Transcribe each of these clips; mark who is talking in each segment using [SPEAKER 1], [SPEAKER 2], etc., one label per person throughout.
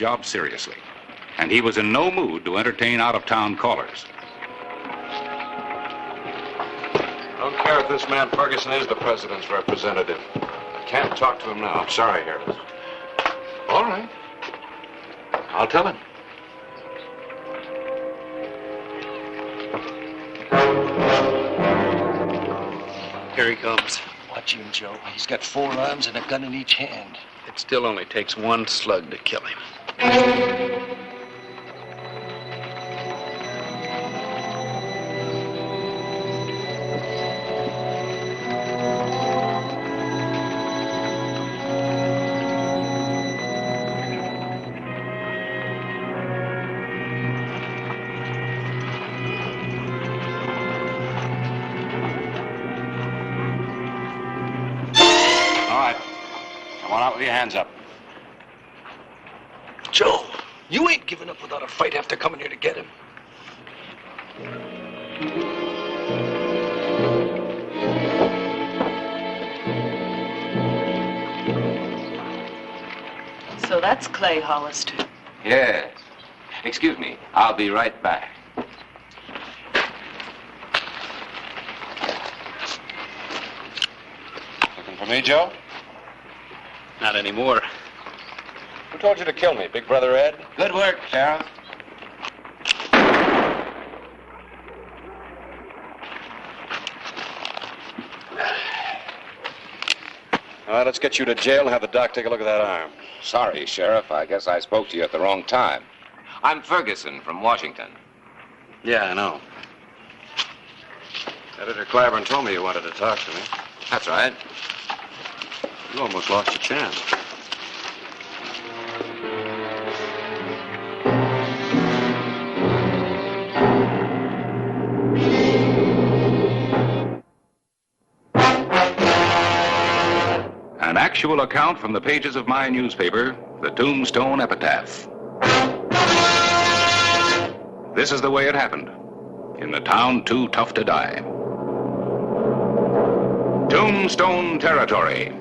[SPEAKER 1] job seriously, and he was in no mood to entertain out-of-town callers.
[SPEAKER 2] I don't care if this man Ferguson is the president's representative. I can't talk to him now. I'm sorry, Harris. All right. I'll tell him.
[SPEAKER 3] Here he comes. Watch him, Joe. He's got 4 arms and a gun in each hand.
[SPEAKER 4] It still only takes 1 slug to kill him.
[SPEAKER 2] Hands up.
[SPEAKER 3] Joe, you ain't giving up without a fight after coming here to get him.
[SPEAKER 5] So that's Clay Hollister.
[SPEAKER 6] Yes. Excuse me. I'll be right back.
[SPEAKER 2] Looking for me, Joe?
[SPEAKER 4] Not anymore.
[SPEAKER 2] Who told you to kill me, Big Brother Ed?
[SPEAKER 6] Good work, Sheriff.
[SPEAKER 2] All right, let's get you to jail and have the doc take a look at that arm.
[SPEAKER 6] Sorry, Sheriff. I guess I spoke to you at the wrong time. I'm Ferguson from Washington.
[SPEAKER 2] Yeah, I know. Editor Clyburn told me you wanted to talk to me.
[SPEAKER 6] That's right.
[SPEAKER 2] You almost lost your chance.
[SPEAKER 1] An actual account from the pages of my newspaper, the Tombstone Epitaph. This is the way it happened, in the town too tough to die. Tombstone Territory.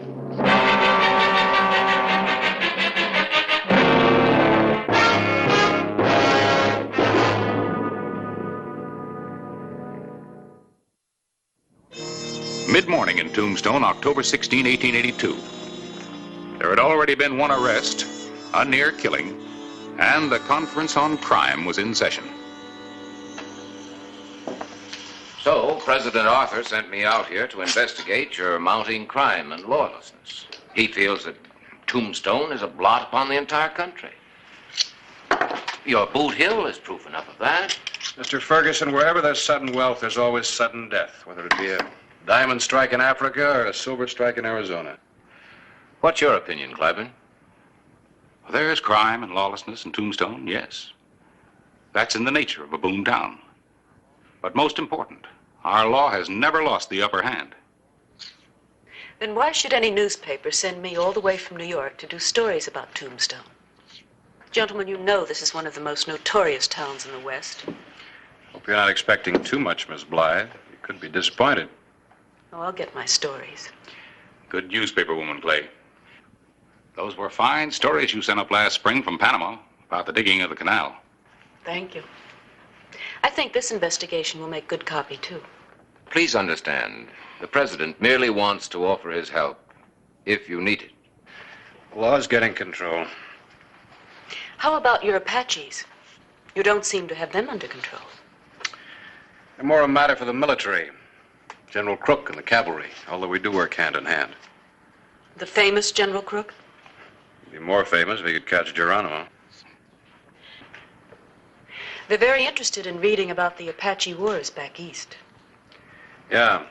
[SPEAKER 1] Mid-morning in Tombstone, October 16, 1882. There had already been 1 arrest, a near killing, and the Conference on Crime was in session.
[SPEAKER 6] So, President Arthur sent me out here to investigate your mounting crime and lawlessness. He feels that Tombstone is a blot upon the entire country. Your Boot Hill is proof enough of that.
[SPEAKER 2] Mr. Ferguson, wherever there's sudden wealth, there's always sudden death, whether it be a diamond strike in Africa or a silver strike in Arizona.
[SPEAKER 6] What's your opinion, Clyburn?
[SPEAKER 1] There's crime and lawlessness in Tombstone, yes. That's in the nature of a boom town. But most important, our law has never lost the upper hand.
[SPEAKER 5] Then why should any newspaper send me all the way from New York to do stories about Tombstone? Gentlemen, you know this is one of the most notorious towns in the West.
[SPEAKER 2] Hope you're not expecting too much, Miss Blythe. You could be disappointed.
[SPEAKER 5] Oh, I'll get my stories.
[SPEAKER 1] Good newspaper woman, Clay. Those were fine stories you sent up last spring from Panama about the digging of the canal.
[SPEAKER 5] Thank you. I think this investigation will make good copy, too.
[SPEAKER 6] Please understand, the president merely wants to offer his help if you need it.
[SPEAKER 2] The law's getting control.
[SPEAKER 5] How about your Apaches? You don't seem to have them under control.
[SPEAKER 2] They're more a matter for the military. General Crook and the cavalry, although we do work hand in hand.
[SPEAKER 5] The famous General Crook?
[SPEAKER 2] He'd be more famous if he could catch Geronimo.
[SPEAKER 5] They're very interested in reading about the Apache wars back east.
[SPEAKER 2] Yeah,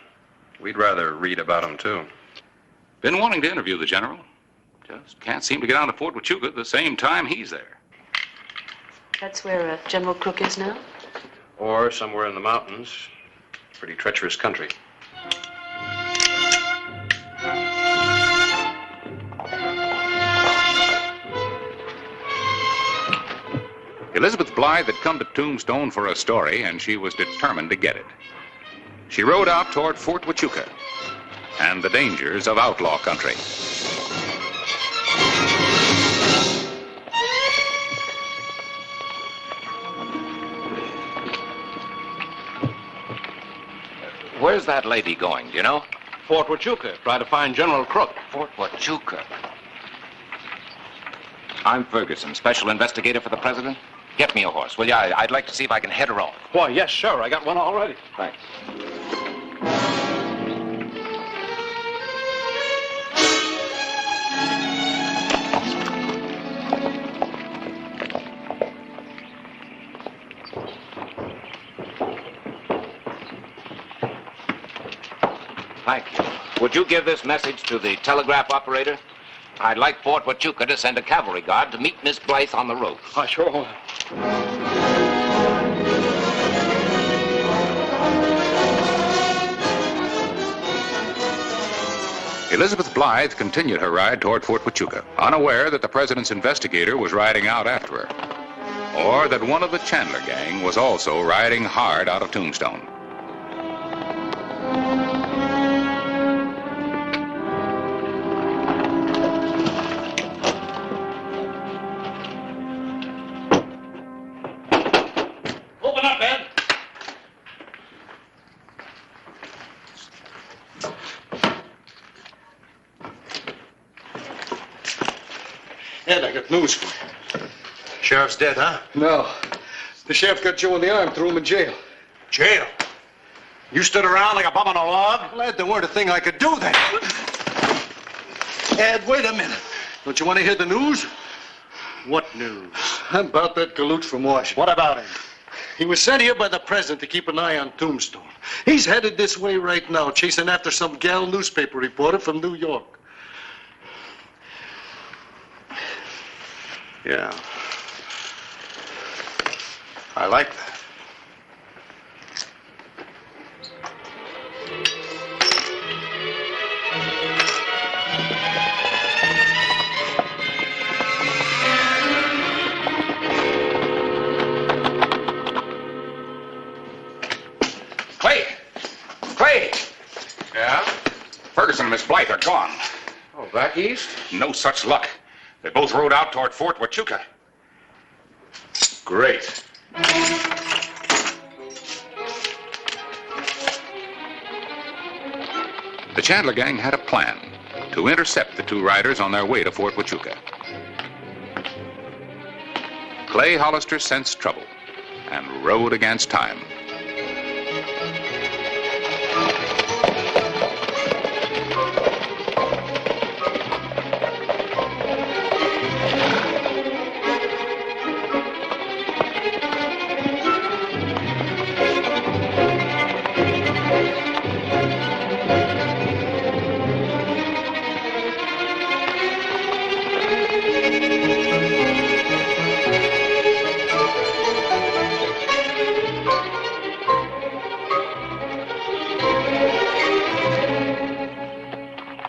[SPEAKER 2] we'd rather read about them, too.
[SPEAKER 1] Been wanting to interview the general. Just can't seem to get down to Fort Huachuca at the same time he's there.
[SPEAKER 5] That's where General Crook is now?
[SPEAKER 2] Or somewhere in the mountains. Pretty treacherous country.
[SPEAKER 1] Elizabeth Blythe had come to Tombstone for a story, and she was determined to get it. She rode out toward Fort Huachuca and the dangers of outlaw country.
[SPEAKER 6] Where's that lady going, do you know?
[SPEAKER 3] Fort Huachuca. Try to find General Crook.
[SPEAKER 6] Fort Huachuca. I'm Ferguson, special investigator for the president. Get me a horse, will you? I'd like to see if I can head her off.
[SPEAKER 3] Why, yes, sure. I got one already.
[SPEAKER 6] Thanks. Thank you. Would you give this message to the telegraph operator? I'd like Fort Huachuca to send a cavalry guard to meet Miss Blythe on the road.
[SPEAKER 3] I sure will.
[SPEAKER 1] Elizabeth Blythe continued her ride toward Fort Huachuca, unaware that the president's investigator was riding out after her, or that one of the Chandler gang was also riding hard out of Tombstone.
[SPEAKER 3] Open up, Ed. Ed, I got news for you.
[SPEAKER 7] Sheriff's dead, huh?
[SPEAKER 3] No. The sheriff got Joe in the arm, threw him in jail.
[SPEAKER 7] Jail? You stood around like a bum on a log?
[SPEAKER 3] Lad, there weren't a thing I could do then. Ed, wait a minute. Don't you want to hear the news?
[SPEAKER 7] What news?
[SPEAKER 3] About that galoot from Washington.
[SPEAKER 7] What about him?
[SPEAKER 3] He was sent here by the president to keep an eye on Tombstone. He's headed this way right now, chasing after some gal newspaper reporter from New York.
[SPEAKER 7] Yeah. I like that.
[SPEAKER 1] Clay!
[SPEAKER 2] Yeah?
[SPEAKER 1] Ferguson and Miss Blythe are gone.
[SPEAKER 2] Oh, back east?
[SPEAKER 1] No such luck. They both rode out toward Fort Huachuca.
[SPEAKER 2] Great.
[SPEAKER 1] The Chandler gang had a plan to intercept the two riders on their way to Fort Huachuca. Clay Hollister sensed trouble and rode against time.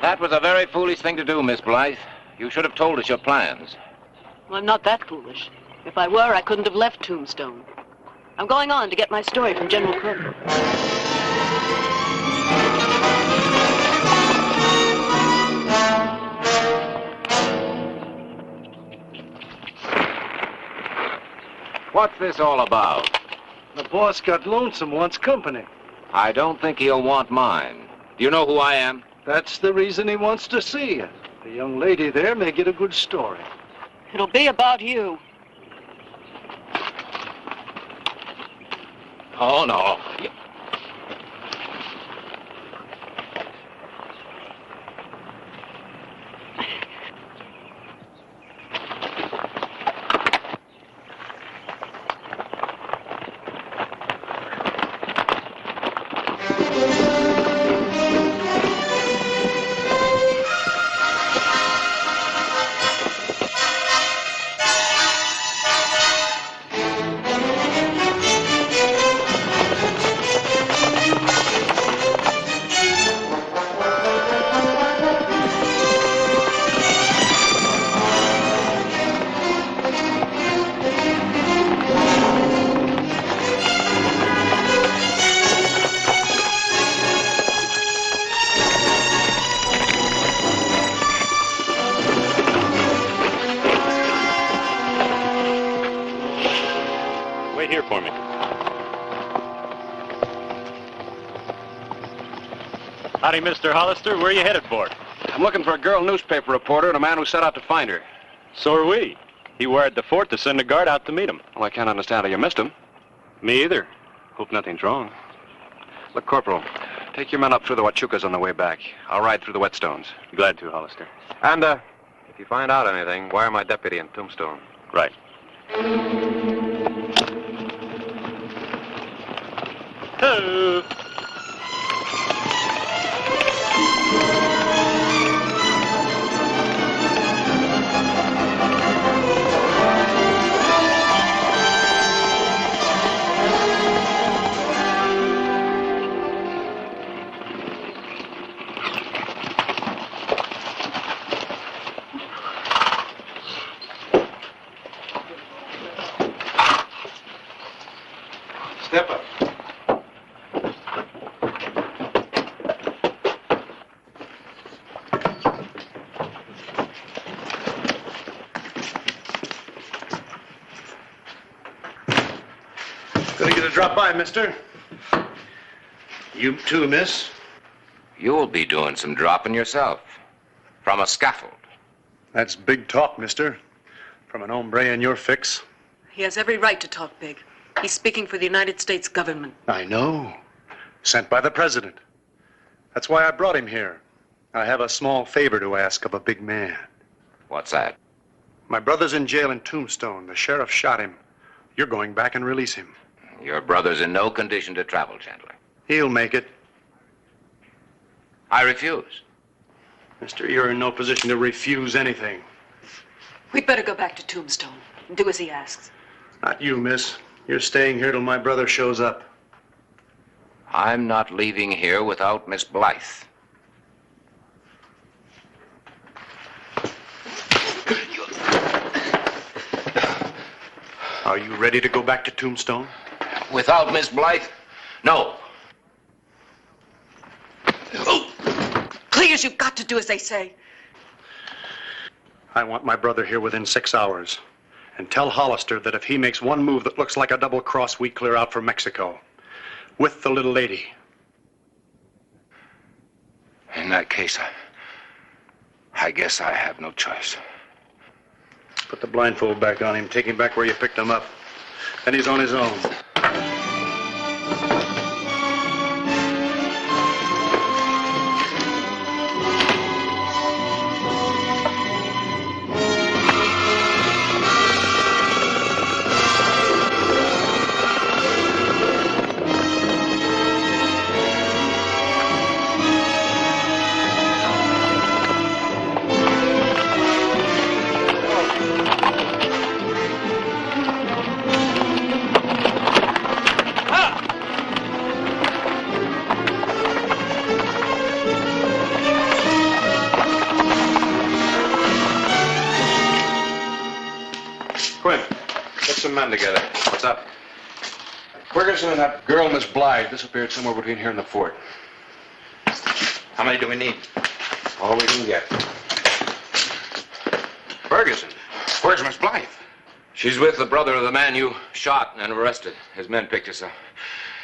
[SPEAKER 6] That was a very foolish thing to do, Miss Blythe. You should have told us your plans.
[SPEAKER 5] Well, I'm not that foolish. If I were, I couldn't have left Tombstone. I'm going on to get my story from General Crook.
[SPEAKER 6] What's this all about?
[SPEAKER 3] The boss got lonesome, wants company.
[SPEAKER 6] I don't think he'll want mine. Do you know who I am?
[SPEAKER 3] That's the reason he wants to see you. The young lady there may get a good story.
[SPEAKER 5] It'll be about you.
[SPEAKER 6] Oh, no.
[SPEAKER 8] Wait here for me. Howdy, Mr. Hollister. Where are you headed for?
[SPEAKER 7] I'm looking for a girl newspaper reporter and a man who set out to find her.
[SPEAKER 8] So are we. He wired the fort to send a guard out to meet him.
[SPEAKER 7] Well, I can't understand how you missed him.
[SPEAKER 8] Me either. Hope nothing's wrong.
[SPEAKER 7] Look, Corporal, take your men up through the Huachucas on the way back. I'll ride through the whetstones.
[SPEAKER 8] Glad to, Hollister.
[SPEAKER 7] And, if you find out anything, wire my deputy in Tombstone.
[SPEAKER 8] Right. Ho!
[SPEAKER 7] Step up.
[SPEAKER 3] Gonna get a drop by, mister. You too, miss.
[SPEAKER 6] You'll be doing some dropping yourself. From a scaffold.
[SPEAKER 3] That's big talk, mister. From an hombre in your fix.
[SPEAKER 5] He has every right to talk big. He's speaking for the United States government.
[SPEAKER 3] I know. Sent by the president. That's why I brought him here. I have a small favor to ask of a big man.
[SPEAKER 6] What's that?
[SPEAKER 3] My brother's in jail in Tombstone. The sheriff shot him. You're going back and release him.
[SPEAKER 6] Your brother's in no condition to travel, Chandler.
[SPEAKER 3] He'll make it.
[SPEAKER 6] I refuse.
[SPEAKER 3] Mister, you're in no position to refuse anything.
[SPEAKER 5] We'd better go back to Tombstone and do as he asks.
[SPEAKER 3] Not you, miss. You're staying here till my brother shows up.
[SPEAKER 6] I'm not leaving here without Miss Blythe.
[SPEAKER 3] Are you ready to go back to Tombstone?
[SPEAKER 6] Without Miss Blythe? No.
[SPEAKER 5] Please, you've got to do as they say.
[SPEAKER 3] I want my brother here within 6 hours. And tell Hollister that if he makes one move that looks like a double cross, we clear out for Mexico. With the little lady.
[SPEAKER 6] In that case, I guess I have no choice.
[SPEAKER 3] Put the blindfold back on him. Take him back where you picked him up. Then he's on his own.
[SPEAKER 7] Men together. What's up? Ferguson and that girl, Miss Blythe, disappeared somewhere between here and the fort.
[SPEAKER 4] How many do we need?
[SPEAKER 7] All we can get. Ferguson? Where's Miss Blythe?
[SPEAKER 6] She's with the brother of the man you shot and arrested. His men picked us up.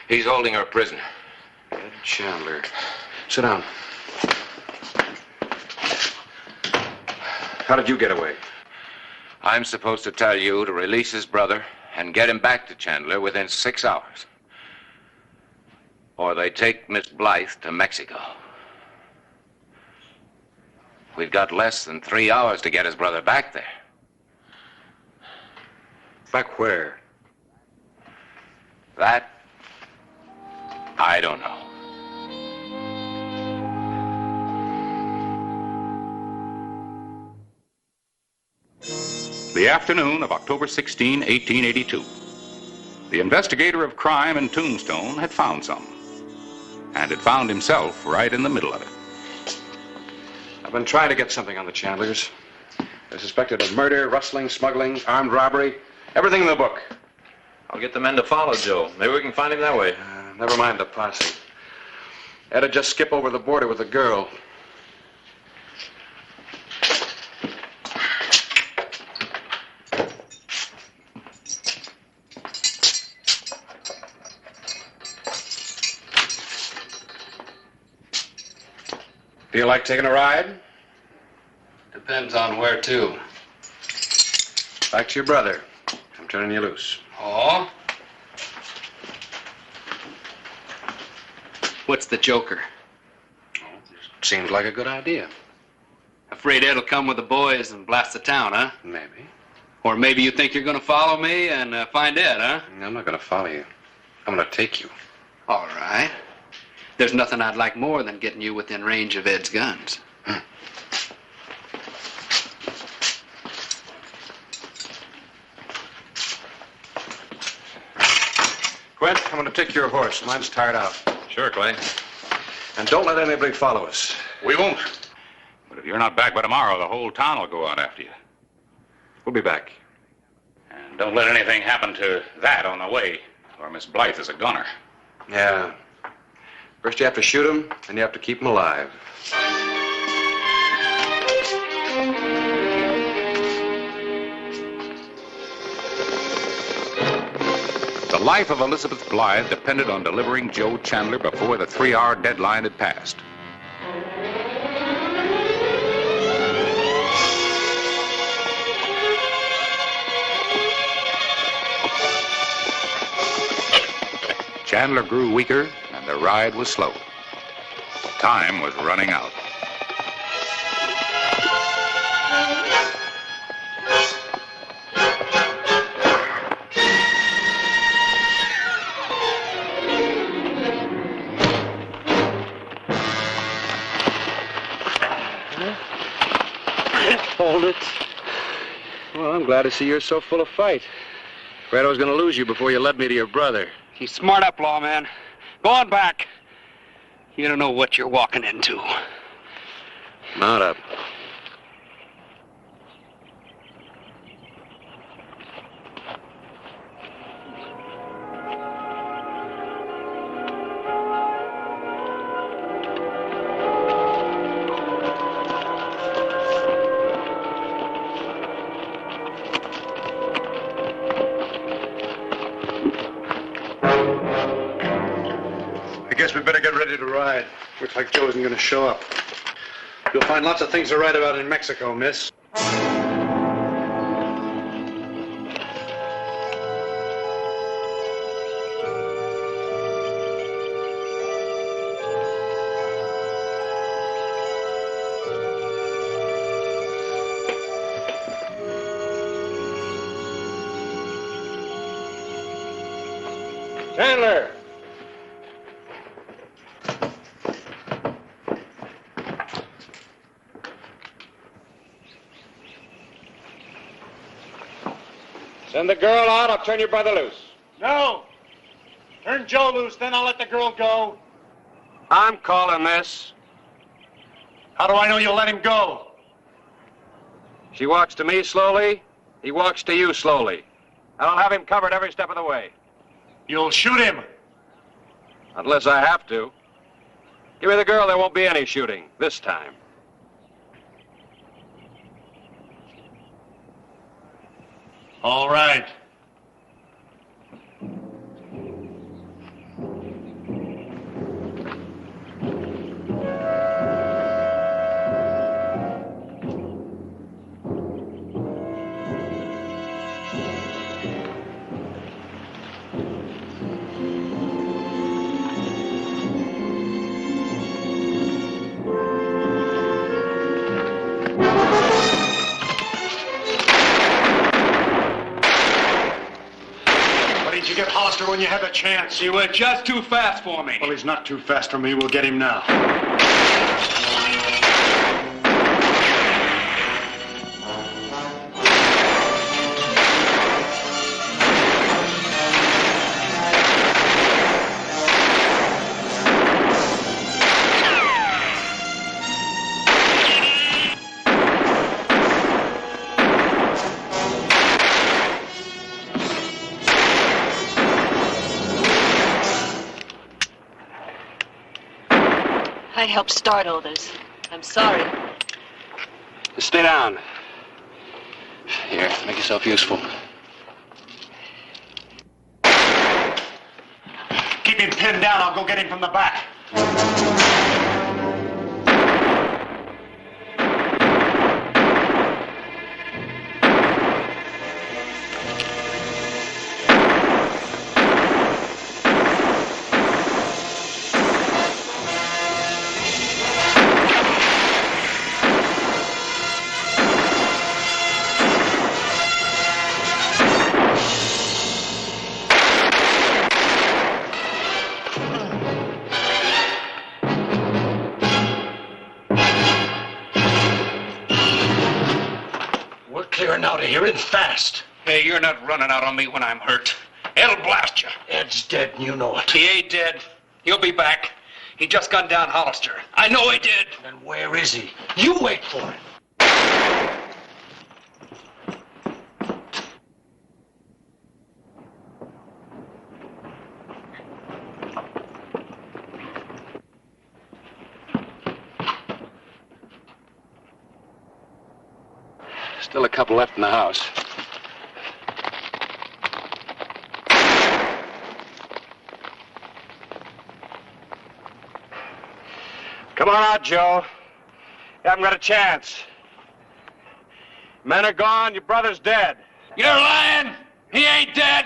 [SPEAKER 6] He's holding her prisoner.
[SPEAKER 7] Ed Chandler. Sit down. How did you get away?
[SPEAKER 6] I'm supposed to tell you to release his brother and get him back to Chandler within 6 hours. Or they take Miss Blythe to Mexico. We've got less than 3 hours to get his brother back there.
[SPEAKER 7] Back where?
[SPEAKER 6] That, I don't know.
[SPEAKER 1] The afternoon of October 16, 1882. The investigator of crime in Tombstone had found some. And had found himself right in the middle of it.
[SPEAKER 7] I've been trying to get something on the Chandlers. They're suspected of murder, rustling, smuggling, armed robbery. Everything in the book.
[SPEAKER 4] I'll get the men to follow Joe. Maybe we can find him that way.
[SPEAKER 7] Never mind the posse. Ed'd just skip over the border with the girl. Feel like taking a ride?
[SPEAKER 9] Depends on where to.
[SPEAKER 7] Back to your brother. I'm turning you loose.
[SPEAKER 9] Oh? What's the joker?
[SPEAKER 7] Seems like a good idea.
[SPEAKER 9] Afraid Ed'll come with the boys and blast the town, huh?
[SPEAKER 7] Maybe.
[SPEAKER 9] Or maybe you think you're gonna follow me and find Ed, huh?
[SPEAKER 7] I'm not going to follow you. I'm going to take you.
[SPEAKER 9] All right. There's nothing I'd like more than getting you within range of Ed's guns.
[SPEAKER 7] Quint, I'm going to take your horse. Mine's tired out.
[SPEAKER 4] Sure, Clay.
[SPEAKER 7] And don't let anybody follow us.
[SPEAKER 1] We won't. But if you're not back by tomorrow, the whole town will go out after you.
[SPEAKER 7] We'll be back.
[SPEAKER 1] And don't let anything happen to that on the way, or Miss Blythe is a gunner.
[SPEAKER 7] Yeah. First you have to shoot him, and you have to keep him alive.
[SPEAKER 1] The life of Elizabeth Blythe depended on delivering Joe Chandler before the 3-hour deadline had passed. Chandler grew weaker, and the ride was slow. Time was running out.
[SPEAKER 9] Hold it. Well, I'm glad to see you're so full of fight. Afraid I was going to lose you before you led me to your brother.
[SPEAKER 10] You smart up, lawman. Go on back. You don't know what you're walking into.
[SPEAKER 9] Mount up.
[SPEAKER 3] I guess we better get ready to ride. Looks like Joe isn't going to show up. You'll find lots of things to write about in Mexico, miss.
[SPEAKER 7] Chandler! Send the girl out. I'll turn your brother loose.
[SPEAKER 3] No! Turn Joe loose, then I'll let the girl go.
[SPEAKER 7] I'm calling this.
[SPEAKER 3] How do I know you'll let him go?
[SPEAKER 7] She walks to me slowly. He walks to you slowly. And I'll have him covered every step of the way.
[SPEAKER 3] You'll shoot him.
[SPEAKER 7] Unless I have to. Give me the girl, there won't be any shooting. This time.
[SPEAKER 3] All right. Did you get Hollister when you had the chance?
[SPEAKER 10] You were just too fast for me.
[SPEAKER 3] Well, he's not too fast for me. We'll get him now.
[SPEAKER 5] I helped start all this. I'm sorry.
[SPEAKER 9] Stay down. Here, make yourself useful.
[SPEAKER 3] Keep him pinned down. I'll go get him from the back.
[SPEAKER 11] in fast.
[SPEAKER 10] Hey, you're not running out on me when I'm hurt. It'll blast you.
[SPEAKER 11] Ed's dead, and you know it.
[SPEAKER 10] He ain't dead. He'll be back. He just gunned down Hollister. I know he did.
[SPEAKER 11] Then where is he? You wait for him.
[SPEAKER 9] Still a couple left in the house.
[SPEAKER 3] Come on out, Joe. You haven't got a chance. Men are gone, your brother's dead.
[SPEAKER 10] You're lying. He ain't dead.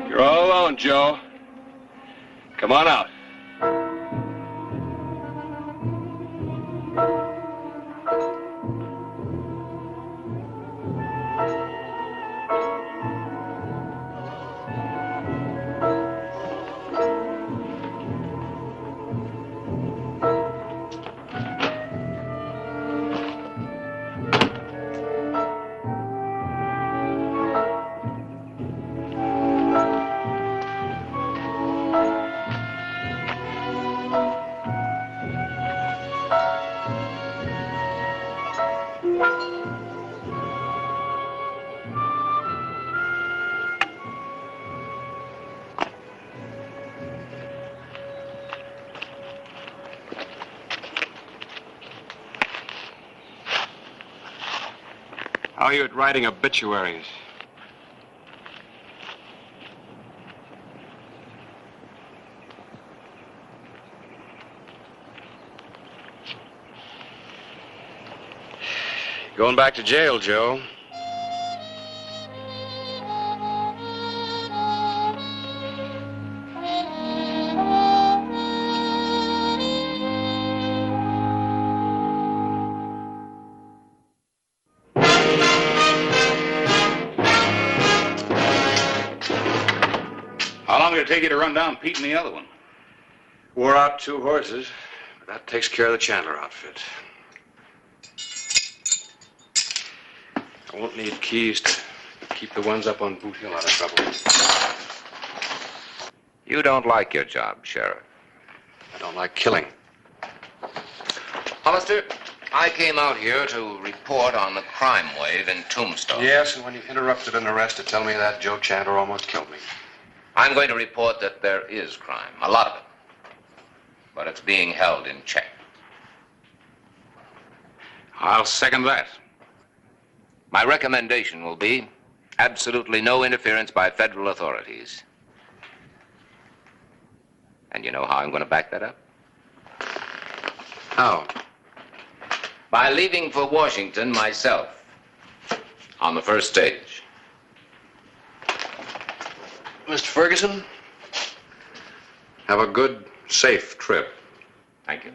[SPEAKER 9] You're all alone, Joe. Come on out.
[SPEAKER 7] How are you at writing obituaries?
[SPEAKER 9] Going back to jail, Joe.
[SPEAKER 1] How long did it take you to run down Pete and the other one?
[SPEAKER 7] Wore out 2 horses, but that takes care of the Chandler outfit. I won't need keys to keep the ones up on Boot Hill out of trouble.
[SPEAKER 6] You don't like your job, Sheriff.
[SPEAKER 7] I don't like killing.
[SPEAKER 6] Hollister, I came out here to report on the crime wave in Tombstone.
[SPEAKER 7] Yes, and when you interrupted an arrest to tell me that, Joe Chandler almost killed me.
[SPEAKER 6] I'm going to report that there is crime, a lot of it. But it's being held in check.
[SPEAKER 1] I'll second that.
[SPEAKER 6] My recommendation will be absolutely no interference by federal authorities. And you know how I'm going to back that up?
[SPEAKER 7] How?
[SPEAKER 6] By leaving for Washington myself on the first stage.
[SPEAKER 7] Mr. Ferguson, have a good, safe trip.
[SPEAKER 6] Thank you.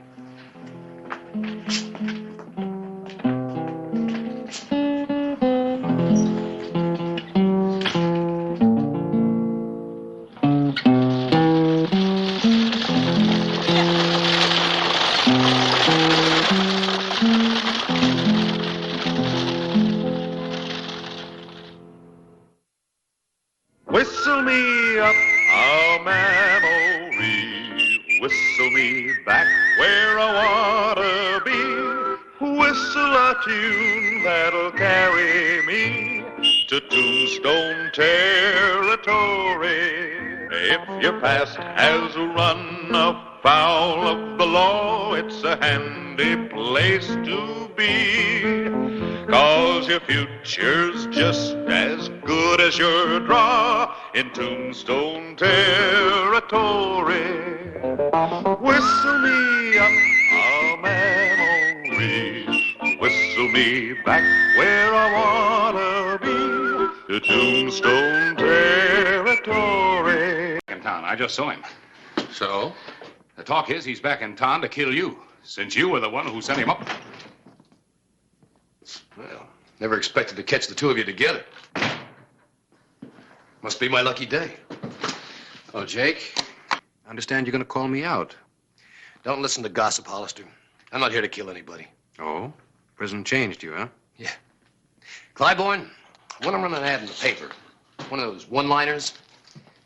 [SPEAKER 12] Whistle me up a memory, whistle me back where I wanna be, whistle a tune that'll carry me to Tombstone Territory. If your past has run afoul of the law, it's a handy place to be. 'Cause your future's just as good as your draw in Tombstone Territory. Whistle me up a memory, whistle me back where I wanna be, to Tombstone Territory.
[SPEAKER 1] In town. I just saw him. So? The talk is he's back in town to kill you, since you were the one who sent him up.
[SPEAKER 13] Well, never expected to catch the two of you together. Must be my lucky day.
[SPEAKER 9] Oh, Jake, I understand you're going to call me out.
[SPEAKER 13] Don't listen to gossip, Hollister. I'm not here to kill anybody.
[SPEAKER 9] Oh? Prison changed you, huh?
[SPEAKER 13] Yeah. Clybourne, I want to run an ad in the paper. One of those one-liners.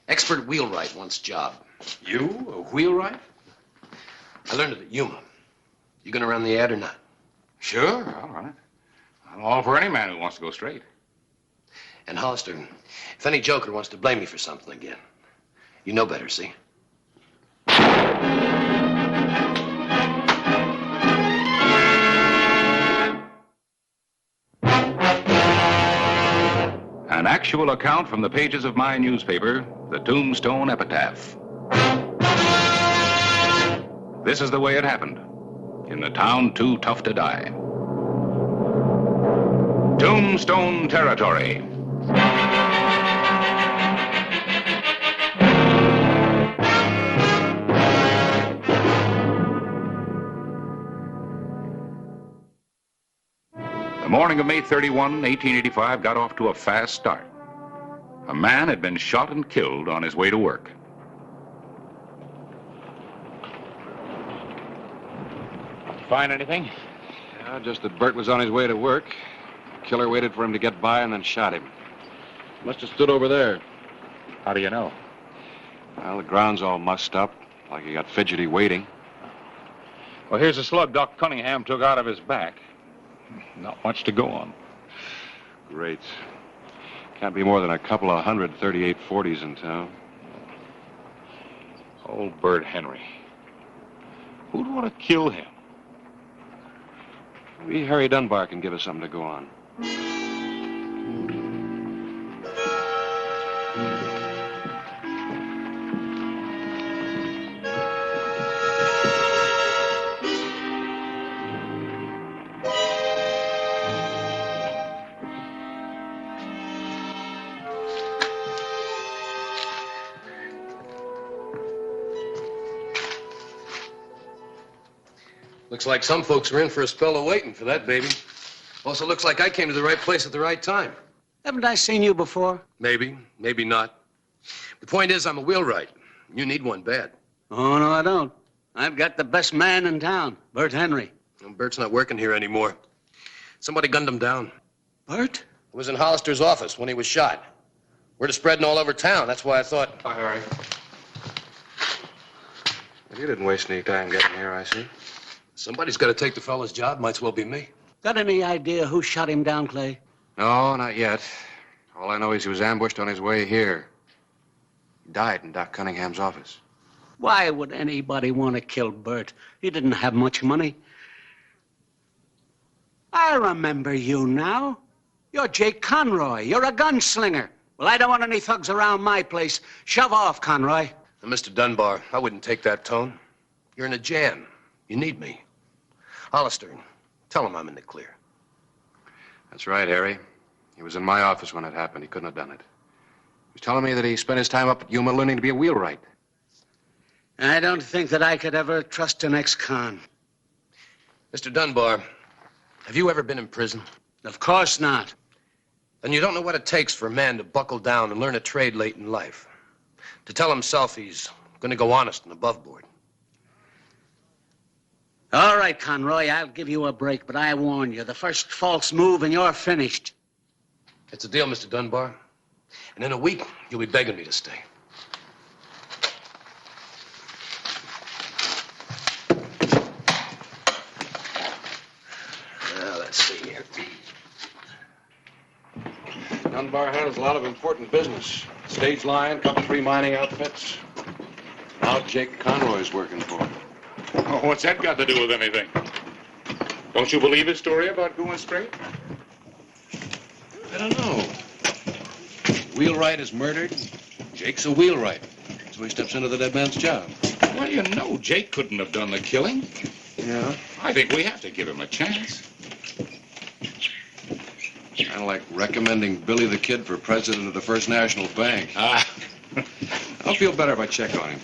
[SPEAKER 13] Expert wheelwright wants job.
[SPEAKER 1] You? A wheelwright?
[SPEAKER 13] I learned it at Yuma. You gonna run the ad or not?
[SPEAKER 1] Sure, I'll run it. I'm all for any man who wants to go straight.
[SPEAKER 13] And Hollister, if any joker wants to blame me for something again, you know better, see?
[SPEAKER 1] An actual account from the pages of my newspaper, the Tombstone Epitaph. This is the way it happened, in the town too tough to die. Tombstone Territory. The morning of May 31, 1885, got off to a fast start. A man had been shot and killed on his way to work.
[SPEAKER 8] Find anything?
[SPEAKER 9] Yeah, just that Bert was on his way to work. The killer waited for him to get by and then shot him. Must have stood over there.
[SPEAKER 8] How do you know?
[SPEAKER 9] Well, the ground's all mussed up, like he got fidgety waiting.
[SPEAKER 8] Well, here's a slug Doc Cunningham took out of his back. Not much to go on.
[SPEAKER 9] Great. Can't be more than a couple of 138-40s in town.
[SPEAKER 8] Old Bert Henry. Who'd want to kill him?
[SPEAKER 9] Maybe Harry Dunbar can give us something to go on.
[SPEAKER 13] Looks like some folks are in for a spell of waiting for that baby. Also looks like I came to the right place at the right time.
[SPEAKER 11] Haven't I seen you before?
[SPEAKER 13] Maybe, maybe not. The point is, I'm a wheelwright. You need one bad.
[SPEAKER 11] Oh, no, I don't. I've got the best man in town, Bert Henry.
[SPEAKER 13] Well, Bert's not working here anymore. Somebody gunned him down.
[SPEAKER 11] Bert?
[SPEAKER 13] It was in Hollister's office when he was shot. Word is spreading all over town. That's why I thought...
[SPEAKER 9] Hi, Harry. Well, you didn't waste any time getting here, I see.
[SPEAKER 13] Somebody's got to take the fellow's job. Might as well be me.
[SPEAKER 11] Got any idea who shot him down, Clay?
[SPEAKER 9] No, not yet. All I know is he was ambushed on his way here. He died in Doc Cunningham's office.
[SPEAKER 11] Why would anybody want to kill Bert? He didn't have much money. I remember you now. You're Jake Conroy. You're a gunslinger. Well, I don't want any thugs around my place. Shove off, Conroy.
[SPEAKER 13] Now, Mr. Dunbar, I wouldn't take that tone. You're in a jam. You need me. Hollister, tell him I'm in the clear.
[SPEAKER 9] That's right, Harry. He was in my office when it happened. He couldn't have done it. He was telling me that he spent his time up at Yuma learning to be a wheelwright.
[SPEAKER 11] I don't think that I could ever trust an ex-con.
[SPEAKER 13] Mr. Dunbar, have you ever been in prison?
[SPEAKER 11] Of course not.
[SPEAKER 13] Then you don't know what it takes for a man to buckle down and learn a trade late in life. To tell himself he's going to go honest and above board.
[SPEAKER 11] All right, Conroy, I'll give you a break, but I warn you, the first false move and you're finished.
[SPEAKER 13] It's a deal, Mr. Dunbar. And in a week, you'll be begging me to stay. Well, let's see here.
[SPEAKER 9] Dunbar handles a lot of important business. Stage line, couple 3 mining outfits. Now Jake Conroy's working for him.
[SPEAKER 1] Oh, what's that got to do with anything? Don't you believe his story about going straight?
[SPEAKER 13] I don't know. Wheelwright is murdered. Jake's a wheelwright. So he steps into the dead man's job.
[SPEAKER 1] Well, you know Jake couldn't have done the killing.
[SPEAKER 13] Yeah?
[SPEAKER 1] I think we have to give him a chance.
[SPEAKER 9] Kind of like recommending Billy the Kid for president of the First National Bank. I'll feel better if I check on him.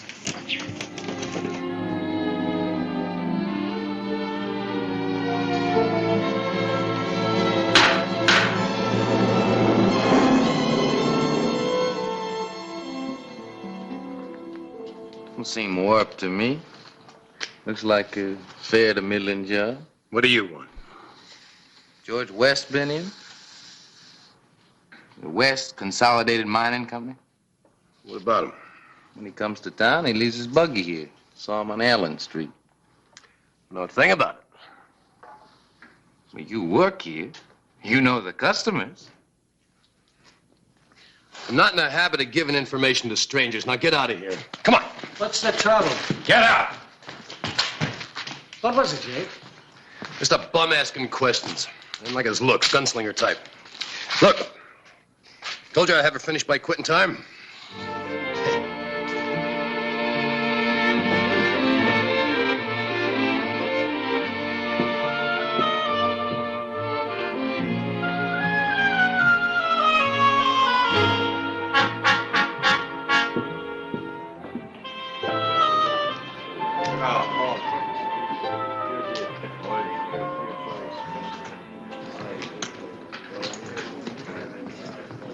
[SPEAKER 6] Don't seem warped to me. Looks like a fair to middling job.
[SPEAKER 3] What do you want?
[SPEAKER 6] George West been in? The West Consolidated Mining Company?
[SPEAKER 13] What about him?
[SPEAKER 6] When he comes to town, he leaves his buggy here. Saw him on Allen Street.
[SPEAKER 13] No thing about it.
[SPEAKER 6] Well, you work here. You know the customers.
[SPEAKER 13] I'm not in the habit of giving information to strangers. Now get out of here. Come on.
[SPEAKER 11] What's the trouble?
[SPEAKER 13] Get out.
[SPEAKER 11] What was it, Jake?
[SPEAKER 13] Just a bum asking questions. Ain't like his looks, gunslinger type. Look, told you I'd have her finished by quitting time.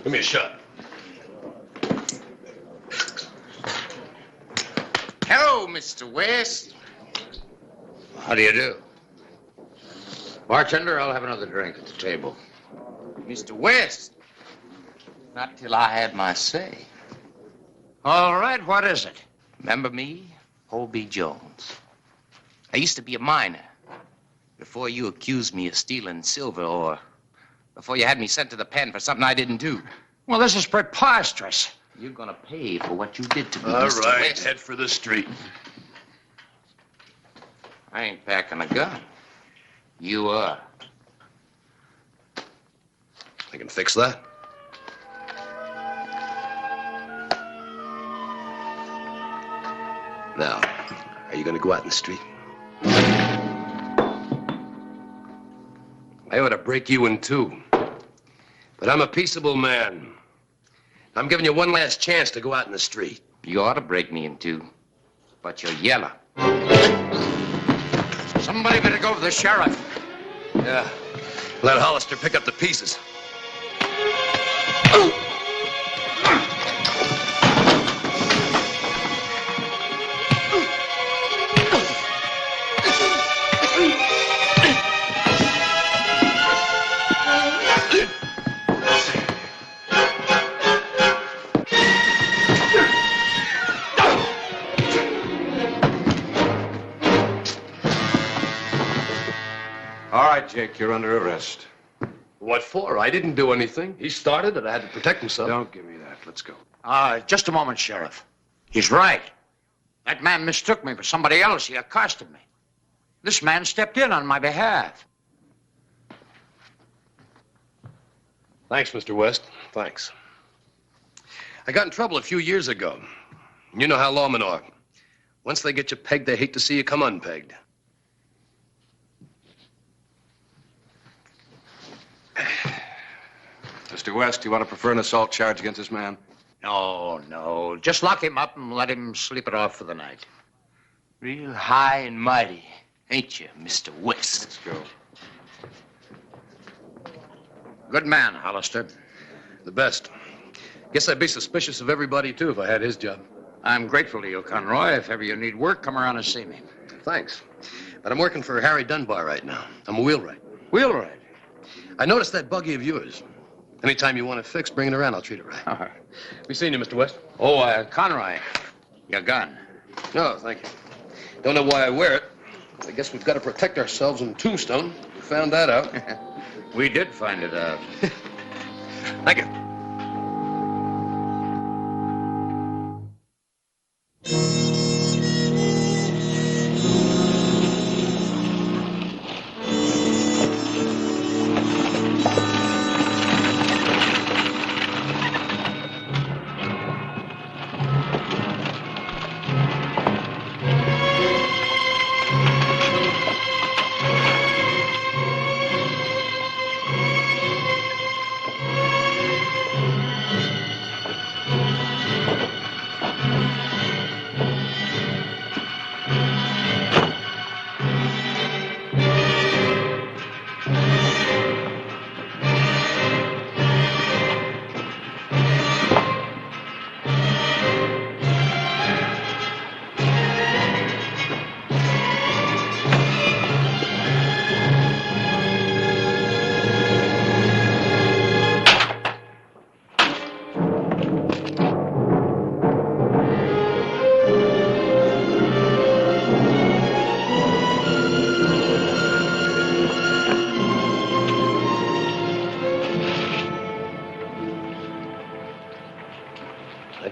[SPEAKER 13] Give me a shot.
[SPEAKER 6] Hello, Mr. West.
[SPEAKER 13] How do you do?
[SPEAKER 6] Bartender, I'll have another drink at the table. Mr. West. Not till I had my say.
[SPEAKER 11] All right, what is it?
[SPEAKER 6] Remember me? Holby Jones. I used to be a miner. Before you accused me of stealing silver or before you had me sent to the pen for something I didn't do.
[SPEAKER 11] Well, this is preposterous.
[SPEAKER 6] You're gonna pay for what you did to me,
[SPEAKER 13] All
[SPEAKER 6] Mr.
[SPEAKER 13] right,
[SPEAKER 6] West.
[SPEAKER 13] head for the street.
[SPEAKER 6] I ain't packing a gun. You are.
[SPEAKER 13] I can fix that. Now, are you gonna go out in the street? I ought to break you in two. But I'm a peaceable man. I'm giving you one last chance to go out in the street.
[SPEAKER 6] You ought to break me in two. But you're yellow.
[SPEAKER 11] Somebody better go to the sheriff.
[SPEAKER 13] Yeah. Let Hollister pick up the pieces.
[SPEAKER 7] All right, Jake, you're under arrest.
[SPEAKER 13] What for? I didn't do anything. He started it. I had to protect himself.
[SPEAKER 7] Don't give me that. Let's go.
[SPEAKER 11] Just a moment, Sheriff. He's right. That man mistook me for somebody else. He accosted me. This man stepped in on my behalf.
[SPEAKER 13] Thanks, Mr. West. Thanks. I got in trouble a few years ago. You know how lawmen are. Once they get you pegged, they hate to see you come unpegged.
[SPEAKER 7] Mr. West, you want to prefer an assault charge against this man?
[SPEAKER 11] No. Just lock him up and let him sleep it off for the night.
[SPEAKER 6] Real high and mighty, ain't you, Mr. West?
[SPEAKER 7] Let's go.
[SPEAKER 11] Good man, Hollister.
[SPEAKER 13] The best. Guess I'd be suspicious of everybody, too, if I had his job.
[SPEAKER 11] I'm grateful to you, Conroy. If ever you need work, come around and see me.
[SPEAKER 13] Thanks. But I'm working for Harry Dunbar right now. I'm a wheelwright.
[SPEAKER 11] Wheelwright?
[SPEAKER 13] I noticed that buggy of yours. Anytime you want it fixed, bring it around. I'll treat it right.
[SPEAKER 11] All right.
[SPEAKER 13] We seen you, Mr. West.
[SPEAKER 11] Oh, Conroy, your gun.
[SPEAKER 13] No, thank you. Don't know why I wear it. I guess we've got to protect ourselves in Tombstone. We found that out.
[SPEAKER 11] We did find it out.
[SPEAKER 13] Thank you.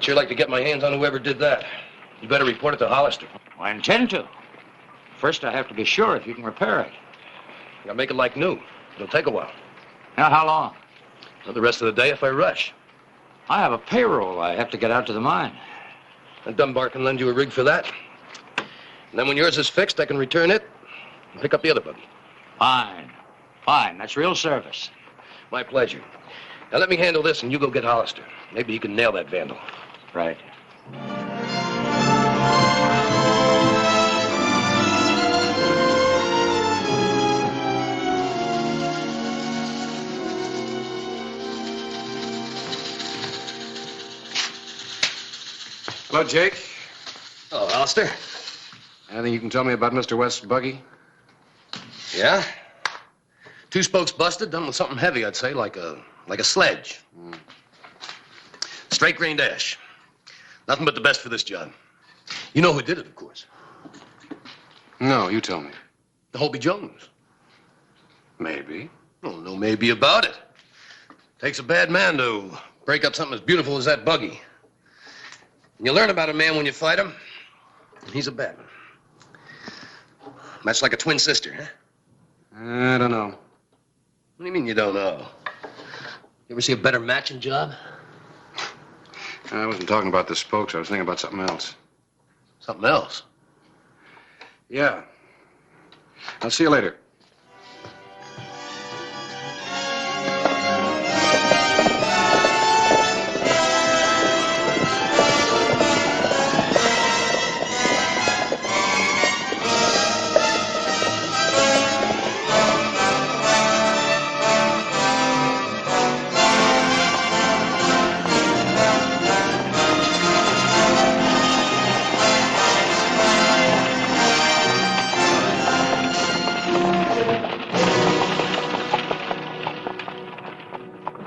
[SPEAKER 13] sure like to get my hands on whoever did that. You better report it to Hollister.
[SPEAKER 6] I intend to. First, I have to be sure if you can repair it.
[SPEAKER 13] I'll make it like new. It'll take a while.
[SPEAKER 6] Now, how long?
[SPEAKER 13] Well, the rest of the day if I rush.
[SPEAKER 6] I have a payroll I have to get out to the mine.
[SPEAKER 13] And Dunbar can lend you a rig for that. And then when yours is fixed, I can return it and pick up the other buggy.
[SPEAKER 6] Fine. Fine. That's real service.
[SPEAKER 13] My pleasure. Now let me handle this and you go get Hollister. Maybe he can nail that vandal.
[SPEAKER 6] Right.
[SPEAKER 7] Hello, Jake.
[SPEAKER 13] Hello, Hollister.
[SPEAKER 7] Anything you can tell me about Mr. West's buggy?
[SPEAKER 13] Yeah? 2 spokes busted, done with something heavy, I'd say, like a sledge. Straight grain dash. Nothing but the best for this job. You know who did it, of course.
[SPEAKER 7] No, you tell me.
[SPEAKER 13] The Hobie Jones.
[SPEAKER 7] Maybe.
[SPEAKER 13] Oh, no maybe about it. Takes a bad man to break up something as beautiful as that buggy. You learn about a man when you fight him. He's a bad one. Much like a twin sister, huh?
[SPEAKER 7] I don't know.
[SPEAKER 13] What do you mean you don't know? You ever see a better matching job?
[SPEAKER 7] I wasn't talking about the spokes. I was thinking about something else.
[SPEAKER 13] Something else?
[SPEAKER 7] Yeah. I'll see you later.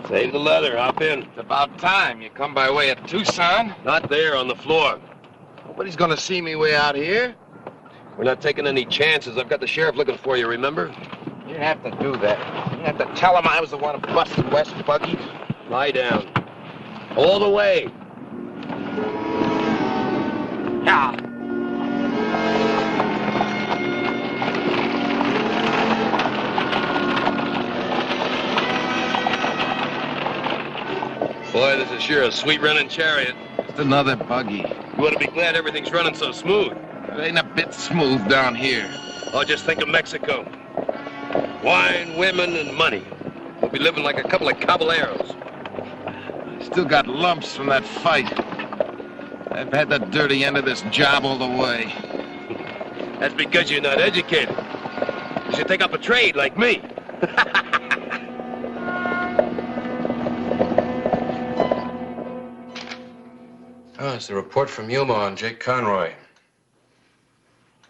[SPEAKER 13] Save the leather, hop in.
[SPEAKER 4] It's about time. You come by way of Tucson.
[SPEAKER 13] Not there, on the floor.
[SPEAKER 4] Nobody's gonna see me way out here.
[SPEAKER 13] We're not taking any chances. I've got the sheriff looking for you, remember?
[SPEAKER 4] You didn't have to do that. You didn't have to tell him I was the one who busted West's buggy.
[SPEAKER 13] Lie down. All the way.
[SPEAKER 4] Yeah.
[SPEAKER 13] Boy, this is sure a sweet running chariot.
[SPEAKER 4] Just another buggy.
[SPEAKER 13] You ought to be glad everything's running so smooth.
[SPEAKER 4] It ain't a bit smooth down here.
[SPEAKER 13] Oh, just think of Mexico. Wine, women, and money. We'll be living like a couple of caballeros.
[SPEAKER 4] Still got lumps from that fight. I've had the dirty end of this job all the way.
[SPEAKER 13] That's because you're not educated. You should take up a trade like me.
[SPEAKER 7] Oh, it's the report from Yuma on Jake Conroy.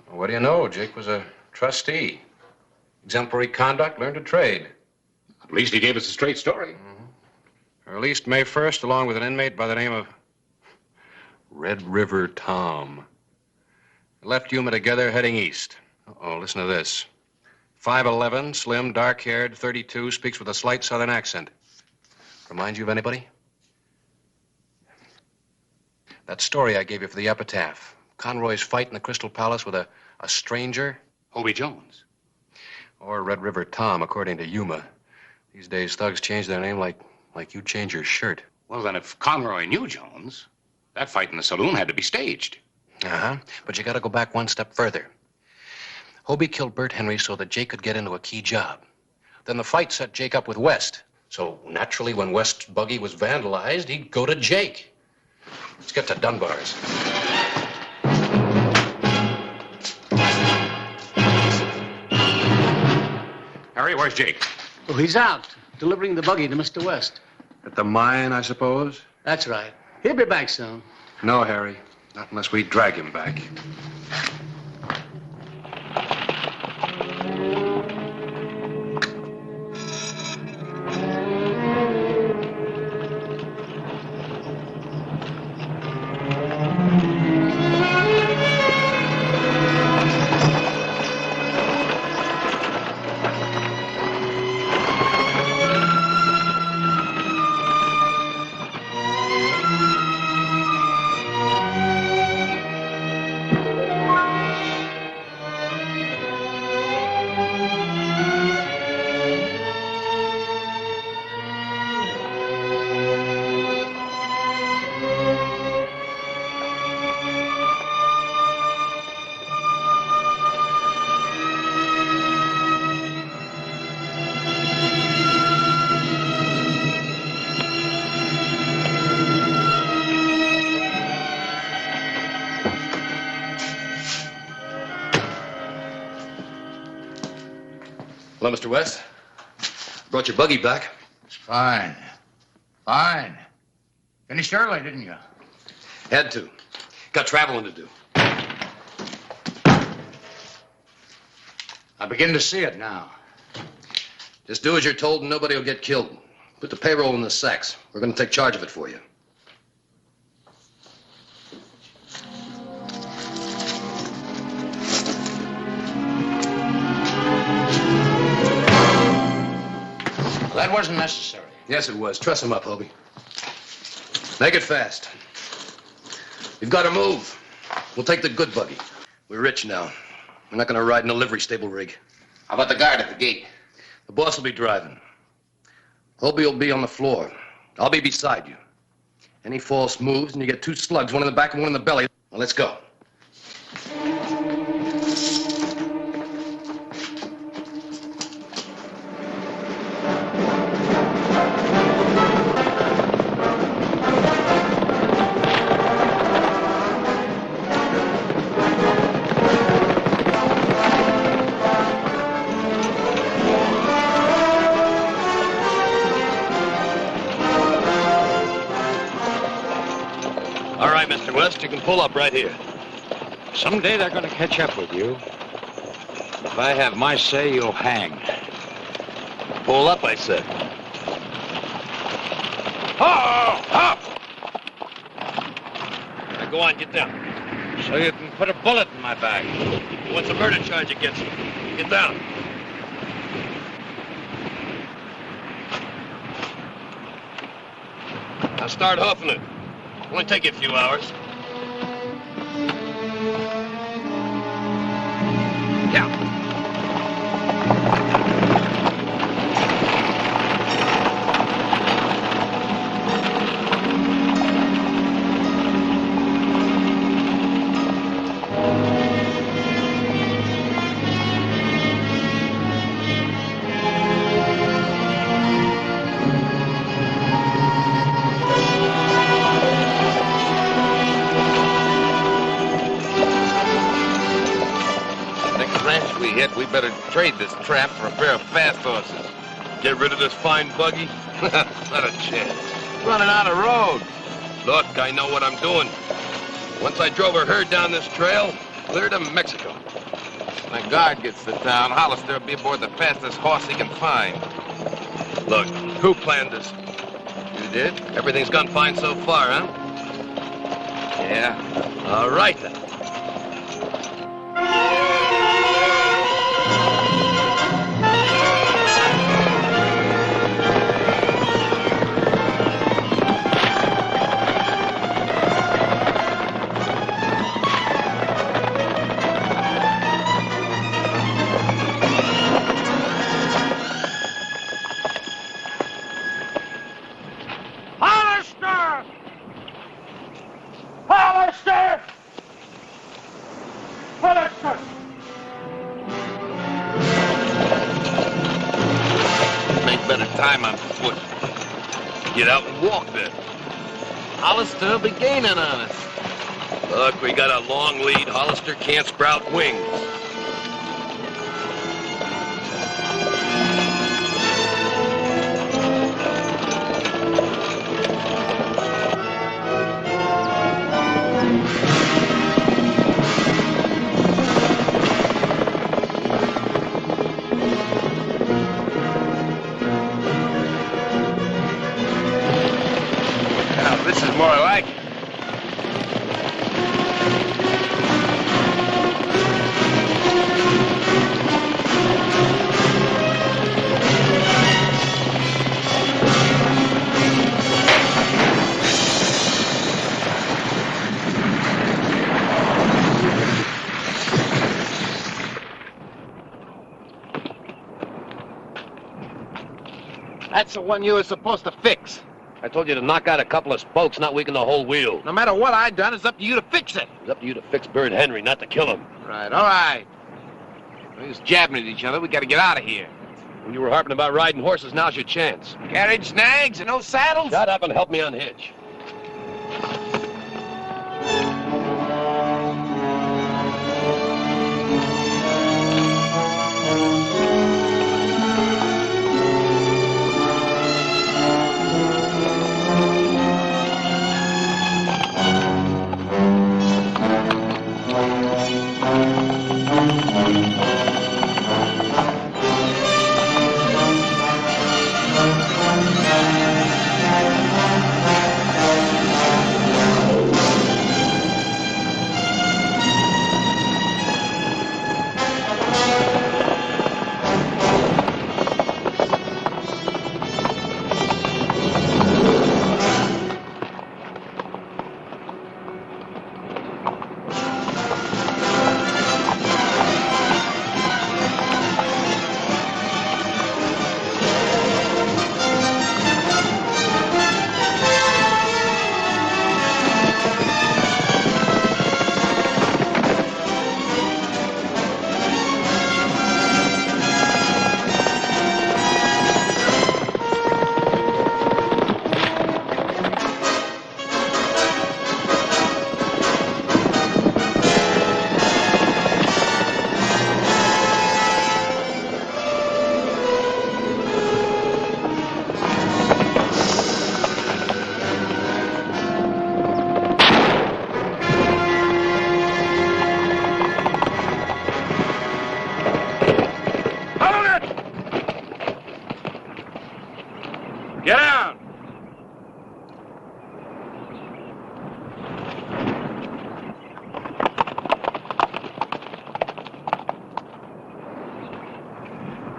[SPEAKER 7] Well, what do you know? Jake was a trustee. Exemplary conduct, learned to trade.
[SPEAKER 1] At least he gave us a straight story.
[SPEAKER 7] Released May 1st, along with an inmate by the name of Red River Tom. Left Yuma together, heading east. Uh-oh, listen to this. 5'11", slim, dark-haired, 32, speaks with a slight southern accent. Reminds you of anybody? That story I gave you for the epitaph. Conroy's fight in the Crystal Palace with a stranger.
[SPEAKER 1] Hobie Jones.
[SPEAKER 7] Or Red River Tom, according to Yuma. These days, thugs change their name like you change your shirt.
[SPEAKER 1] Well, then, if Conroy knew Jones, that fight in the saloon had to be staged.
[SPEAKER 7] Uh-huh. But you gotta go back one step further. Hobie killed Bert Henry so that Jake could get into a key job. Then the fight set Jake up with West. So, naturally, when West's buggy was vandalized, he'd go to Jake. Let's get to Dunbar's.
[SPEAKER 1] Harry, where's Jake?
[SPEAKER 11] Oh, he's out, delivering the buggy to Mr. West.
[SPEAKER 7] At the mine, I suppose?
[SPEAKER 11] That's right. He'll be back soon.
[SPEAKER 7] No, Harry. Not unless we drag him back.
[SPEAKER 13] Hello, Mr. West. Brought your buggy back.
[SPEAKER 14] Fine. Fine. Finished early, didn't you?
[SPEAKER 13] Had to. Got traveling to do.
[SPEAKER 14] I begin to see it now.
[SPEAKER 13] Just do as you're told and nobody will get killed. Put the payroll in the sacks. We're going to take charge of it for you.
[SPEAKER 14] That wasn't necessary.
[SPEAKER 13] Yes, it was. Truss him up, Hobie. Make it fast. We've got to move. We'll take the good buggy. We're rich now. We're not going to ride in a livery stable rig.
[SPEAKER 6] How about the guard at the gate?
[SPEAKER 13] The boss will be driving. Hobie will be on the floor. I'll be beside you. Any false moves and you get 2 slugs, one in the back and one in the belly. Now, let's go.
[SPEAKER 9] All right, Mr. West, you can pull up right here.
[SPEAKER 8] Someday they're going to catch up with you. If I have my say, you'll hang.
[SPEAKER 9] Pull up, I said.
[SPEAKER 8] Oh, up!
[SPEAKER 9] Now go on, get down.
[SPEAKER 8] So you can put a bullet in my back.
[SPEAKER 9] What's a murder charge against you? Get down. Now start hoofing it. Only take you a few hours. Yeah.
[SPEAKER 4] We better trade this trap for a pair of fast horses.
[SPEAKER 9] Get rid of this fine buggy?
[SPEAKER 4] Not a chance. Running out of road.
[SPEAKER 9] Look, I know what I'm doing. Once I drove a herd down this trail, clear to Mexico.
[SPEAKER 4] When the guard gets to town, Hollister will be aboard the fastest horse he can find.
[SPEAKER 9] Look, who planned this?
[SPEAKER 4] You did?
[SPEAKER 9] Everything's gone fine so far, huh?
[SPEAKER 4] Yeah.
[SPEAKER 9] All right, then.
[SPEAKER 4] Time on foot.
[SPEAKER 9] Get out and walk then.
[SPEAKER 4] Hollister will be gaining on us.
[SPEAKER 9] Look, we got a long lead. Hollister can't sprout wings.
[SPEAKER 4] This is more like it. That's the one you were supposed to fix.
[SPEAKER 9] I told you to knock out a couple of spokes, not weaken the whole wheel.
[SPEAKER 4] No matter what I done, it's up to you to fix it.
[SPEAKER 9] It's up to you to fix Bird Henry, not to kill him.
[SPEAKER 4] Right, all right. We're just jabbing at each other. We got to get out of here.
[SPEAKER 9] When you were harping about riding horses, now's your chance.
[SPEAKER 4] Carriage snags and no saddles?
[SPEAKER 9] Shut up and help me unhitch.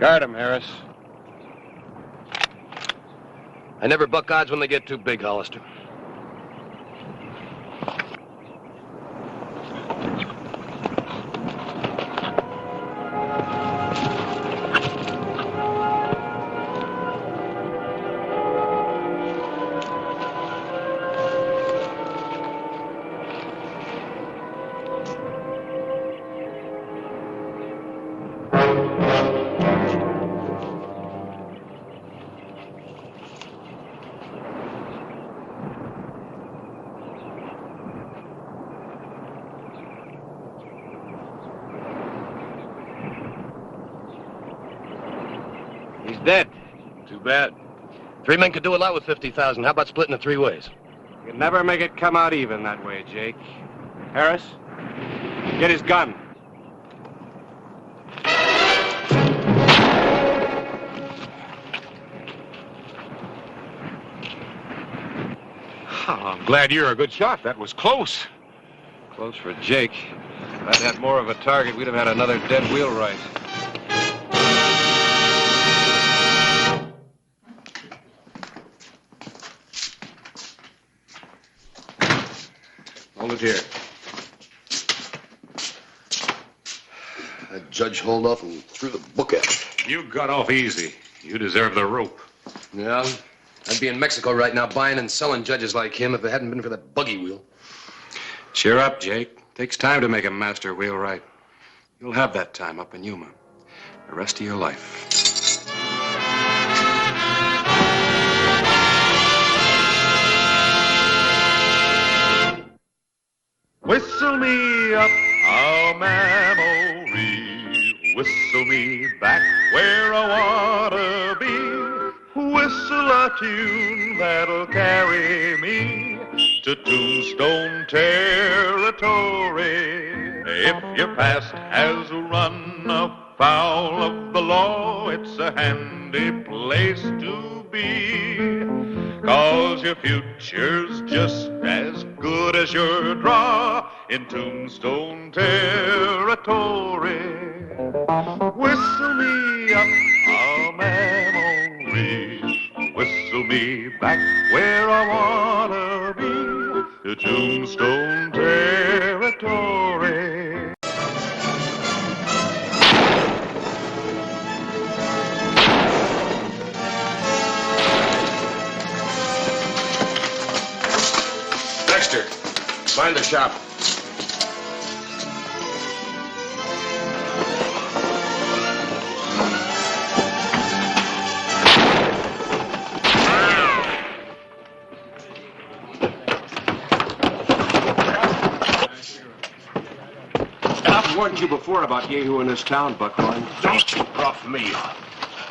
[SPEAKER 8] Guard him, Harris.
[SPEAKER 13] I never buck odds when they get too big, Hollister.
[SPEAKER 10] He's dead.
[SPEAKER 13] Too bad. 3 men could do a lot with 50,000. How about splitting it 3 ways?
[SPEAKER 8] You can never make it come out even that way, Jake. Harris, get his gun. Oh, I'm glad you're a good shot. That was close. Close for Jake. If I'd had more of a target, we'd have had another dead wheelwright. Hold it here.
[SPEAKER 13] That judge hauled off and threw the book at me.
[SPEAKER 1] You got off easy. You deserve the rope.
[SPEAKER 13] Yeah, I'd be in Mexico right now buying and selling judges like him if it hadn't been for that buggy wheel.
[SPEAKER 7] Cheer up, Jake. Takes time to make a master wheelwright. You'll have that time up in Yuma. The rest of your life.
[SPEAKER 12] Whistle me up a memory, whistle me back where I wanna be, whistle a tune that'll carry me to Tombstone Territory. If your past has run afoul of the law, it's a handy place to be, 'cause your future's just as good as your draw in Tombstone Territory. Whistle me up a memory, whistle me back where I wanna be, to Tombstone Territory.
[SPEAKER 9] Dexter, find the shop.
[SPEAKER 8] I've warned you before about Yehu in this town, Buckhorn.
[SPEAKER 9] Don't you bluff me.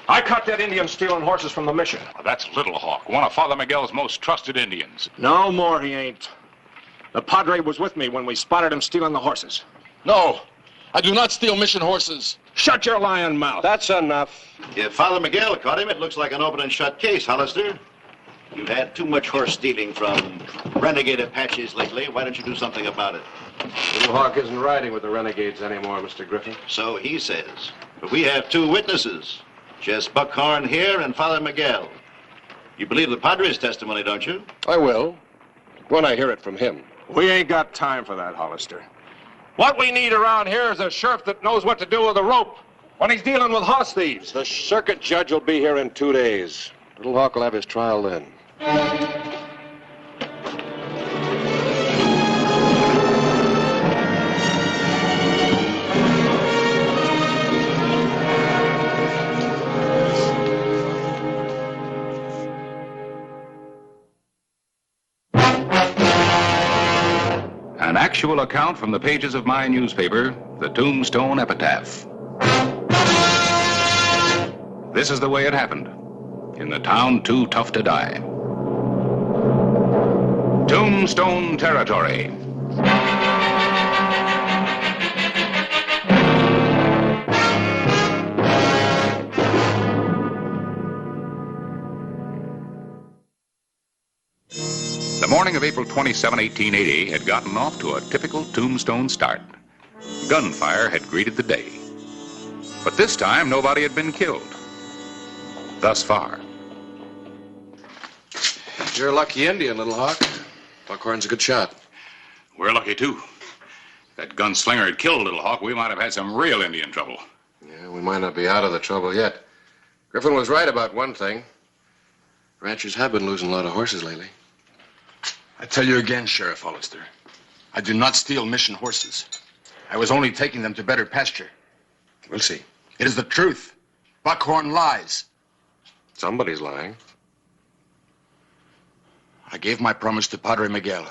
[SPEAKER 9] I caught that Indian stealing horses from the mission.
[SPEAKER 1] That's Little Hawk, one of Father Miguel's most trusted Indians.
[SPEAKER 9] No more he ain't. The Padre was with me when we spotted him stealing the horses. No, I do not steal mission horses. Shut your lying mouth.
[SPEAKER 8] That's enough.
[SPEAKER 15] If Father Miguel caught him, it looks like an open and shut case, Hollister. You've had too much horse stealing from renegade Apaches lately. Why don't you do something about it?
[SPEAKER 8] Little Hawk isn't riding with the renegades anymore, Mr. Griffin.
[SPEAKER 15] So he says. But we have 2 witnesses. Just Buckhorn here and Father Miguel. You believe the Padre's testimony, don't you?
[SPEAKER 9] I will, when I hear it from him. We ain't got time for that, Hollister. What we need around here is a sheriff that knows what to do with a rope when he's dealing with horse thieves.
[SPEAKER 8] The circuit judge will be here in 2 days. Little Hawk will have his trial then.
[SPEAKER 1] An actual account from the pages of my newspaper, the Tombstone Epitaph. This is the way it happened, in the town too tough to die. Tombstone Territory. The morning of April 27, 1880 had gotten off to a typical Tombstone start. Gunfire had greeted the day. But this time, nobody had been killed. Thus far.
[SPEAKER 7] You're a lucky Indian, Little Hawk. Buckhorn's a good shot.
[SPEAKER 1] We're lucky, too. If that gunslinger had killed Little Hawk, we might have had some real Indian trouble.
[SPEAKER 7] Yeah, we might not be out of the trouble yet. Griffin was right about one thing. Ranchers have been losing a lot of horses lately.
[SPEAKER 16] I tell you again, Sheriff Hollister, I do not steal mission horses. I was only taking them to better pasture.
[SPEAKER 7] We'll see.
[SPEAKER 16] It is the truth. Buckhorn lies.
[SPEAKER 7] Somebody's lying.
[SPEAKER 16] I gave my promise to Padre Miguel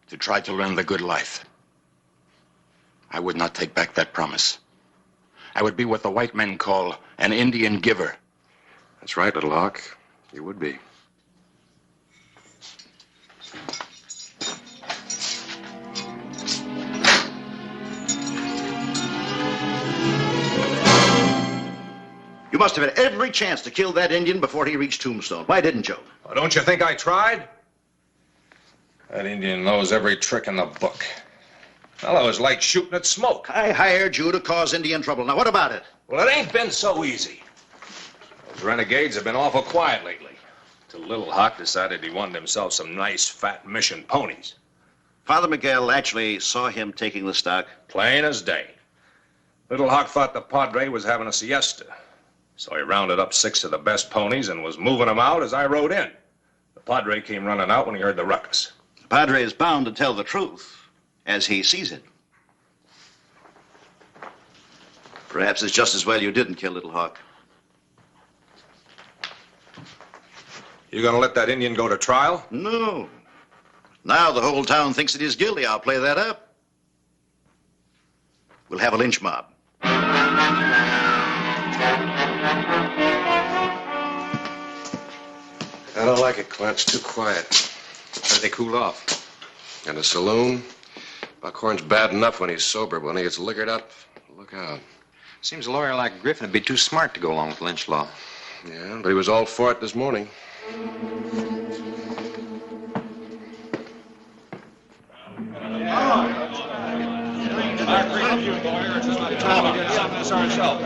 [SPEAKER 16] to try to learn the good life. I would not take back that promise. I would be what the white men call an Indian giver.
[SPEAKER 7] That's right, Little Hawk. You would be.
[SPEAKER 15] You must have had every chance to kill that Indian before he reached Tombstone. Why didn't you?
[SPEAKER 2] Well, don't you think I tried? That Indian knows every trick in the book. Fellow is like shooting at smoke.
[SPEAKER 15] I hired you to cause Indian trouble. Now, what about it?
[SPEAKER 2] Well, it ain't been so easy. Those renegades have been awful quiet lately. Till Little Hawk decided he wanted himself some nice, fat mission ponies.
[SPEAKER 15] Father Miguel actually saw him taking the stock?
[SPEAKER 2] Plain as day. Little Hawk thought the Padre was having a siesta. So he rounded up 6 of the best ponies and was moving them out as I rode in. The Padre came running out when he heard the ruckus.
[SPEAKER 15] The Padre is bound to tell the truth as he sees it. Perhaps it's just as well you didn't kill Little Hawk.
[SPEAKER 2] You gonna let that Indian go to trial?
[SPEAKER 15] No. Now the whole town thinks that he's guilty. I'll play that up. We'll have a lynch mob.
[SPEAKER 7] I don't like it, Clint. It's too quiet.
[SPEAKER 2] How did they cool off?
[SPEAKER 7] In a saloon, Buckhorn's bad enough when he's sober, but when he gets liquored up, look out.
[SPEAKER 17] Seems a lawyer like Griffin would be too smart to go along with lynch law.
[SPEAKER 7] Yeah, but he was all for it this morning.
[SPEAKER 2] I agree with you, lawyer. It's about time we did some of this ourselves.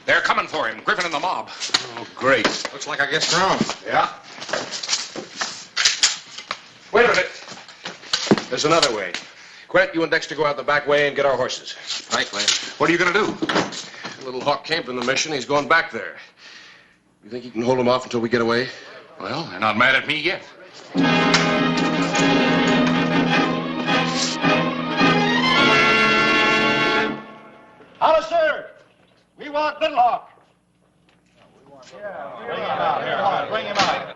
[SPEAKER 1] They're coming for him, Griffin and the mob.
[SPEAKER 7] Oh, great.
[SPEAKER 1] Looks like I guessed wrong.
[SPEAKER 7] Yeah. Wait a minute. There's another way. Quint, you and Dexter go out the back way and get our horses.
[SPEAKER 1] Right, Clint. What are you going to do?
[SPEAKER 7] Little Hawk came from the mission. He's going back there. You think you can hold him off until we get away?
[SPEAKER 1] Well, they're not mad at me yet.
[SPEAKER 15] Hollister! We want Little Hawk. Bring him out here. Bring him out.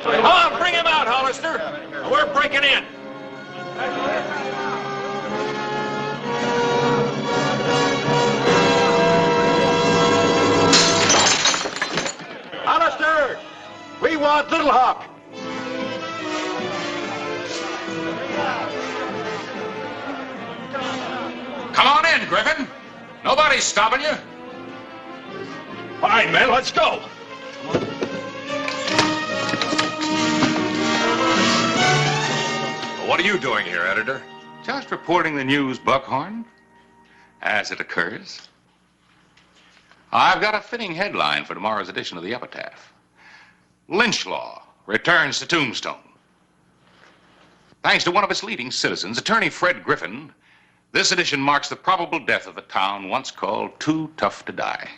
[SPEAKER 2] Come on, bring him out, Hollister. We're breaking in.
[SPEAKER 15] Hollister! We want Little Hawk.
[SPEAKER 1] Come on in, Griffin. Nobody's stopping you.
[SPEAKER 2] All right, men, let's go.
[SPEAKER 1] What are you doing here, editor? Just reporting the news, Buckhorn, as it occurs. I've got a fitting headline for tomorrow's edition of the Epitaph. Lynch law returns to Tombstone. Thanks to one of its leading citizens, attorney Fred Griffin, this edition marks the probable death of a town once called Too Tough to Die.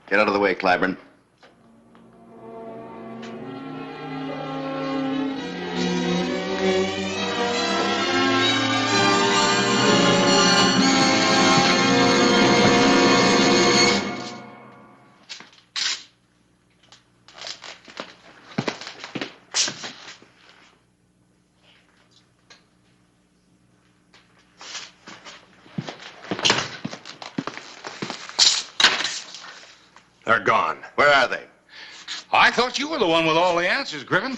[SPEAKER 15] Get out of the way, Clyburn.
[SPEAKER 2] They're gone.
[SPEAKER 15] Where are they?
[SPEAKER 1] I thought you were the one with all the answers, Griffin.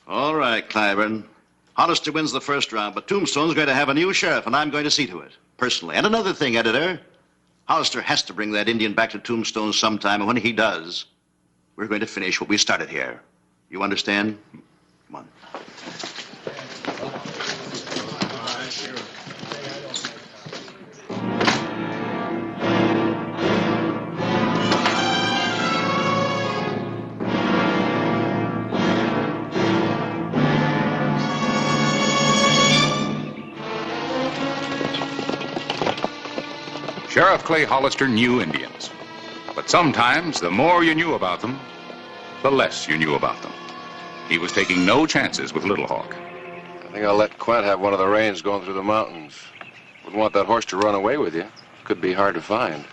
[SPEAKER 15] All right, Clyburn. Hollister wins the first round, but Tombstone's going to have a new sheriff, and I'm going to see to it, personally. And another thing, editor. Hollister has to bring that Indian back to Tombstone sometime, and when he does, we're going to finish what we started here. You understand? Come on.
[SPEAKER 1] Sheriff Clay Hollister knew Indians. But sometimes, the more you knew about them, the less you knew about them. He was taking no chances with Little Hawk.
[SPEAKER 8] I think I'll let Quint have one of the reins going through the mountains. Wouldn't want that horse to run away with you. Could be hard to find.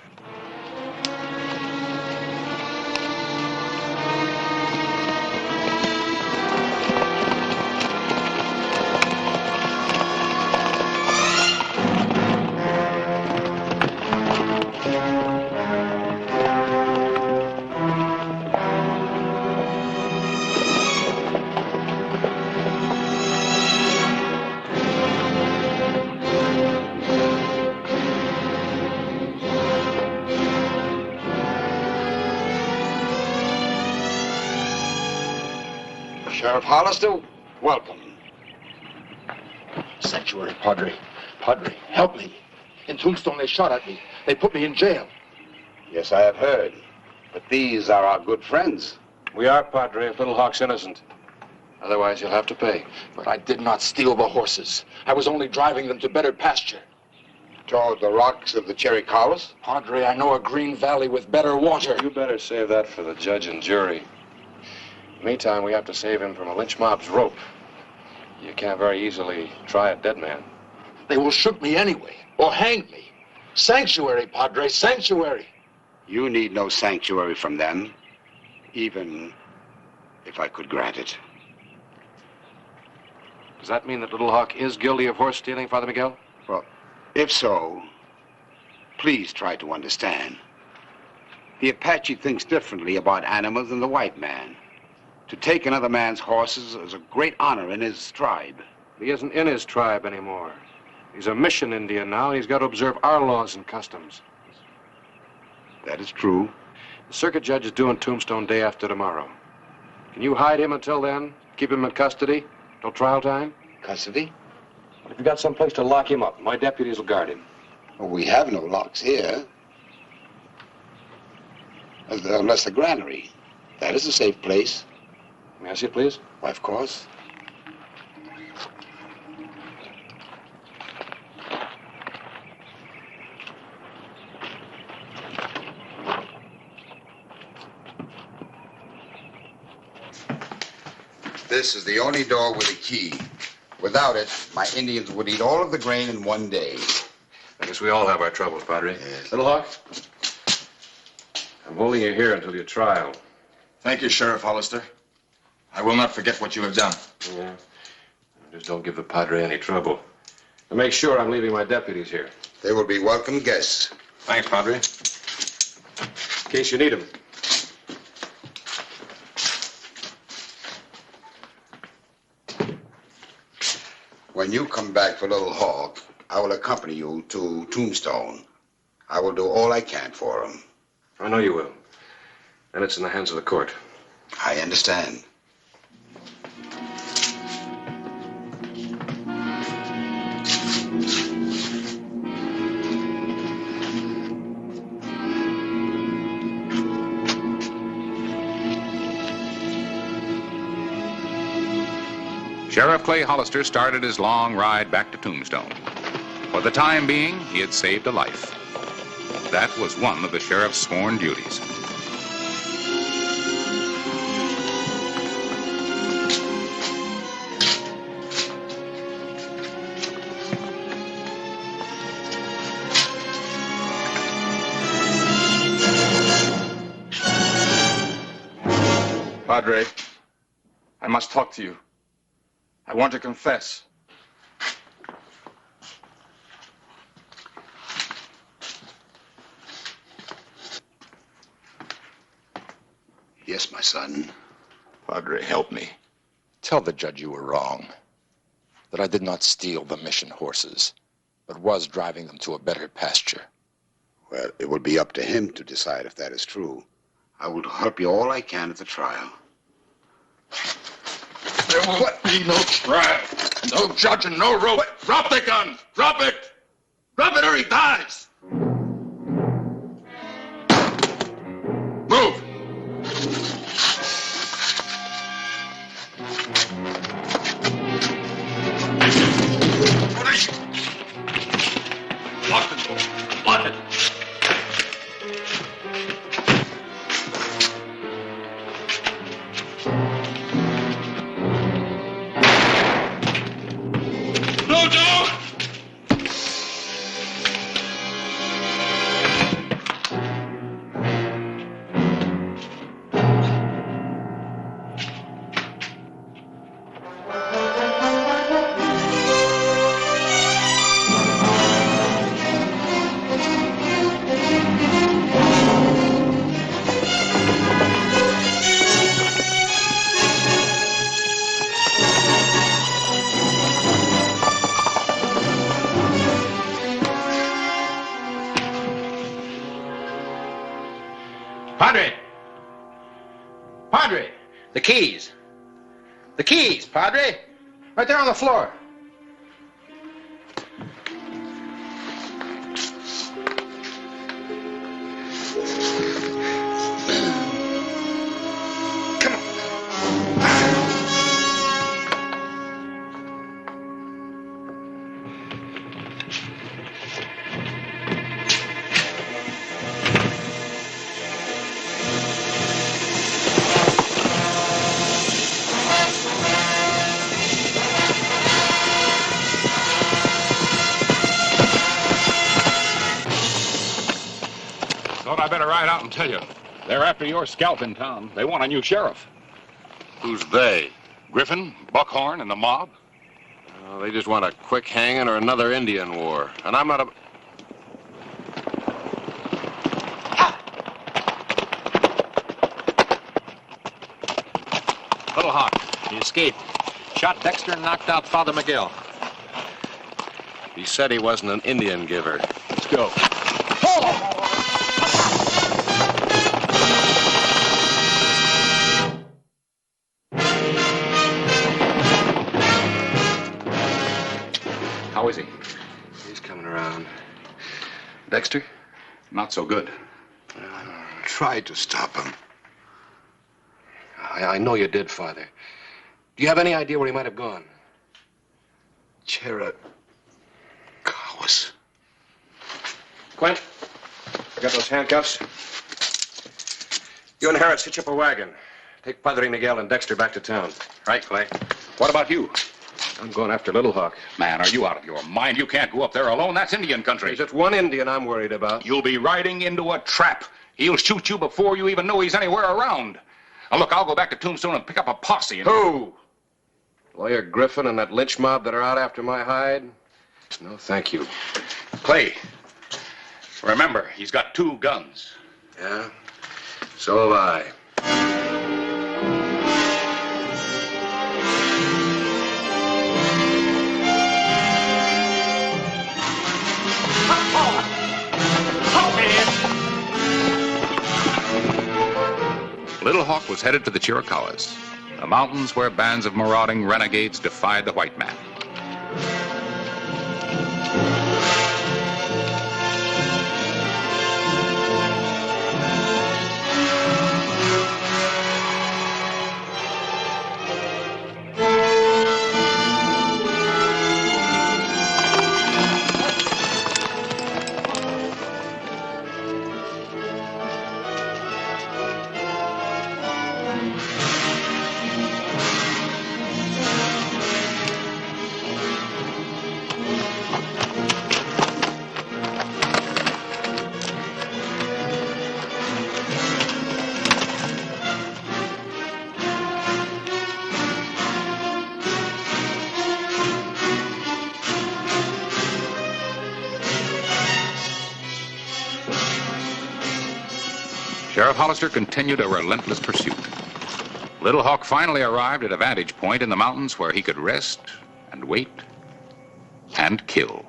[SPEAKER 11] Sheriff Hollister, welcome. Sanctuary, Padre. Padre, help me. In Tombstone, they shot at me. They put me in jail.
[SPEAKER 18] Yes, I have heard. But these are our good friends.
[SPEAKER 8] We are, Padre, if Little Hawk's innocent. Otherwise, you'll have to pay.
[SPEAKER 11] But I did not steal the horses. I was only driving them to better pasture.
[SPEAKER 18] Toward the rocks of the Cherry Collis?
[SPEAKER 11] Padre, I know a green valley with better water.
[SPEAKER 8] You better save that for the judge and jury. Meantime, we have to save him from a lynch mob's rope. You can't very easily try a dead man.
[SPEAKER 11] They will shoot me anyway, or hang me. Sanctuary, Padre, sanctuary.
[SPEAKER 18] You need no sanctuary from them, even if I could grant it.
[SPEAKER 8] Does that mean that Little Hawk is guilty of horse stealing, Father Miguel?
[SPEAKER 18] Well, if so, please try to understand. The Apache thinks differently about animals than the white man. To take another man's horses is a great honor in his tribe.
[SPEAKER 8] He isn't in his tribe anymore. He's a mission Indian now, and he's got to observe our laws and customs.
[SPEAKER 18] That is true.
[SPEAKER 8] The circuit judge is due in Tombstone day after tomorrow. Can you hide him until then? Keep him in custody till trial time?
[SPEAKER 18] Custody?
[SPEAKER 8] If you got some place to lock him up, my deputies will guard him.
[SPEAKER 18] Well, we have no locks here. Unless the granary. That is a safe place.
[SPEAKER 8] May I see it, please?
[SPEAKER 18] Why, of course. This is the only door with a key. Without it, my Indians would eat all of the grain in one day.
[SPEAKER 8] I guess we all have our troubles, Padre.
[SPEAKER 18] Yes.
[SPEAKER 8] Little Hawk, I'm holding you here until your trial.
[SPEAKER 16] Thank you, Sheriff Hollister. I will not forget what you have done.
[SPEAKER 8] Yeah. Just don't give the Padre any trouble. And make sure I'm leaving my deputies here.
[SPEAKER 18] They will be welcome guests.
[SPEAKER 8] Thanks, Padre. In case you need them.
[SPEAKER 18] When you come back for Little Hawk, I will accompany you to Tombstone. I will do all I can for him.
[SPEAKER 8] I know you will. And it's in the hands of the court.
[SPEAKER 18] I understand.
[SPEAKER 1] Sheriff Clay Hollister started his long ride back to Tombstone. For the time being, he had saved a life. That was one of the sheriff's sworn duties.
[SPEAKER 16] Padre, I must talk to you. I want to confess.
[SPEAKER 18] Yes, my son.
[SPEAKER 16] Padre, help me. Tell the judge you were wrong. That I did not steal the mission horses, but was driving them to a better pasture.
[SPEAKER 18] Well, it will be up to him to decide if that is true. I will help you all I can at the trial.
[SPEAKER 16] There will be no trial, no judge, and no rope. Drop the gun! Drop it! Drop it or he dies! Move! Lock the door. Lock it. No door!
[SPEAKER 14] Padre! Padre! The keys! The keys, Padre! Right there on the floor.
[SPEAKER 1] Thought I better ride out and tell you. They're after your scalp in town. They want a new sheriff.
[SPEAKER 9] Who's they?
[SPEAKER 1] Griffin, Buckhorn, and the mob?
[SPEAKER 9] They just want a quick hanging or another Indian war. And I'm not a...
[SPEAKER 17] Little Hawk, he escaped. Shot Dexter and knocked out Father Miguel.
[SPEAKER 9] He said he wasn't an Indian giver.
[SPEAKER 1] Let's go. How is he?
[SPEAKER 3] He's coming around. Dexter?
[SPEAKER 1] Not so good.
[SPEAKER 3] Tried to stop him. I know you did, Father. Do you have any idea where he might have gone?
[SPEAKER 18] Chera. Cowards.
[SPEAKER 3] Quint, you got those handcuffs? You and Harris hitch up a wagon. Take Padre Miguel and Dexter back to town.
[SPEAKER 16] Right, Clay.
[SPEAKER 1] What about you?
[SPEAKER 3] I'm going after Little Hawk.
[SPEAKER 1] Man, are you out of your mind? You can't go up there alone. That's Indian country.
[SPEAKER 3] There's just one Indian I'm worried about.
[SPEAKER 1] You'll be riding into a trap. He'll shoot you before you even know he's anywhere around. Now, look, I'll go back to Tombstone and pick up a posse. And...
[SPEAKER 3] Who? Lawyer Griffin and that lynch mob that are out after my hide? No, thank you.
[SPEAKER 1] Clay, remember, he's got 2 guns.
[SPEAKER 3] Yeah? So have I.
[SPEAKER 1] Little Hawk was headed to the Chiricahuas, the mountains where bands of marauding renegades defied the white man. Sheriff Hollister continued a relentless pursuit. Little Hawk finally arrived at a vantage point in the mountains where he could rest and wait and kill.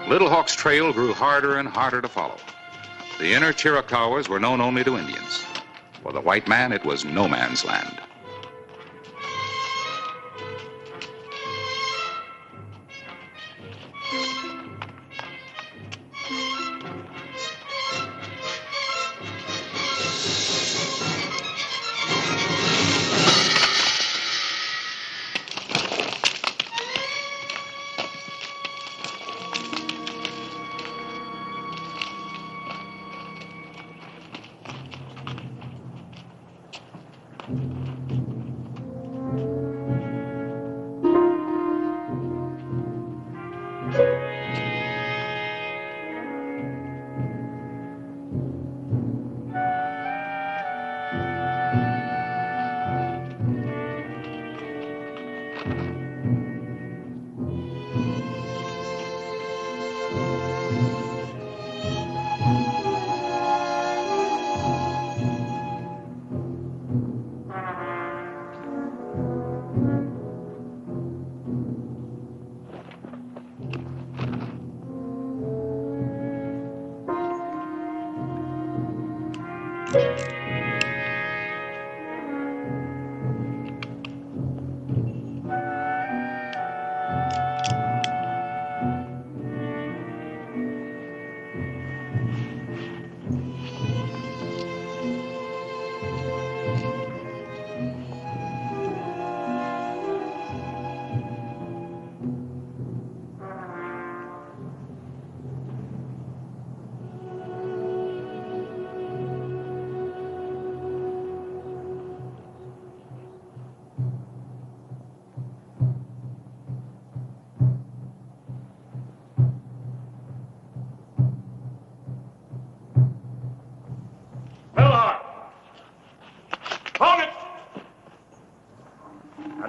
[SPEAKER 1] Little Hawk's trail grew harder and harder to follow. The inner Chiricahuas were known only to Indians. For the white man, it was no man's land.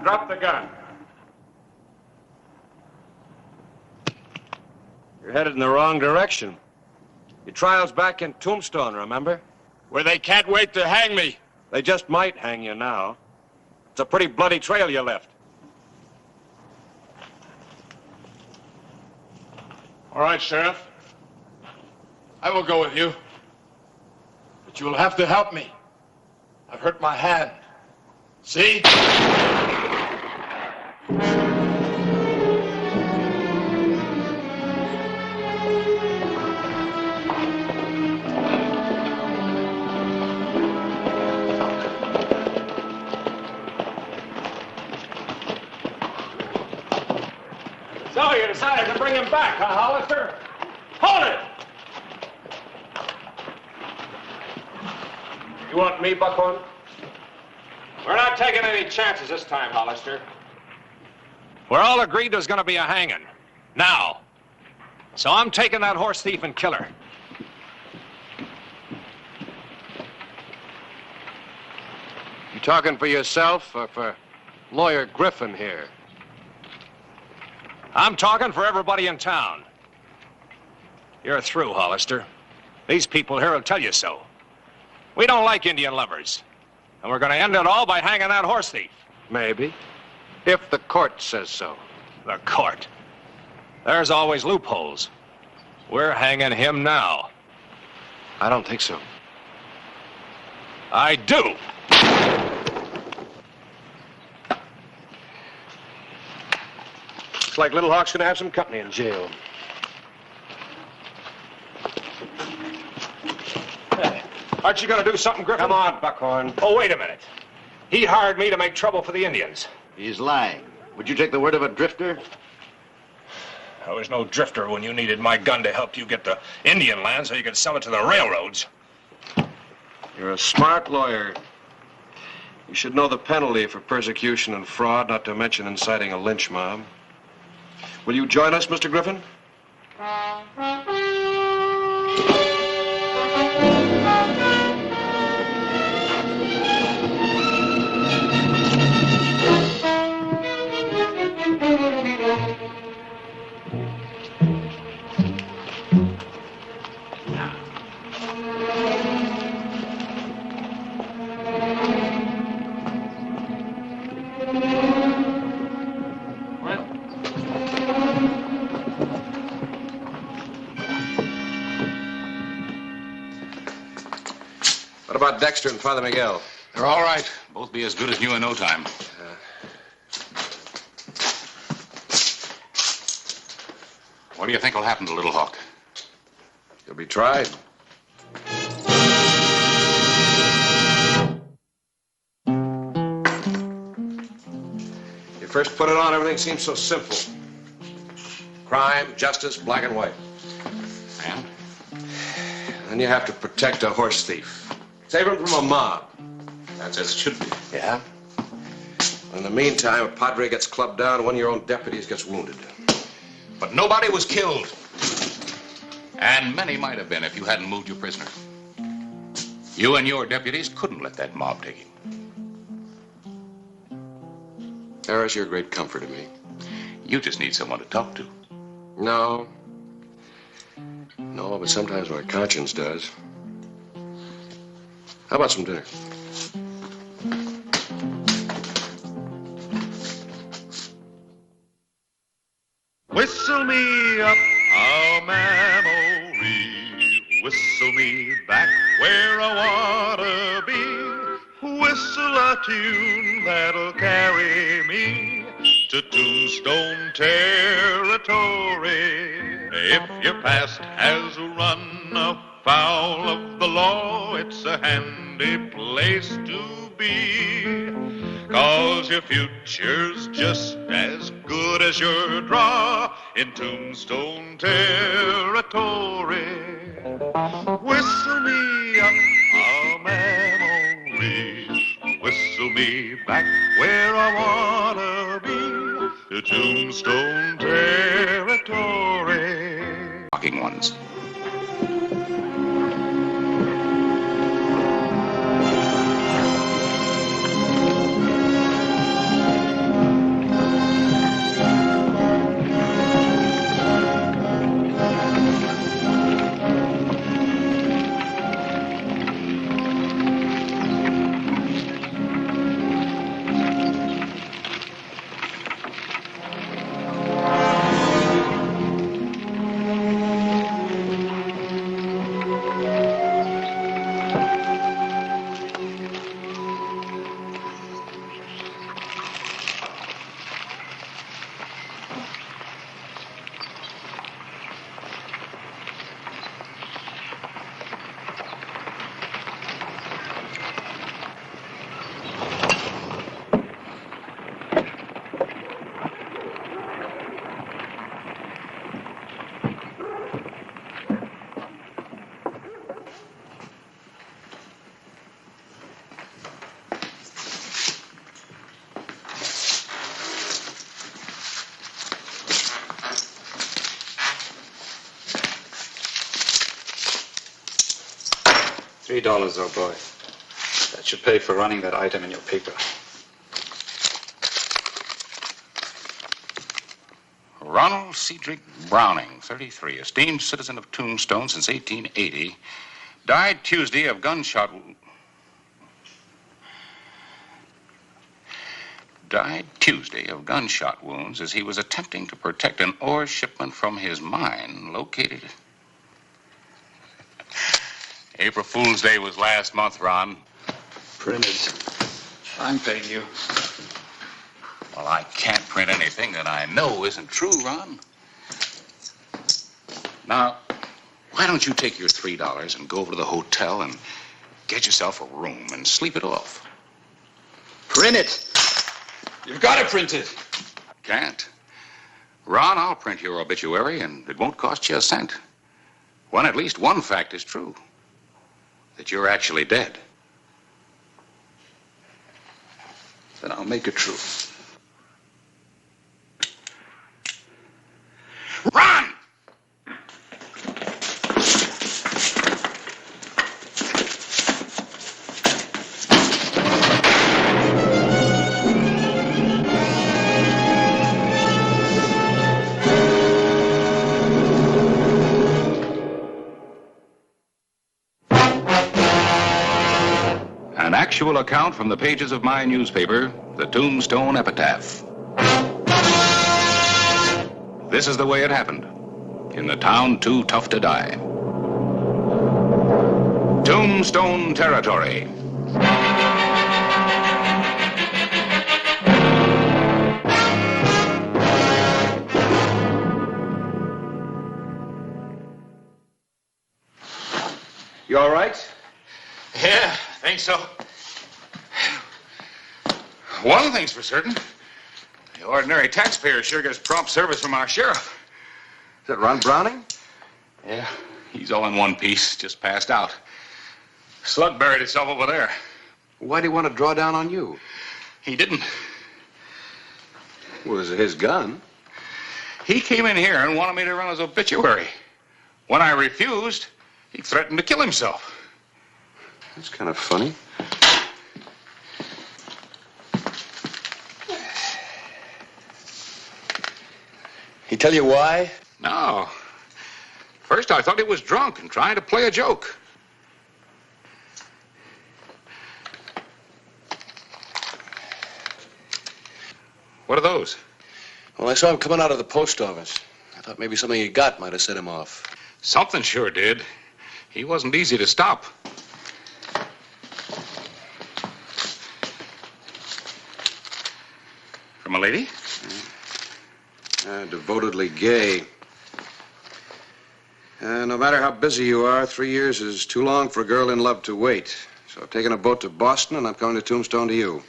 [SPEAKER 9] Drop the gun. You're headed in the wrong direction. Your trial's back in Tombstone, remember? Where they can't wait to hang me. They just might hang you now. It's a pretty bloody trail you left.
[SPEAKER 4] All right, Sheriff. I will go with you. But you will have to help me. I've hurt my hand. See?
[SPEAKER 9] So you decided to bring him back, huh, Hollister? Hold it! You want me, Buckhorn? We're not taking any chances this time, Hollister. We're all agreed there's going to be a hanging. Now. So I'm taking that horse thief and killer.
[SPEAKER 3] You talking for yourself or for Lawyer Griffin here?
[SPEAKER 9] I'm talking for everybody in town. You're through, Hollister. These people here will tell you so. We don't like Indian lovers. And we're going to end it all by hanging that horse thief.
[SPEAKER 3] Maybe. If the court says so.
[SPEAKER 9] The court? There's always loopholes. We're hanging him now.
[SPEAKER 3] I don't think so.
[SPEAKER 9] I do. Looks like Little Hawk's going to have some company in jail. Aren't you going to do something, Griffin?
[SPEAKER 2] Come on, Buckhorn.
[SPEAKER 9] Oh, wait a minute. He hired me to make trouble for the Indians.
[SPEAKER 15] He's lying. Would you take the word of a drifter?
[SPEAKER 9] I was no drifter when you needed my gun to help you get the Indian land so you could sell it to the railroads.
[SPEAKER 3] You're a smart lawyer. You should know the penalty for persecution and fraud, not to mention inciting a lynch mob. Will you join us, Mr. Griffin?
[SPEAKER 8] What about Dexter and Father Miguel?
[SPEAKER 1] They're all right. Both be as good as new in no time. What do you think will happen to Little Hawk?
[SPEAKER 8] He'll be tried. You first put it on, everything seems so simple. Crime, justice, black and white.
[SPEAKER 1] And?
[SPEAKER 8] Then you have to protect a horse thief. Save him from a mob.
[SPEAKER 1] That's as it should be.
[SPEAKER 8] Yeah? In the meantime, a padre gets clubbed down, one of your own deputies gets wounded.
[SPEAKER 1] But nobody was killed. And many might have been if you hadn't moved your prisoner. You and your deputies couldn't let that mob take him.
[SPEAKER 8] Harris, you're a great comfort to me.
[SPEAKER 1] You just need someone to talk to.
[SPEAKER 8] No. No, but sometimes my conscience does. How about some dinner?
[SPEAKER 12] Whistle me up a memory, whistle me back where I wanna be, whistle a tune that'll carry me to Tombstone Territory. If your past has run afoul of the law, it's a handy place to be. 'Cause your future's just as good as your draw in Tombstone Territory. Whistle me up a memory, whistle me back where I wanna be, to Tombstone Territory.
[SPEAKER 1] Talking ones.
[SPEAKER 17] $3, old boy. That should pay for running that item in your paper.
[SPEAKER 1] Ronald Cedric Browning, 33, esteemed citizen of Tombstone since 1880, died Tuesday of gunshot wounds as he was attempting to protect an ore shipment from his mine located. April Fool's Day was last month, Ron.
[SPEAKER 17] Printed. I'm paying you.
[SPEAKER 1] Well, I can't print anything that I know isn't true, Ron. Now, why don't you take your $3 and go over to the hotel and Get yourself a room and sleep it off.
[SPEAKER 14] Print it. You've got to print it.
[SPEAKER 1] Can't. Ron, I'll print your obituary, and it won't cost you a cent. When at least one fact is true. That you're actually dead.
[SPEAKER 14] Then I'll make it true.
[SPEAKER 1] Ron! An actual account from the pages of my newspaper, the Tombstone Epitaph. This is the way it happened, in the town too tough to die. Tombstone Territory.
[SPEAKER 14] You all right?
[SPEAKER 1] Yeah, think so. One thing's for certain. The ordinary taxpayer sure gets prompt service from our sheriff.
[SPEAKER 13] Is that Ron Browning?
[SPEAKER 1] Yeah, he's all in one piece, just passed out. Slug buried itself over there.
[SPEAKER 13] Why'd he want to draw down on you?
[SPEAKER 1] He didn't.
[SPEAKER 13] Was it his gun?
[SPEAKER 1] He came in here and wanted me to run his obituary. When I refused, he threatened to kill himself.
[SPEAKER 13] That's kind of funny. He tell you why?
[SPEAKER 1] No. First, I thought he was drunk and trying to play a joke. What are those?
[SPEAKER 13] Well, I saw him coming out of the post office. I thought maybe something he got might have set him off.
[SPEAKER 1] Something sure did. He wasn't easy to stop. From a lady?
[SPEAKER 13] Devotedly gay. No matter how busy you are, 3 years is too long for a girl in love to wait. So I've taken a boat to Boston, and I'm coming to Tombstone to you.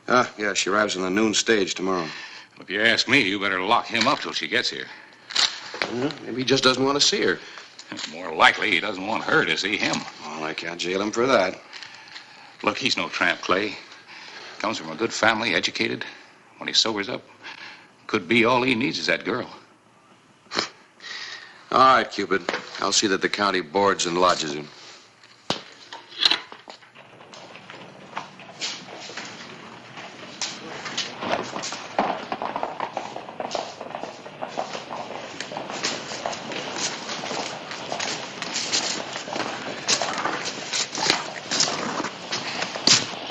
[SPEAKER 13] Yeah, she arrives on the noon stage tomorrow.
[SPEAKER 1] If you ask me, you better lock him up till she gets here.
[SPEAKER 13] Maybe he just doesn't want to see her.
[SPEAKER 1] More likely, he doesn't want her to see him.
[SPEAKER 13] Well, I can't jail him for that.
[SPEAKER 1] Look, he's no tramp, Clay. Comes from a good family, educated. When he sobers up, could be all he needs is that girl.
[SPEAKER 13] All right, Cupid. I'll see that the county boards and lodges him.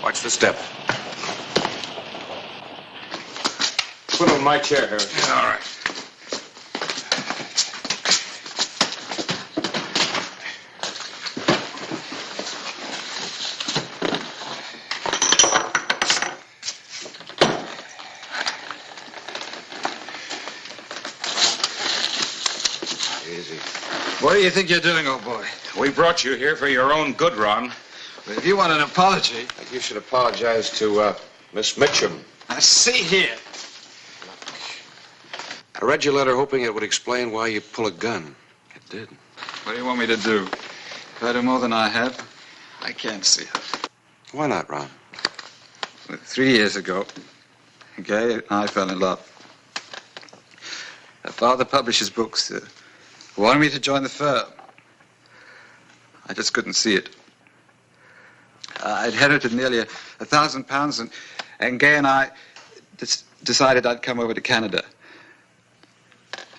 [SPEAKER 1] Watch the step.
[SPEAKER 14] Put him in my chair, Harry.
[SPEAKER 1] Yeah, all right.
[SPEAKER 14] Easy. What do you think you're doing, old boy?
[SPEAKER 1] We brought you here for your own good, Ron.
[SPEAKER 14] But if you want an apology...
[SPEAKER 13] I think you should apologize to, Miss Mitchum.
[SPEAKER 14] Now, see here.
[SPEAKER 13] I read your letter hoping it would explain why you pull a gun. It did.
[SPEAKER 14] What do you want me to do? If I do more than I have, I can't see her.
[SPEAKER 13] Why not, Ron?
[SPEAKER 14] 3 years ago, Gay and I fell in love. Her father publishes books. Wanted me to join the firm. I just couldn't see it. I'd inherited nearly £1,000, and Gay and I decided I'd come over to Canada.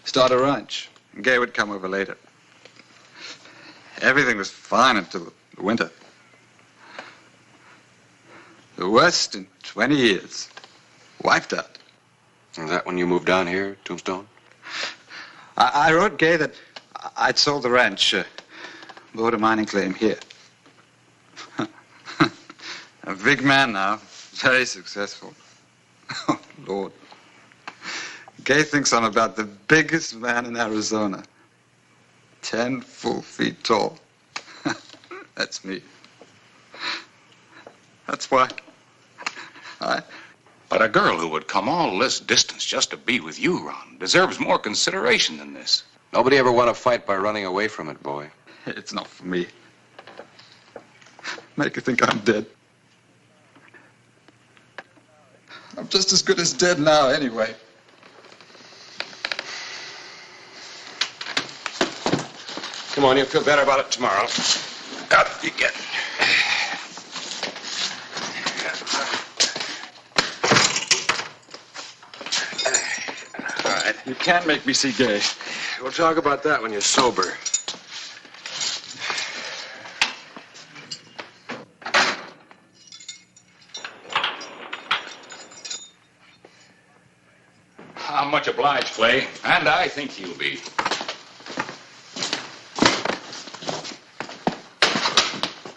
[SPEAKER 14] Start a ranch. And Gay would come over later. Everything was fine until the winter. The worst in 20 years. Wiped out.
[SPEAKER 13] Is that when you moved down here, Tombstone?
[SPEAKER 14] I wrote Gay that I'd sold the ranch, bought a mining claim here. A big man now, very successful. Oh, Lord. Gay thinks I'm about the biggest man in Arizona. 10 full feet tall. That's me. That's why.
[SPEAKER 1] But a girl who would come all this distance just to be with you, Ron, deserves more consideration than this.
[SPEAKER 7] Nobody ever won a fight by running away from it, boy.
[SPEAKER 14] It's not for me. Make her think I'm dead. I'm just as good as dead now, anyway.
[SPEAKER 3] Come on, you'll feel better about it tomorrow.
[SPEAKER 1] Up you get.
[SPEAKER 14] All right. You can't make me see gay.
[SPEAKER 3] We'll talk about that when you're sober.
[SPEAKER 1] I'm much obliged, Clay, and I think you'll be.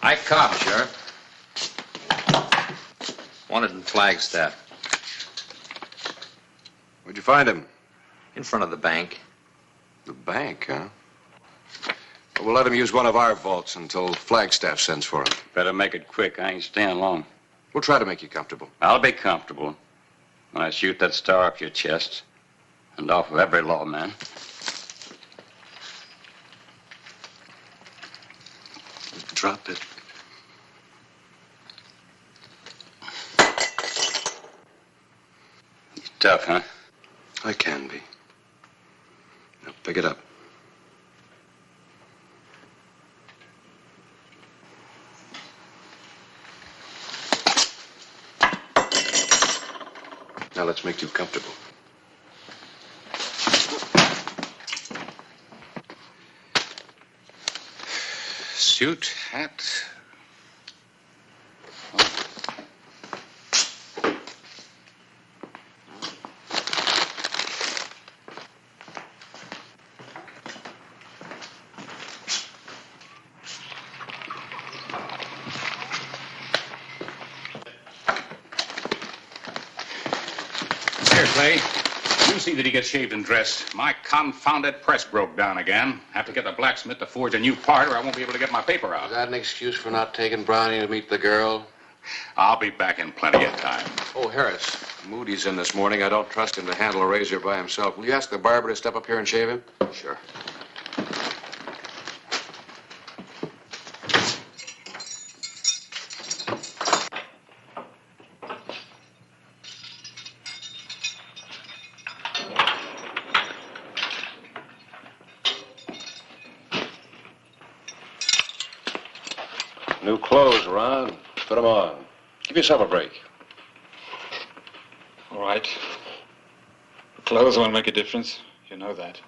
[SPEAKER 17] I cop, Sheriff. Wanted in Flagstaff.
[SPEAKER 3] Where'd you find him?
[SPEAKER 17] In front of the bank.
[SPEAKER 3] The bank, huh? Well, we'll let him use one of our vaults until Flagstaff sends for him.
[SPEAKER 19] Better make it quick. I ain't staying long.
[SPEAKER 3] We'll try to make you comfortable.
[SPEAKER 19] I'll be comfortable when I shoot that star off your chest and off of every lawman.
[SPEAKER 3] Drop it.
[SPEAKER 19] He's tough, huh?
[SPEAKER 3] I can be. Now, pick it up. Now let's make you comfortable.
[SPEAKER 1] Suit, hat. Here, Clay. You see that he gets shaved and dressed. My confounded press broke down again. Have to get the blacksmith to forge a new part or I won't be able to get my paper out.
[SPEAKER 7] Is that an excuse for not taking Brownie to meet the girl?
[SPEAKER 1] I'll be back in plenty of time.
[SPEAKER 7] Oh, Harris. Moody's in this morning. I don't trust him to handle a razor by himself. Will you ask the barber to step up here and shave him?
[SPEAKER 3] Sure. New clothes, Ron. Put them on. Give yourself a break.
[SPEAKER 20] All right. The clothes won't make a difference. You know that.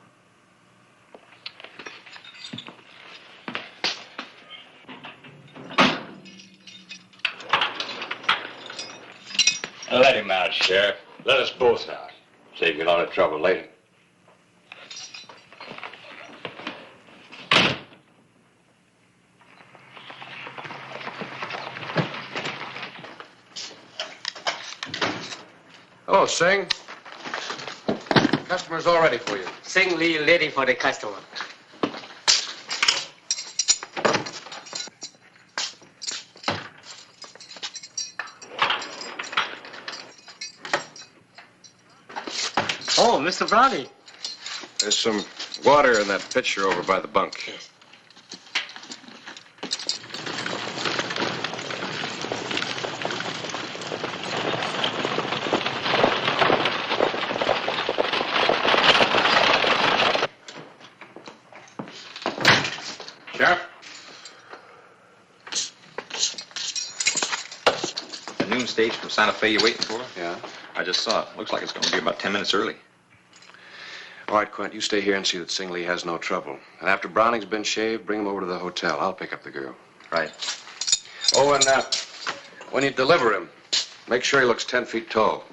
[SPEAKER 19] Let him out, Sheriff. Let us both out. Save you a lot of trouble later.
[SPEAKER 7] Hello, Singh. Customer's all ready for you.
[SPEAKER 21] Sing Lee ready for the customer. Oh, Mr. Brownie.
[SPEAKER 3] There's some water in that pitcher over by the bunk.
[SPEAKER 21] Yes.
[SPEAKER 17] Sheriff? The noon stage from Santa Fe you waiting for?
[SPEAKER 3] Yeah?
[SPEAKER 17] I just saw it. Looks like it's going to be about 10 minutes early.
[SPEAKER 3] All right, Quint, you stay here and see that Sing Lee has no trouble. And after Browning's been shaved, bring him over to the hotel. I'll pick up the girl.
[SPEAKER 17] Right.
[SPEAKER 3] Oh, and when you deliver him, make sure he looks 10 feet tall.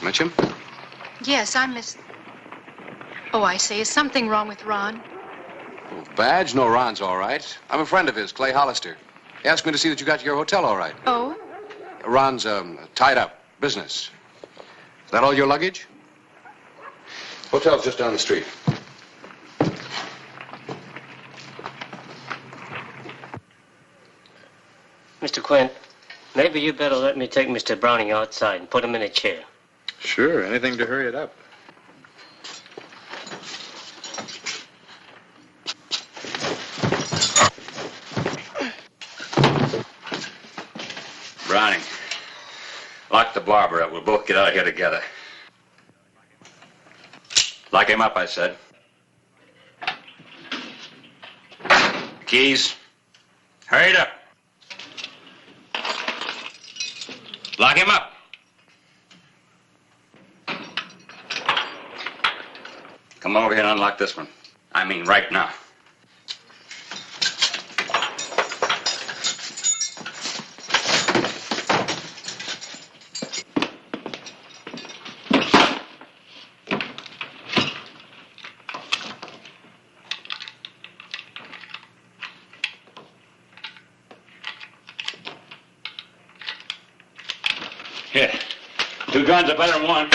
[SPEAKER 7] Mitchum?
[SPEAKER 5] Yes, I'm Miss... Oh, I say, is something wrong with Ron?
[SPEAKER 7] Oh, Badge? No, Ron's all right. I'm a friend of his, Clay Hollister. He asked me to see that you got to your hotel all right.
[SPEAKER 5] Oh?
[SPEAKER 7] Ron's tied up. Business. Is that all your luggage? Hotel's just down the street.
[SPEAKER 21] Mr. Quinn, maybe you better let me take Mr. Browning outside and put him in a chair.
[SPEAKER 20] Sure, anything to hurry it up.
[SPEAKER 19] Browning, lock the barber up. We'll both get out of here together. Lock him up, I said. Keys. Hurry it up. Lock him up. Come over here and unlock this one. I mean, right now. Here. 2 guns are better than one.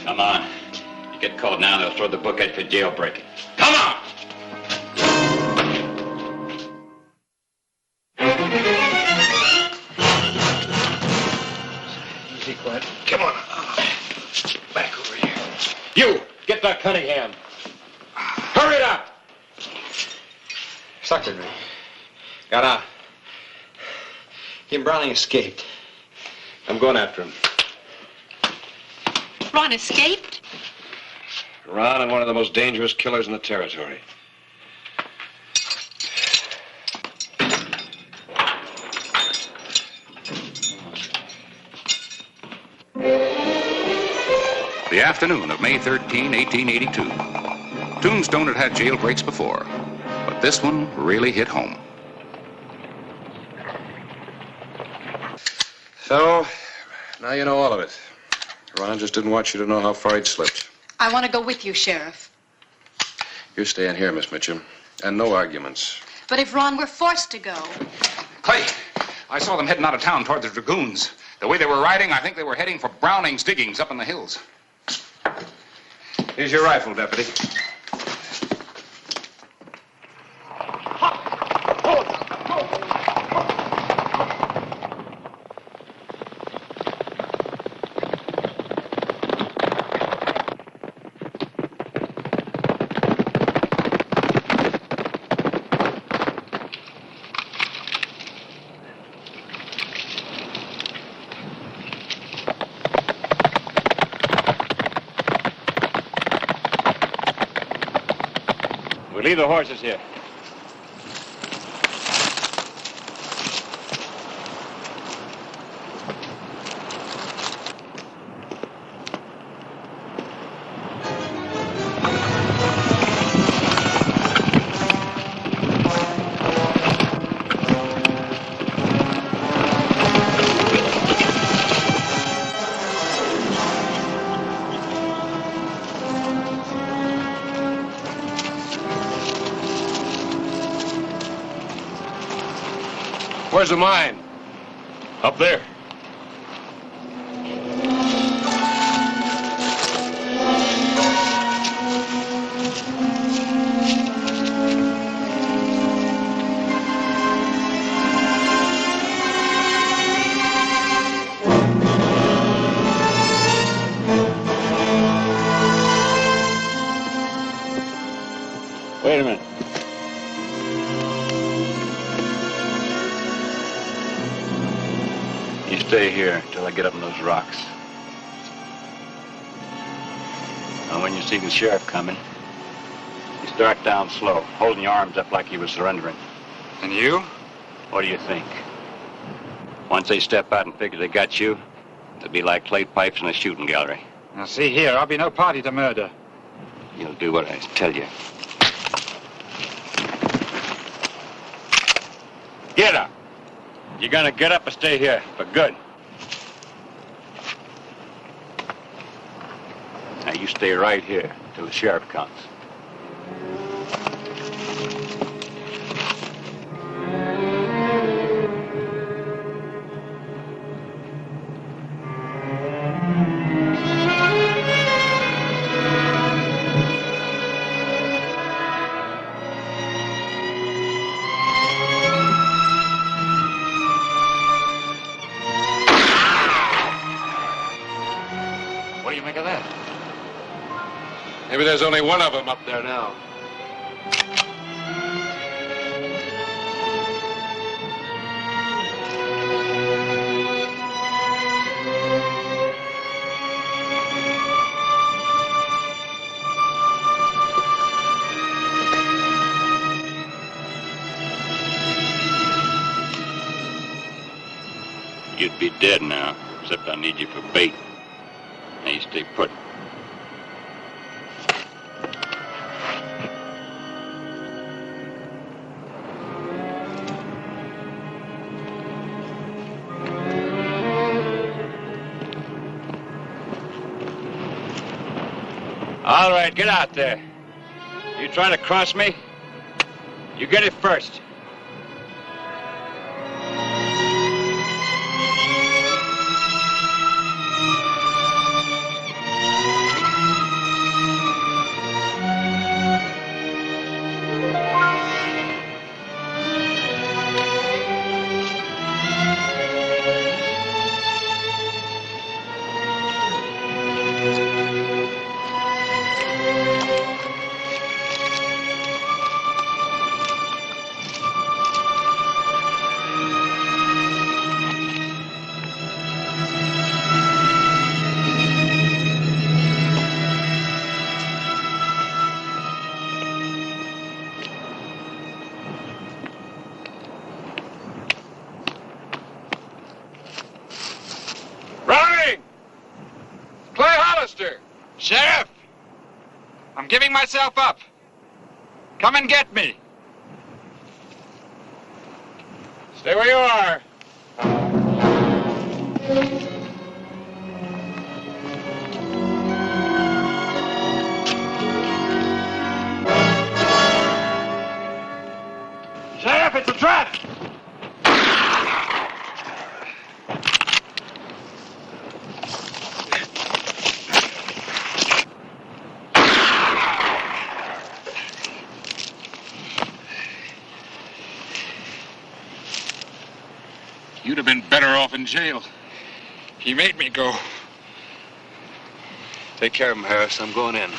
[SPEAKER 19] Come on. You get caught now, they'll throw the book at you for jailbreaking. Come on!
[SPEAKER 9] Easy, Clint. Come on. Back over here. You, get that Cunningham. Hurry it up!
[SPEAKER 17] Suckered me. Got out. He and Browning escaped. I'm going after him.
[SPEAKER 5] Ron escaped?
[SPEAKER 3] Ron and one of the most dangerous killers in the territory.
[SPEAKER 1] The afternoon of May 13, 1882. Tombstone had had jailbreaks before, but this one really hit home.
[SPEAKER 3] So, now you know all of it. Ron just didn't want you to know how far he'd slipped.
[SPEAKER 5] I want to go with you, Sheriff.
[SPEAKER 3] You stay in here, Miss Mitchum, and no arguments.
[SPEAKER 5] But if Ron were forced to go...
[SPEAKER 1] Clay, I saw them heading out of town toward the Dragoons. The way they were riding, I think they were heading for Browning's diggings up in the hills.
[SPEAKER 3] Here's your rifle, Deputy.
[SPEAKER 9] We leave the horses here.
[SPEAKER 3] Where's the mine?
[SPEAKER 9] Up there. Wait a minute. You stay here until I get up in those rocks.
[SPEAKER 19] And when you see the sheriff coming, you start down slow, holding your arms up like he was surrendering.
[SPEAKER 16] And you?
[SPEAKER 19] What do you think? Once they step out and figure they got you, it'll be like clay pipes in a shooting gallery.
[SPEAKER 16] Now, see here, I'll be no party to murder.
[SPEAKER 19] You'll do what I tell you. Get up. You're gonna get up and stay here for good. Now, you stay right here till the sheriff comes.
[SPEAKER 7] What do you make of that? Maybe there's only one of them up there now.
[SPEAKER 19] You'd be dead now, except I need you for bait. Now you stay put. All right, get out there. You trying to cross me? You get it first.
[SPEAKER 16] Sheriff! I'm giving myself up. Come and get me.
[SPEAKER 7] Stay where you are.
[SPEAKER 16] Sheriff, it's a trap!
[SPEAKER 7] You'd have been better off in jail.
[SPEAKER 16] He made me go.
[SPEAKER 3] Take care of him, Harris. I'm going in.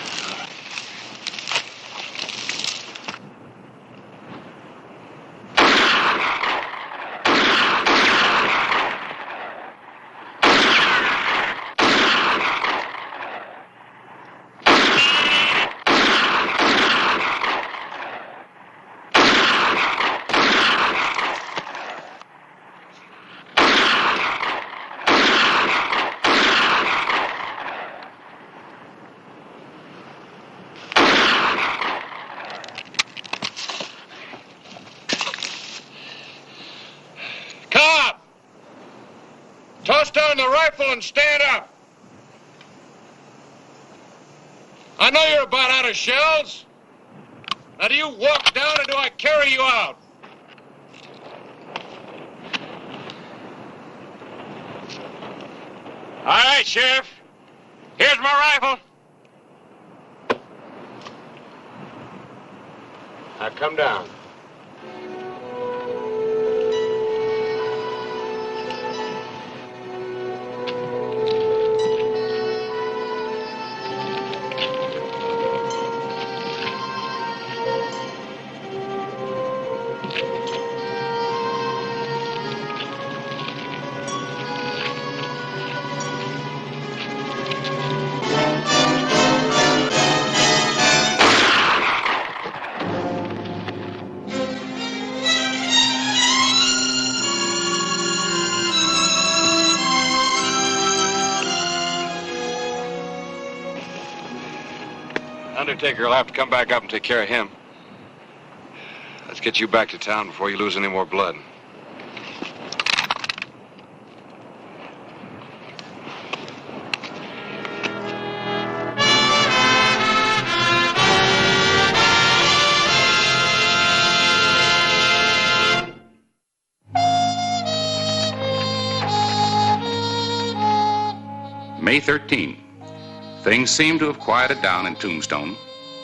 [SPEAKER 7] Toss down the rifle and stand up. I know you're about out of shells. Now, do you walk down or do I carry you out? All right, Sheriff. Here's my rifle. Now, come down.
[SPEAKER 3] Undertaker will have to come back up and take care of him. Let's get you back to town before you lose any more blood.
[SPEAKER 1] May 13. Things seem to have quieted down in Tombstone,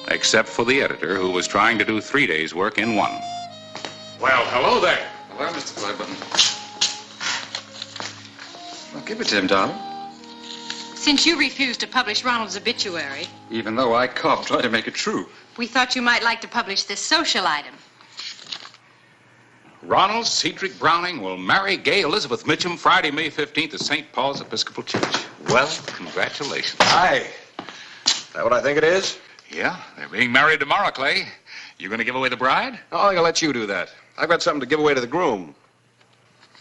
[SPEAKER 1] except for the editor, who was trying to do 3 days' work in one.
[SPEAKER 4] Well, hello there.
[SPEAKER 14] Hello, Mr. Clyburn. Well, give it to him, darling.
[SPEAKER 5] Since you refused to publish Ronald's obituary,
[SPEAKER 14] Even though I coughed, try to make it true.
[SPEAKER 5] we thought you might like to publish this social item.
[SPEAKER 1] Ronald Cedric Browning will marry Gay Elizabeth Mitchum Friday, May 15th at St. Paul's Episcopal Church. Well, congratulations.
[SPEAKER 3] Hi. That what I think it is?
[SPEAKER 1] Yeah, they're being married tomorrow, Clay. You going to give away the bride?
[SPEAKER 3] No, I'll let you do that. I've got something to give away to the groom.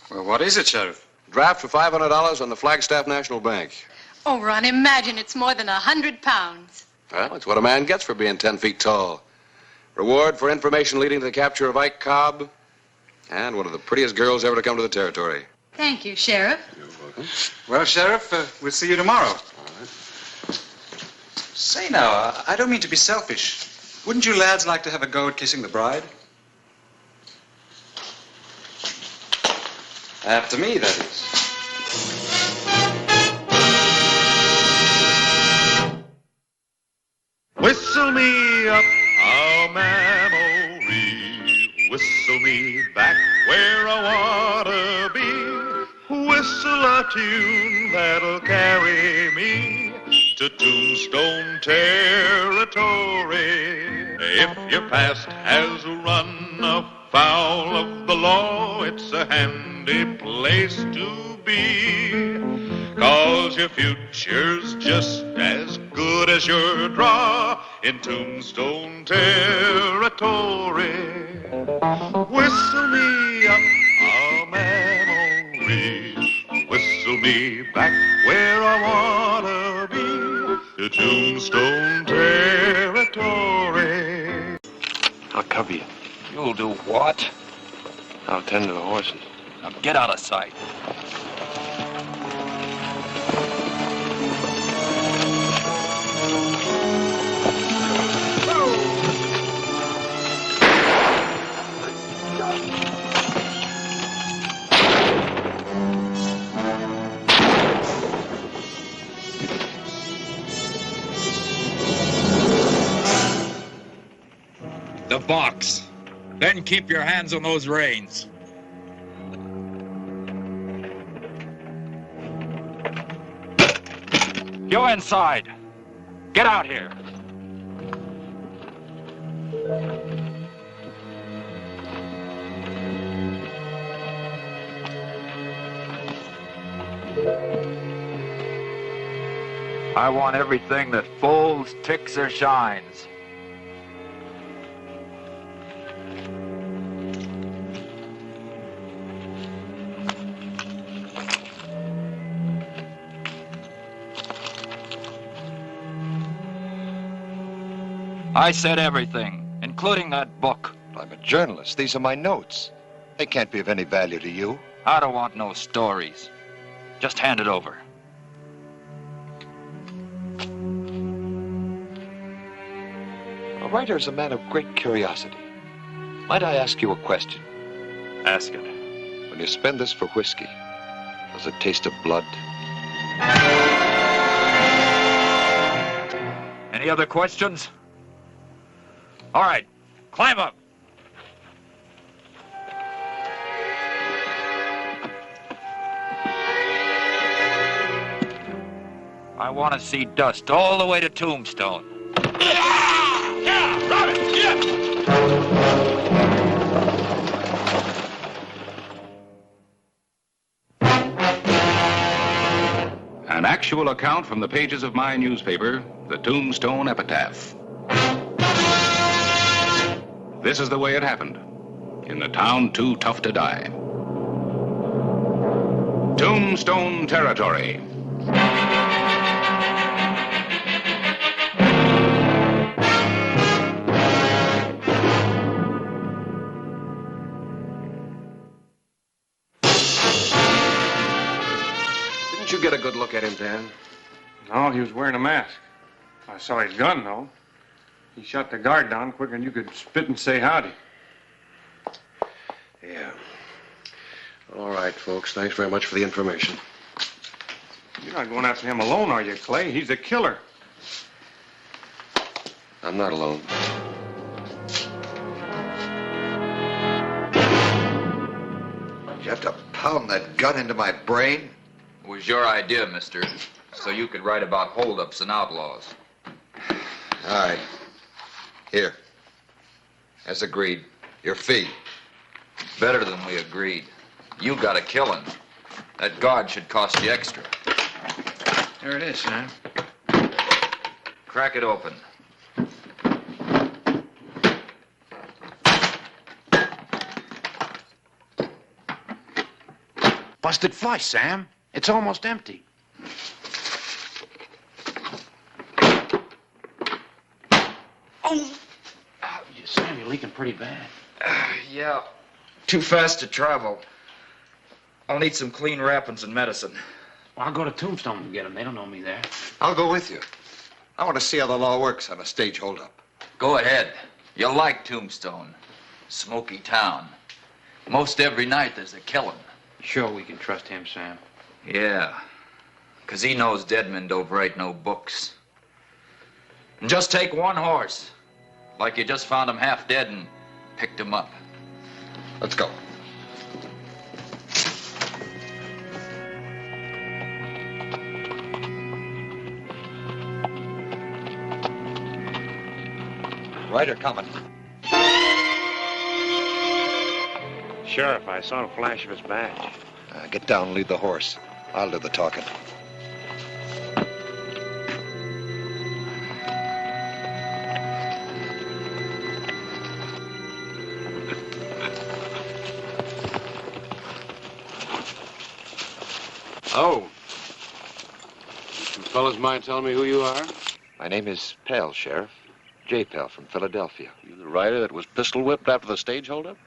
[SPEAKER 14] Well, what is it, Sheriff?
[SPEAKER 3] Draft for $500 on the Flagstaff National Bank.
[SPEAKER 5] Oh, Ron, imagine it's more than 100 pounds.
[SPEAKER 3] Well, it's what a man gets for being 10 feet tall. Reward for information leading to the capture of Ike Cobb. And one of the prettiest girls ever to come to the territory.
[SPEAKER 5] Thank you, Sheriff.
[SPEAKER 3] You're welcome.
[SPEAKER 14] Well, Sheriff, we'll see you tomorrow.
[SPEAKER 3] All right.
[SPEAKER 14] Say now, I don't mean to be selfish. Wouldn't you lads like to have a go at kissing the bride? After me, that is.
[SPEAKER 12] Whistle me up a memory, whistle me back where I wanna be, whistle a tune that'll carry me to Tombstone Territory. If your past has run afoul of the law, it's a handy place to be, 'cause your future's just as good as your draw in Tombstone Territory. Whistle me up a memory, whistle me back where I wanna be, to Tombstone Territory.
[SPEAKER 3] I'll cover you.
[SPEAKER 9] You'll do what?
[SPEAKER 3] I'll tend to the horses.
[SPEAKER 9] Now get out of sight.
[SPEAKER 4] The box. Then keep your hands on those reins.
[SPEAKER 9] You inside. Get out here. I want everything that folds, ticks, or shines. I said everything, including that book.
[SPEAKER 3] I'm a journalist. These are my notes. They can't be of any value to you.
[SPEAKER 9] I don't want no stories. Just hand it over.
[SPEAKER 3] A writer is a man of great curiosity. Might I ask you a question?
[SPEAKER 9] Ask it.
[SPEAKER 3] When you spend this for whiskey, does it taste of blood?
[SPEAKER 9] Any other questions? All right, climb up. I want to see dust all the way to Tombstone.
[SPEAKER 12] Yeah, run it, yeah.
[SPEAKER 1] An actual account from the pages of my newspaper, the Tombstone Epitaph. This is the way it happened, in the town too tough to die. Tombstone Territory.
[SPEAKER 3] Didn't you get a good look at him, Dan?
[SPEAKER 6] No, he was wearing a mask. I saw his gun, though. He shot the guard down quicker than you could spit and say howdy.
[SPEAKER 3] Yeah. All right, folks. Thanks very much for the information.
[SPEAKER 6] You're not going after him alone, are you, Clay? He's the killer.
[SPEAKER 3] I'm not alone.
[SPEAKER 22] Did you have to pound that gun into my brain?
[SPEAKER 23] It was your idea, mister, so you could write about holdups and outlaws.
[SPEAKER 22] All right. Here. As agreed. Your fee.
[SPEAKER 23] Better than we agreed. You got a killing. That guard should cost you extra.
[SPEAKER 16] There it is, Sam.
[SPEAKER 23] Crack it open.
[SPEAKER 16] Busted flush, Sam. It's almost empty. Oh! Sam, you're leaking pretty bad.
[SPEAKER 23] Yeah. Too fast to travel. I'll need some clean wrappings and medicine.
[SPEAKER 16] Well, I'll go to Tombstone and get them. They don't know me there.
[SPEAKER 22] I'll go with you. I want to see how the law works on a stage holdup.
[SPEAKER 23] Go ahead. You'll like Tombstone. Smoky town. Most every night there's a killing.
[SPEAKER 16] Sure we can trust him, Sam.
[SPEAKER 23] Yeah. 'Cause he knows dead men don't write no books. And just take one horse. Like you just found him half dead and picked him up.
[SPEAKER 22] Let's go. Ryder coming.
[SPEAKER 6] Sheriff, I saw a flash of his badge.
[SPEAKER 22] Get down and lead the horse. I'll do the talking.
[SPEAKER 3] Oh. You fellas mind telling me who you are?
[SPEAKER 24] My name is Pell, Sheriff. J. Pell from Philadelphia.
[SPEAKER 3] You the rider that was pistol whipped after the stage holdup?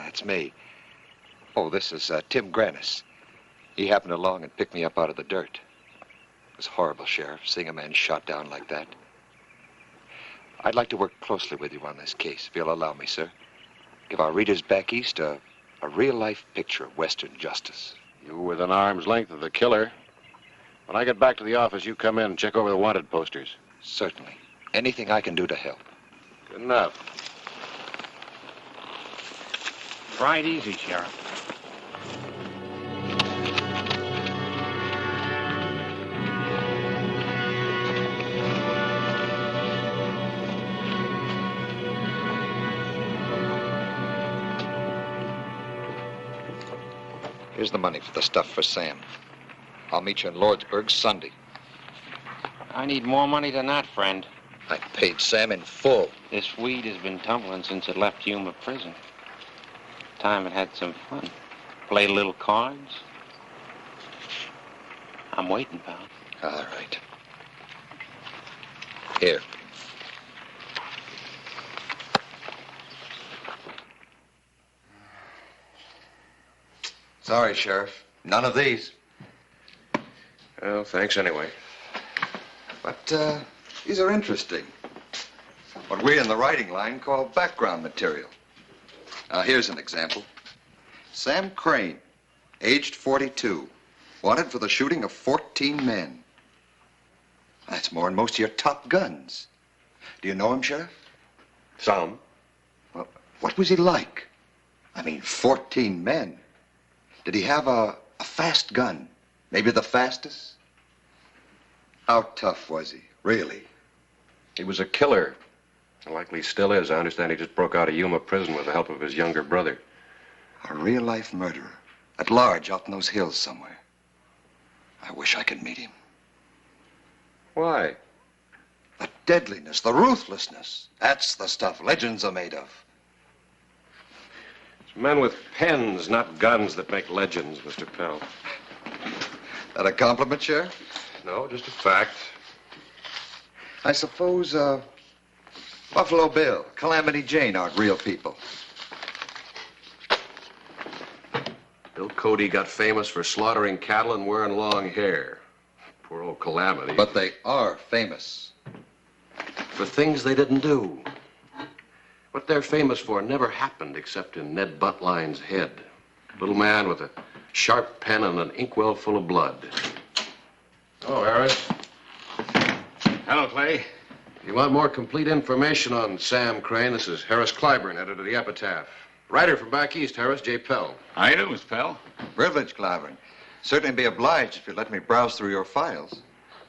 [SPEAKER 24] That's me. Oh, this is Tim Grannis. He happened along and picked me up out of the dirt. It was horrible, Sheriff, seeing a man shot down like that. I'd like to work closely with you on this case, if you'll allow me, sir. Give our readers back east a real-life picture of Western justice.
[SPEAKER 3] You were within arm's length of the killer. When I get back to the office, you come in and check over the wanted posters.
[SPEAKER 24] Certainly. Anything I can do to help.
[SPEAKER 3] Good enough.
[SPEAKER 6] Ride easy, Sheriff.
[SPEAKER 22] Here's the money for the stuff for Sam. I'll meet you in Lordsburg Sunday.
[SPEAKER 21] I need more money than that, friend.
[SPEAKER 22] I paid Sam in full.
[SPEAKER 21] This weed has been tumbling since it left Yuma prison. Time it had some fun. Played a little cards. I'm waiting, pal.
[SPEAKER 22] All right. Here. Sorry, Sheriff. None of these.
[SPEAKER 3] Well, thanks anyway.
[SPEAKER 22] But these are interesting. What we in the writing line call background material. Now, here's an example. Sam Crane, aged 42, wanted for the shooting of 14 men. That's more than most of your top guns. Do you know him, Sheriff?
[SPEAKER 3] Some.
[SPEAKER 22] Well, what was he like? I mean, 14 men. Did he have a fast gun? Maybe the fastest? How tough was he, really?
[SPEAKER 3] He was a killer. Likely still is. I understand he just broke out of Yuma prison with the help of his younger brother.
[SPEAKER 22] A real-life murderer. At large, out in those hills somewhere. I wish I could meet him.
[SPEAKER 3] Why?
[SPEAKER 22] The deadliness, the ruthlessness. That's the stuff legends are made of.
[SPEAKER 3] It's men with pens, not guns, that make legends, Mr. Pell.
[SPEAKER 22] That a compliment, Sheriff?
[SPEAKER 3] No, just a fact.
[SPEAKER 22] I suppose, Buffalo Bill, Calamity Jane aren't real people.
[SPEAKER 3] Bill Cody got famous for slaughtering cattle and wearing long hair. Poor old Calamity.
[SPEAKER 22] But they are famous.
[SPEAKER 3] For things they didn't do. What they're famous for never happened except in Ned Buntline's head. Little man with a sharp pen and an inkwell full of blood.
[SPEAKER 8] Oh, Harris. Hello, Clay.
[SPEAKER 3] You want more complete information on Sam Crane? This is Harris Clyburn, editor of the Epitaph. Writer from back east, Harris, J. Pell.
[SPEAKER 8] How you doing, Mr. Pell?
[SPEAKER 22] Privilege, Clyburn. Certainly be obliged if you'd let me browse through your files.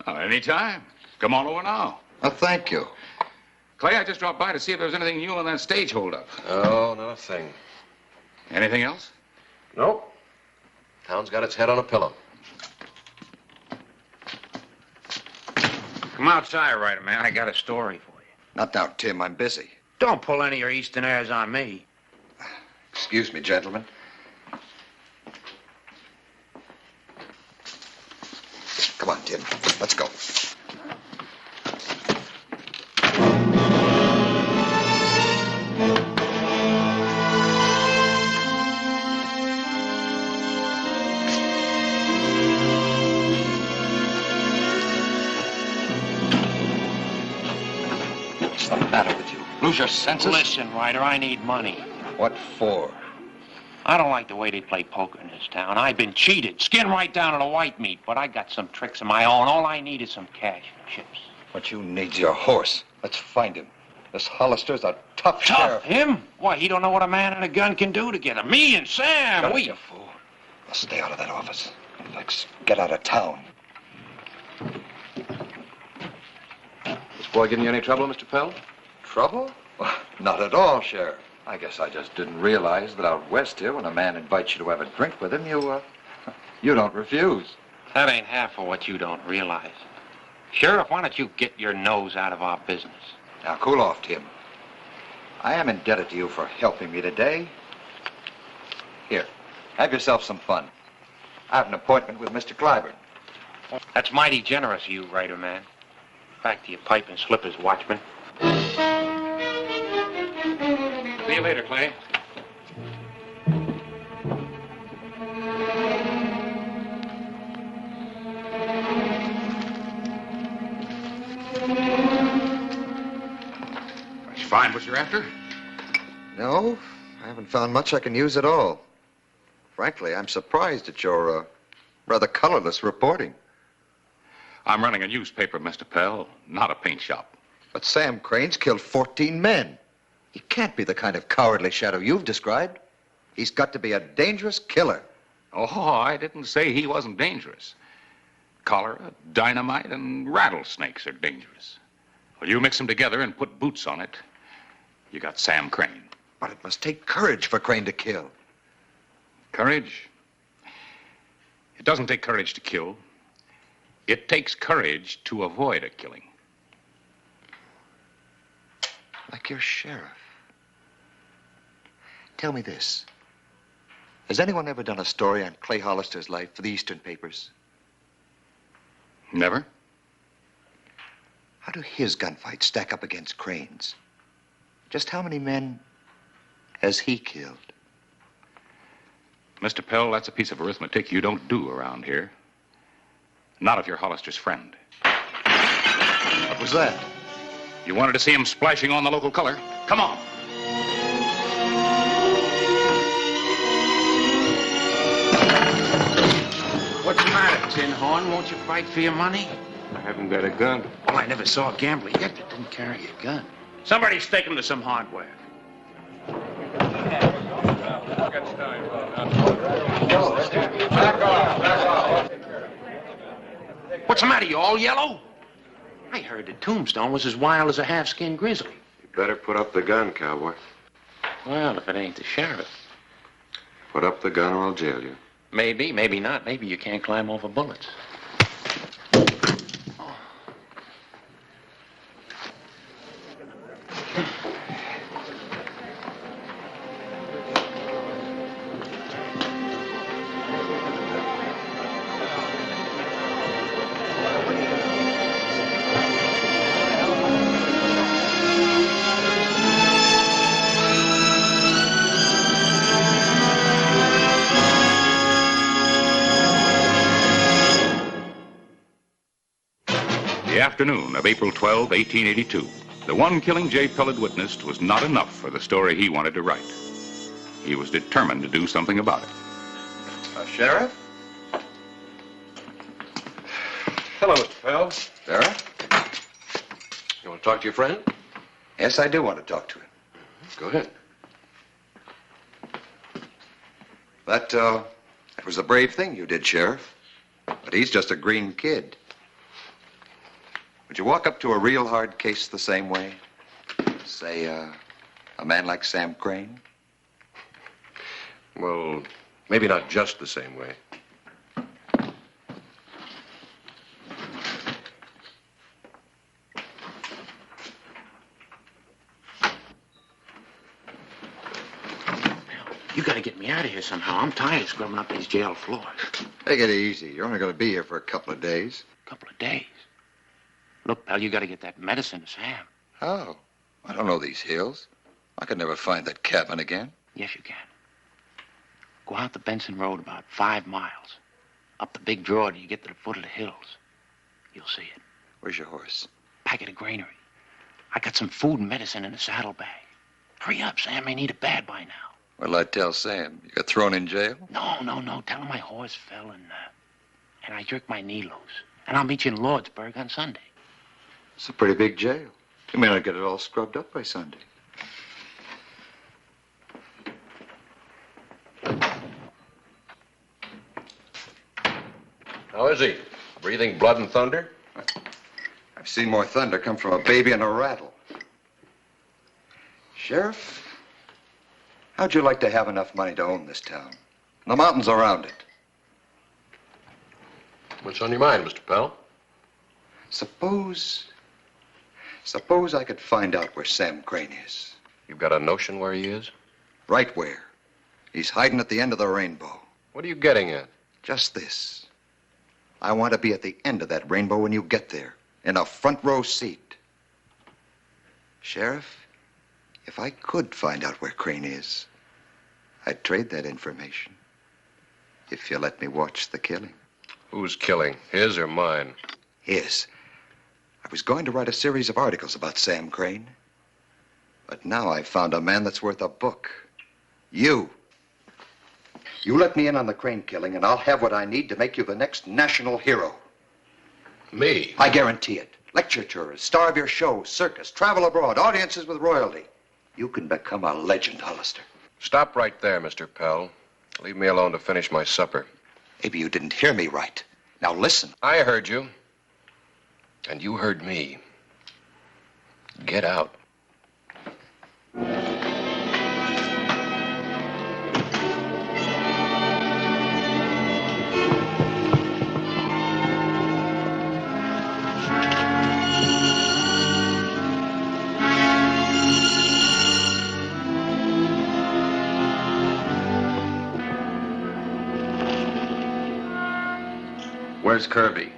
[SPEAKER 8] Oh, anytime. Come on over now.
[SPEAKER 22] Thank you.
[SPEAKER 1] Clay, I just dropped by to see if there was anything new on that stage holdup.
[SPEAKER 3] Oh, not a thing.
[SPEAKER 1] Anything else?
[SPEAKER 3] Nope. Town's got its head on a pillow.
[SPEAKER 2] Come outside, writer man. I got a story for you.
[SPEAKER 22] Not now, Tim. I'm busy.
[SPEAKER 2] Don't pull any of your Eastern airs on me.
[SPEAKER 22] Excuse me, gentlemen. Come on, Tim. Let's go. What's the matter with you? Lose your senses?
[SPEAKER 2] Listen, writer, I need money.
[SPEAKER 22] What for?
[SPEAKER 2] I don't like the way they play poker in this town. I've been cheated, skinned right down to the white meat, but I got some tricks of my own. All I need is some cash and chips.
[SPEAKER 22] What you need's your horse. Let's find him. This Hollister's a tough sheriff.
[SPEAKER 2] Him? Why, he don't know what a man and a gun can do together. Me and Sam,
[SPEAKER 22] Shut up,
[SPEAKER 2] we...
[SPEAKER 22] you fool. Now stay out of that office. Let's get out of town.
[SPEAKER 3] This boy giving you any trouble, Mr. Pell?
[SPEAKER 22] Trouble? Well, not at all, Sheriff. I guess I just didn't realize that out west here, when a man invites you to have a drink with him, you don't refuse.
[SPEAKER 2] That ain't half of what you don't realize. Sheriff, why don't you get your nose out of our business?
[SPEAKER 22] Now, cool off, Tim. I am indebted to you for helping me today. Here, have yourself some fun. I have an appointment with Mr. Clyburn.
[SPEAKER 2] That's mighty generous of you, writer man. Back to your pipe and slippers, watchman.
[SPEAKER 1] See you later, Clay. Did you find what you're after?
[SPEAKER 22] No, I haven't found much I can use at all. Frankly, I'm surprised at your rather colorless reporting.
[SPEAKER 1] I'm running a newspaper, Mr. Pell, not a paint shop.
[SPEAKER 22] But Sam Crane's killed 14 men. He can't be the kind of cowardly shadow you've described. He's got to be a dangerous killer.
[SPEAKER 1] Oh, I didn't say he wasn't dangerous. Cholera, dynamite, and rattlesnakes are dangerous. Well, you mix them together and put boots on it, you got Sam Crane.
[SPEAKER 22] But it must take courage for Crane to kill.
[SPEAKER 1] Courage? It doesn't take courage to kill. It takes courage to avoid a killing.
[SPEAKER 22] Like your sheriff. Tell me this. Has anyone ever done a story on Clay Hollister's life for the Eastern papers?
[SPEAKER 1] Never?
[SPEAKER 22] How do his gunfights stack up against Crane's? Just how many men has he killed?
[SPEAKER 1] Mr. Pell, that's a piece of arithmetic you don't do around here. Not if you're Hollister's friend.
[SPEAKER 22] What was that?
[SPEAKER 1] You wanted to see him splashing on the local color? Come on.
[SPEAKER 2] What's the matter, Tin Horn? Won't you fight for your money?
[SPEAKER 6] I haven't got a gun.
[SPEAKER 2] Well, I never saw a gambler yet that didn't carry a gun. Somebody stake him to some hardware. What's the matter? You all yellow? I heard that Tombstone was as wild as a half-skinned grizzly.
[SPEAKER 3] You better put up the gun, cowboy.
[SPEAKER 2] Well, if it ain't the sheriff.
[SPEAKER 3] Put up the gun or I'll jail you.
[SPEAKER 2] Maybe, maybe not. Maybe you can't climb over bullets.
[SPEAKER 1] afternoon of April 12, 1882. The one killing J. Pell had witnessed was not enough for the story he wanted to write. He was determined to do something about it.
[SPEAKER 22] Sheriff?
[SPEAKER 3] Hello, Mr. Pell.
[SPEAKER 22] Sarah?
[SPEAKER 3] You want to talk to your friend?
[SPEAKER 22] Yes, I do want to talk to him.
[SPEAKER 3] Go ahead.
[SPEAKER 22] That was a brave thing you did, Sheriff. But he's just a green kid. Would you walk up to a real hard case the same way? Say, a man like Sam Crane?
[SPEAKER 3] Well, maybe not just the same way.
[SPEAKER 2] You gotta get me out of here somehow. I'm tired of scrubbing up these jail floors.
[SPEAKER 22] Take it easy. You're only going to be here for a couple of days.
[SPEAKER 2] Couple of days. Look, pal, you gotta get that medicine to Sam.
[SPEAKER 22] How? I don't know these hills. I could never find that cabin again.
[SPEAKER 2] Yes, you can. Go out the Benson Road about 5 miles. Up the big draw till you get to the foot of the hills. You'll see it.
[SPEAKER 22] Where's your horse?
[SPEAKER 2] Back at the granary. I got some food and medicine in a saddlebag. Hurry up, Sam. May need it bad by now.
[SPEAKER 22] What'll I tell Sam? You got thrown in jail?
[SPEAKER 2] No. Tell him my horse fell and I jerked my knee loose. And I'll meet you in Lordsburg on Sunday.
[SPEAKER 22] It's a pretty big jail. You may not get it all scrubbed up by Sunday.
[SPEAKER 3] How is he? Breathing blood and thunder?
[SPEAKER 22] I've seen more thunder come from a baby and a rattle. Sheriff, how'd you like to have enough money to own this town? And the mountains around it.
[SPEAKER 3] What's on your mind, Mr. Pell?
[SPEAKER 22] Suppose I could find out where Sam Crane is.
[SPEAKER 3] You've got a notion where he is?
[SPEAKER 22] Right where. He's hiding at the end of the rainbow.
[SPEAKER 3] What are you getting at?
[SPEAKER 22] Just this. I want to be at the end of that rainbow when you get there, in a front row seat. Sheriff, if I could find out where Crane is, I'd trade that information. If you let me watch the killing.
[SPEAKER 3] Who's killing? His or mine?
[SPEAKER 22] His. I was going to write a series of articles about Sam Crane. But now I've found a man that's worth a book. You. You let me in on the Crane killing, and I'll have what I need to make you the next national hero.
[SPEAKER 3] Me?
[SPEAKER 22] I guarantee it. Lecture tours, star of your show, circus, travel abroad, audiences with royalty. You can become a legend, Hollister.
[SPEAKER 3] Stop right there, Mr. Pell. Leave me alone to finish my supper.
[SPEAKER 22] Maybe you didn't hear me right. Now listen.
[SPEAKER 3] I heard you. And you heard me. Get out.
[SPEAKER 23] Where's Kirby?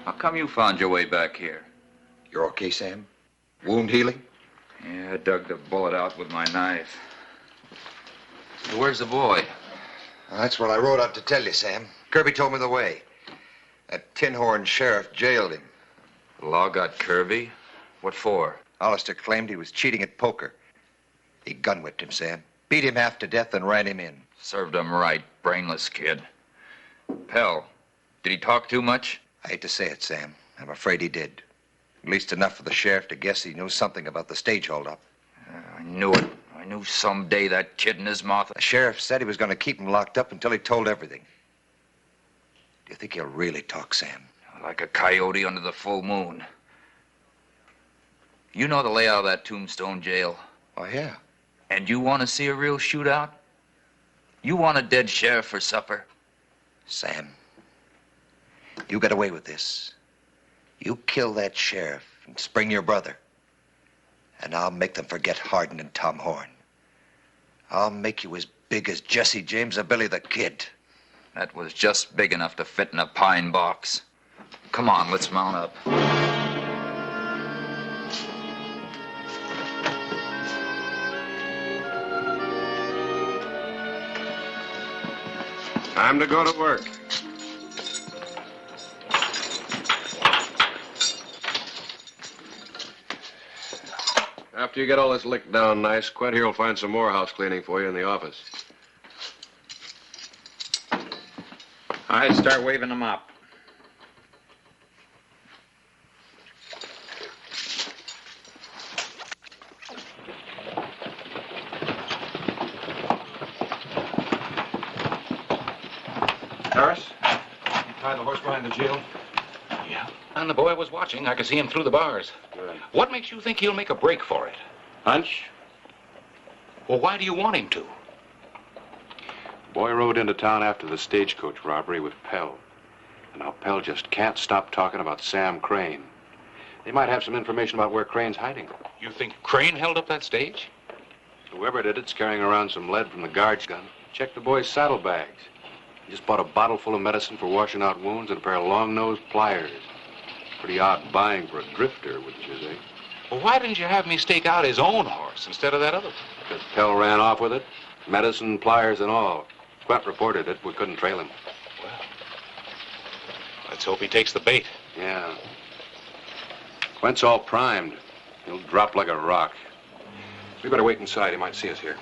[SPEAKER 23] How come you found your way back here?
[SPEAKER 22] You're okay, Sam? Wound healing?
[SPEAKER 23] Yeah, I dug the bullet out with my knife. Where's the boy?
[SPEAKER 22] That's what I rode out to tell you, Sam. Kirby told me the way. That tin-horn sheriff jailed him.
[SPEAKER 23] The law got Kirby? What for?
[SPEAKER 22] Hollister claimed he was cheating at poker. He gun-whipped him, Sam. Beat him half to death and ran him in.
[SPEAKER 23] Served him right, brainless kid. Pell, did he talk too much?
[SPEAKER 22] I hate to say it, Sam. I'm afraid he did. At least enough for the sheriff to guess he knew something about the stage holdup.
[SPEAKER 23] I knew it. I knew someday that kid in his mouth.
[SPEAKER 22] The sheriff said he was going to keep him locked up until he told everything. Do you think he'll really talk, Sam?
[SPEAKER 23] Like a coyote under the full moon. You know the layout of that Tombstone jail?
[SPEAKER 22] Oh, yeah.
[SPEAKER 23] And you want to see a real shootout? You want a dead sheriff for supper?
[SPEAKER 22] Sam, you got away with this. You kill that sheriff and spring your brother. And I'll make them forget Hardin and Tom Horn. I'll make you as big as Jesse James or Billy the Kid.
[SPEAKER 23] That was just big enough to fit in a pine box. Come on, let's mount up.
[SPEAKER 3] Time to go to work. After you get all this licked down nice, Quint here will find some more house cleaning for you in the office.
[SPEAKER 17] I'd start waving them up.
[SPEAKER 6] Harris, you tied the horse behind the jail?
[SPEAKER 1] Yeah. And the boy was watching. I could see him through the bars.
[SPEAKER 6] Good.
[SPEAKER 1] What makes you think he'll make a break for it?
[SPEAKER 6] Hunch?
[SPEAKER 1] Well, why do you want him to?
[SPEAKER 6] Boy rode into town after the stagecoach robbery with Pell. And now Pell just can't stop talking about Sam Crane. They might have some information about where Crane's hiding.
[SPEAKER 1] You think Crane held up that stage?
[SPEAKER 6] Whoever did it's carrying around some lead from the guard's gun. Check the boy's saddlebags. He just bought a bottle full of medicine for washing out wounds and a pair of long-nosed pliers. Pretty odd buying for a drifter, wouldn't you think?
[SPEAKER 1] Well, why didn't you have me stake out his own horse instead of that other one?
[SPEAKER 6] Because Pell ran off with it. Medicine, pliers, and all. Quint reported it. We couldn't trail him.
[SPEAKER 1] Well, let's hope he takes the bait.
[SPEAKER 6] Yeah. Quint's all primed. He'll drop like a rock. We better wait inside. He might see us here.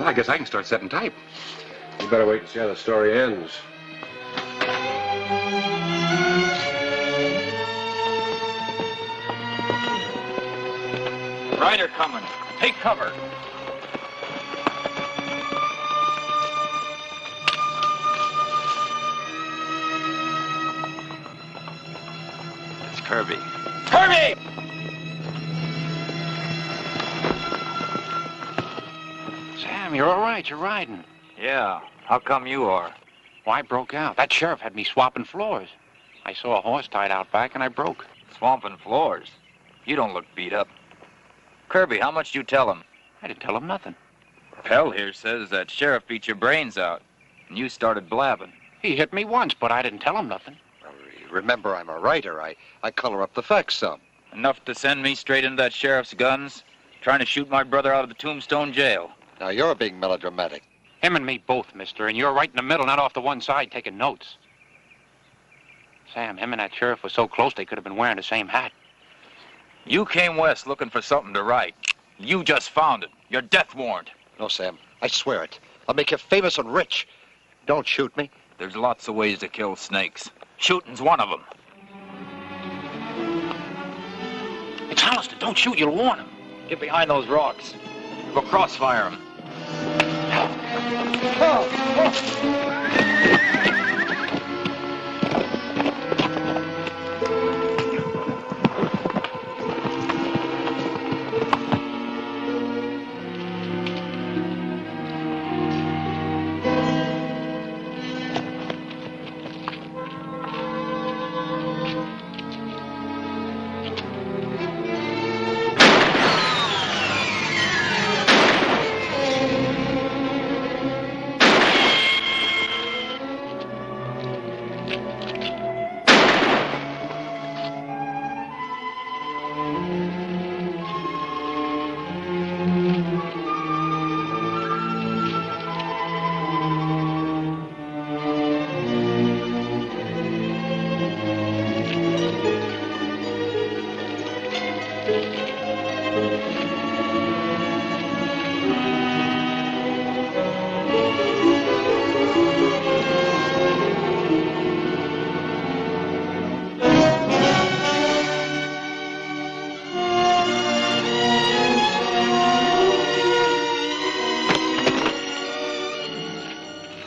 [SPEAKER 1] I guess I can start setting type.
[SPEAKER 3] You better wait and see how the story ends.
[SPEAKER 23] Rider coming. Take cover. It's Kirby. Kirby!
[SPEAKER 2] Sam, you're all right. You're riding.
[SPEAKER 23] Yeah. How come you are?
[SPEAKER 2] Well, I broke out. That sheriff had me swapping floors. I saw a horse tied out back, and I broke.
[SPEAKER 23] Swamping floors? You don't look beat up. Kirby, how much did you tell him?
[SPEAKER 2] I didn't tell him nothing.
[SPEAKER 23] Pell here says that sheriff beat your brains out, and you started blabbing.
[SPEAKER 2] He hit me once, but I didn't tell him nothing.
[SPEAKER 24] Remember, I'm a writer. I color up the facts some.
[SPEAKER 23] Enough to send me straight into that sheriff's guns, trying to shoot my brother out of the Tombstone jail.
[SPEAKER 24] Now, you're being melodramatic.
[SPEAKER 2] Him and me both, mister, and you're right in the middle, not off to one side taking notes. Sam, him and that sheriff were so close they could have been wearing the same hat.
[SPEAKER 23] You came west looking for something to write. You just found it. Your death warrant.
[SPEAKER 24] No, Sam, I swear it. I'll make you famous and rich. Don't shoot me.
[SPEAKER 23] There's lots of ways to kill snakes. Shooting's one of them.
[SPEAKER 2] It's Hollister. Don't shoot. You'll warn him.
[SPEAKER 23] Get behind those rocks. We'll crossfire him.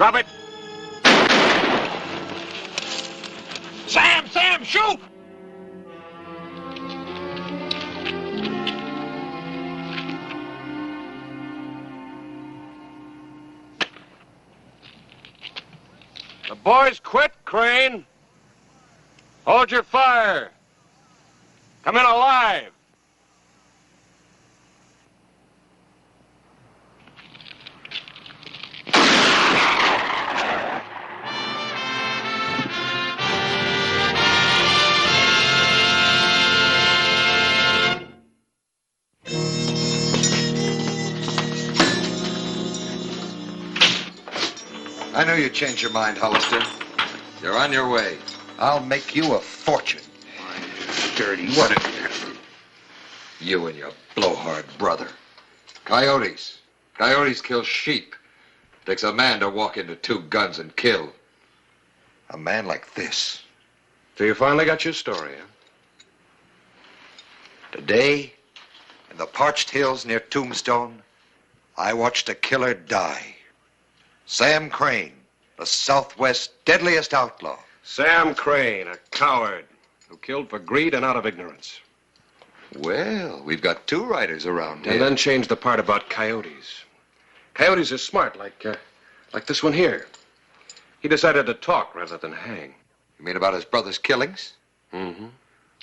[SPEAKER 9] Drop it. Sam, shoot! The boys quit, Crane. Hold your fire. Come in alive.
[SPEAKER 22] I knew you'd change your mind, Hollister. You're on your way. I'll make you a fortune.
[SPEAKER 16] Dirty, what a...
[SPEAKER 22] You and your blowhard brother. Coyotes. Coyotes kill sheep. Takes a man to walk into 2 guns and kill. A man like this.
[SPEAKER 3] So you finally got your story, huh?
[SPEAKER 22] Today, in the parched hills near Tombstone, I watched a killer die. Sam Crane, the Southwest's deadliest outlaw.
[SPEAKER 3] Sam Crane, a coward who killed for greed and out of ignorance.
[SPEAKER 22] Well, we've got 2 writers around here.
[SPEAKER 3] And then changed the part about coyotes. Coyotes are smart, like this one here. He decided to talk rather than hang.
[SPEAKER 22] You mean about his brother's killings?
[SPEAKER 3] Mm-hmm.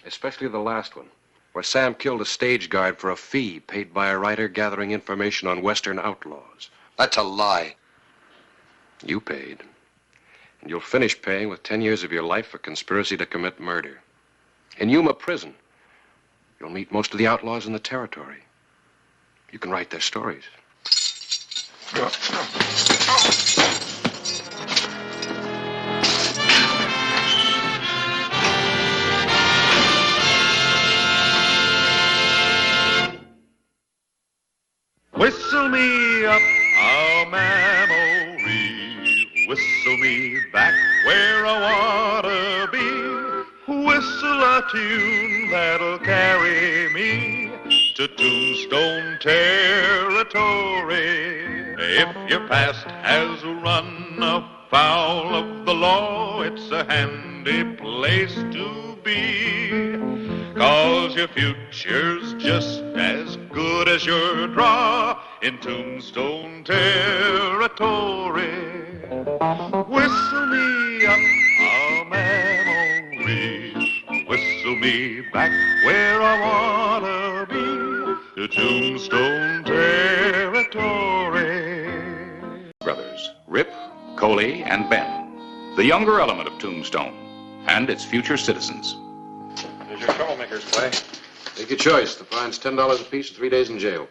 [SPEAKER 3] Especially the last one, where Sam killed a stage guard for a fee paid by a writer gathering information on Western outlaws.
[SPEAKER 22] That's a lie.
[SPEAKER 3] You paid. And you'll finish paying with 10 years of your life for conspiracy to commit murder. In Yuma prison, you'll meet most of the outlaws in the territory. You can write their stories.
[SPEAKER 12] Whistle me up a memory, whistle me back where I wanna be, whistle a tune that'll carry me to Tombstone Territory. If your past has run afoul of the law, it's a handy place to be, 'cause your future's just as good as your draw in Tombstone Territory. Whistle me up a memory, whistle me back where I wanna be, to Tombstone Territory.
[SPEAKER 1] Brothers, Rip, Coley, and Ben, the younger element of Tombstone, and its future citizens.
[SPEAKER 6] There's your troublemakers, Clay.
[SPEAKER 3] Take your choice. The fine's $10 apiece and 3 days in jail.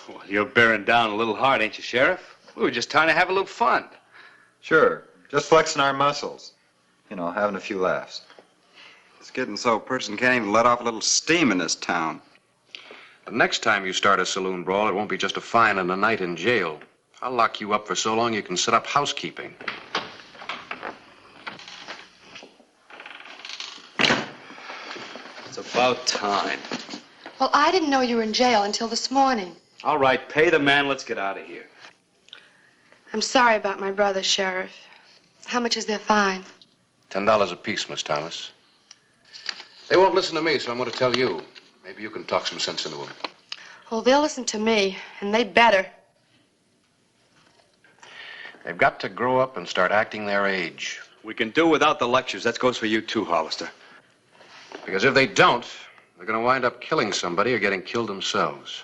[SPEAKER 10] Well, you're bearing down a little hard, ain't you, Sheriff? We were just trying to have a little fun.
[SPEAKER 14] Sure. Just flexing our muscles. You know, having a few laughs. It's getting so a person can't even let off a little steam in this town.
[SPEAKER 3] The next time you start a saloon brawl, it won't be just a fine and a night in jail. I'll lock you up for so long you can set up housekeeping.
[SPEAKER 10] It's about time.
[SPEAKER 11] Well, I didn't know you were in jail until this morning.
[SPEAKER 10] All right, pay the man. Let's get out of here.
[SPEAKER 11] I'm sorry about my brother, Sheriff. How much is their fine?
[SPEAKER 3] $10 apiece, Miss Thomas. They won't listen to me, so I'm going to tell you. Maybe you can talk some sense into them.
[SPEAKER 11] Well, they'll listen to me, and they better.
[SPEAKER 3] They've got to grow up and start acting their age.
[SPEAKER 10] We can do without the lectures. That goes for you, too, Hollister.
[SPEAKER 3] Because if they don't, they're going to wind up killing somebody or getting killed themselves.